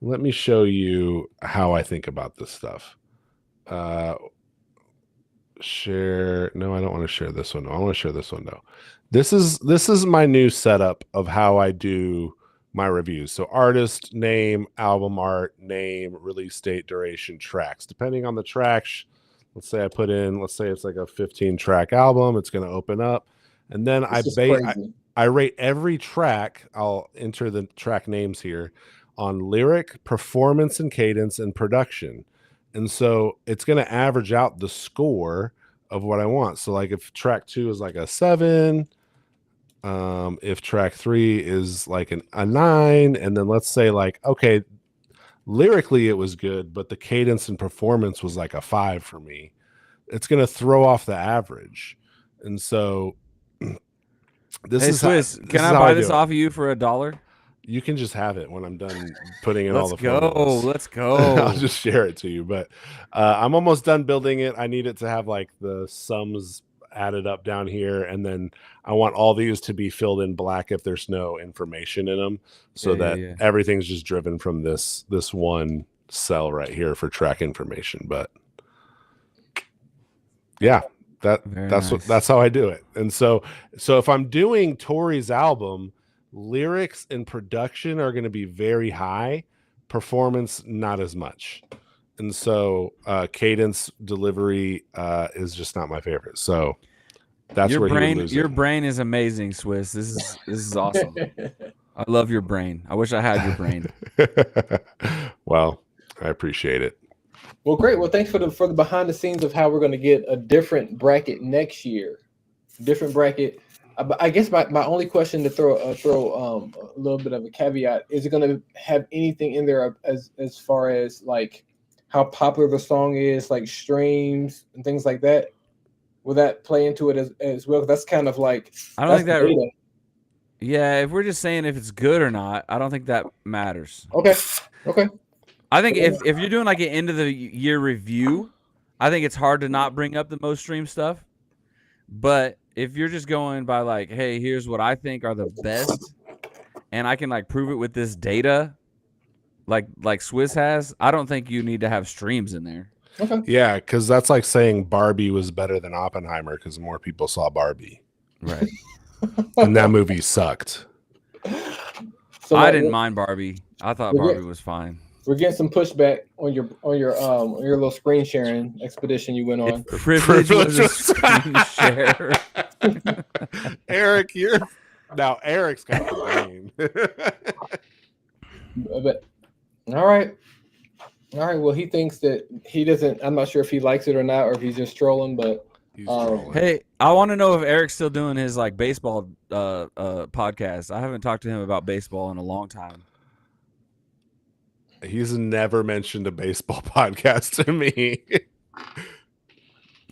Let me show you how I think about this stuff. Share. No, I don't want to share this one. No, I want to share this one though. This is my new setup of how I do my reviews. So artist, name, album art, name, release date, duration, tracks. Depending on the tracks, let's say it's like a 15-track album, it's going to open up. And then I rate every track. I'll enter the track names here on lyric, performance and cadence, and production. And so it's going to average out the score of what I want. So like if track 2 is like a 7, if track 3 is like a 9, and then let's say like, okay, lyrically it was good, but the cadence and performance was like a 5 for me. It's going to throw off the average. And so Swiss, can I buy this off of you for $1? You can just have it when I'm done putting in all the formulas. Let's go. I'll just share it to you. But I'm almost done building it. I need it to have like the sums added up down here, and then I want all these to be filled in black if there's no information in them, so that everything's just driven from this one cell right here for track information. But yeah, that's how I do it. And so if I'm doing Tori's album, lyrics and production are going to be very high, performance not as much. And so cadence, delivery is just not my favorite. So that's where your brain is amazing, Swiss. This is awesome. I love your brain. I wish I had your brain. Well, I appreciate it. Well, great. Well, thanks for the behind the scenes of how we're going to get a different bracket next year. Different bracket. I guess my only question to throw a little bit of a caveat, is it going to have anything in there as far as like how popular the song is, like streams and things like that? Will that play into it as well? That's kind of like, I don't think that. Data. Yeah, if we're just saying if it's good or not, I don't think that matters. Okay. I think if you're doing like an end of the year review, I think it's hard to not bring up the most streamed stuff. But if you're just going by like, hey, here's what I think are the best, and I can like prove it with this data, like Swiss has, I don't think you need to have streams in there. Okay. Yeah, because that's like saying Barbie was better than Oppenheimer because more people saw Barbie. Right. And that movie sucked. So I didn't mind Barbie. I thought Barbie was fine. We're getting some pushback on your little screen sharing expedition you went on. Privilege was a screen share. Eric, Eric's got the brain. But all right. Well, he thinks that he doesn't. I'm not sure if he likes it or not, or if he's just trolling. But hey, I want to know if Eric's still doing his like baseball podcast. I haven't talked to him about baseball in a long time. He's never mentioned a baseball podcast to me.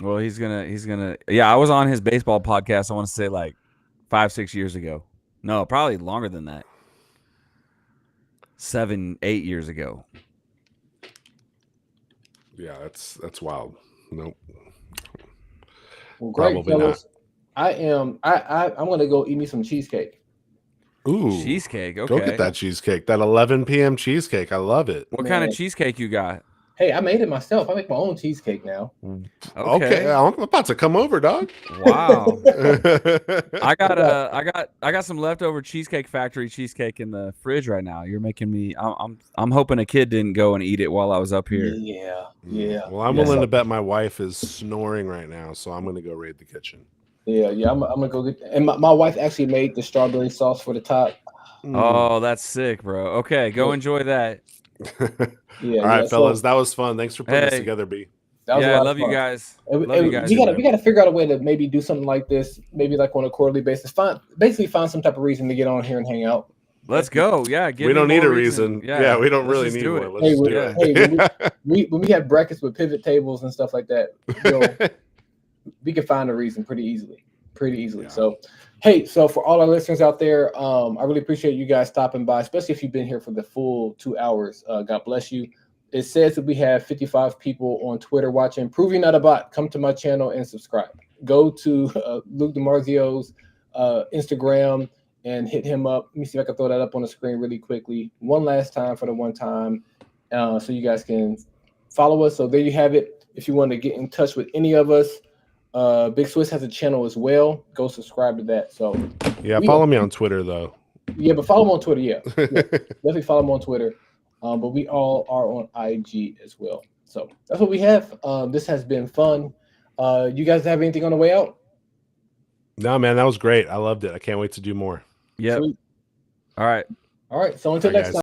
Well, he's gonna. Yeah, I was on his baseball podcast. I want to say like 5-6 years ago. No, probably longer than that. 7-8 years ago. Yeah, that's wild. Nope. Well, great, fellas. I'm gonna go eat me some cheesecake. Ooh, cheesecake. Okay, go get that cheesecake. That 11 p.m. cheesecake. I love it. What kind of cheesecake you got? Hey, I made it myself. I make my own cheesecake now. Okay. I'm about to come over, dog. Wow. I got some leftover Cheesecake Factory cheesecake in the fridge right now. You're making me. I'm hoping a kid didn't go and eat it while I was up here. Yeah. Well, I'm willing to bet my wife is snoring right now, so I'm gonna go raid the kitchen. Yeah. I'm gonna go get. And my wife actually made the strawberry sauce for the top. Oh, that's sick, bro. Okay, go enjoy that. Yeah, All right, yeah. fellas, So that was fun. Thanks for putting this Hey, together, B. that was a yeah, I lot of love you fun. guys. And, Love you and guys. we too, gotta figure out a way to maybe do something like this, maybe like on a quarterly basis. Find some type of reason to get on here and hang out. Let's go. Yeah, give We me don't need more a reason. reason. Yeah, we don't let's really just need do one. it. Let's just do Yeah. it. When we have brackets with pivot tables and stuff like that, we can find a reason pretty easily. Yeah. So, hey, so for all our listeners out there, I really appreciate you guys stopping by, especially if you've been here for the full 2 hours. God bless you. It says that we have 55 people on Twitter watching. Prove you're not a bot. Come to my channel and subscribe. Go to Luke DiMarzio's Instagram and hit him up. Let me see if I can throw that up on the screen really quickly. One last time for the one time, so you guys can follow us. So there you have it. If you want to get in touch with any of us, Big Swiss has a channel as well. Go subscribe to that. So Yeah, follow me on Twitter though. Yeah, but follow him on Twitter. Yeah. Definitely follow him on Twitter. But we all are on IG as well. So that's what we have. This has been fun. You guys have anything on the way out? No, man, that was great. I loved it. I can't wait to do more. Yep. Sweet. All right. All right. So until All right, next guys. time.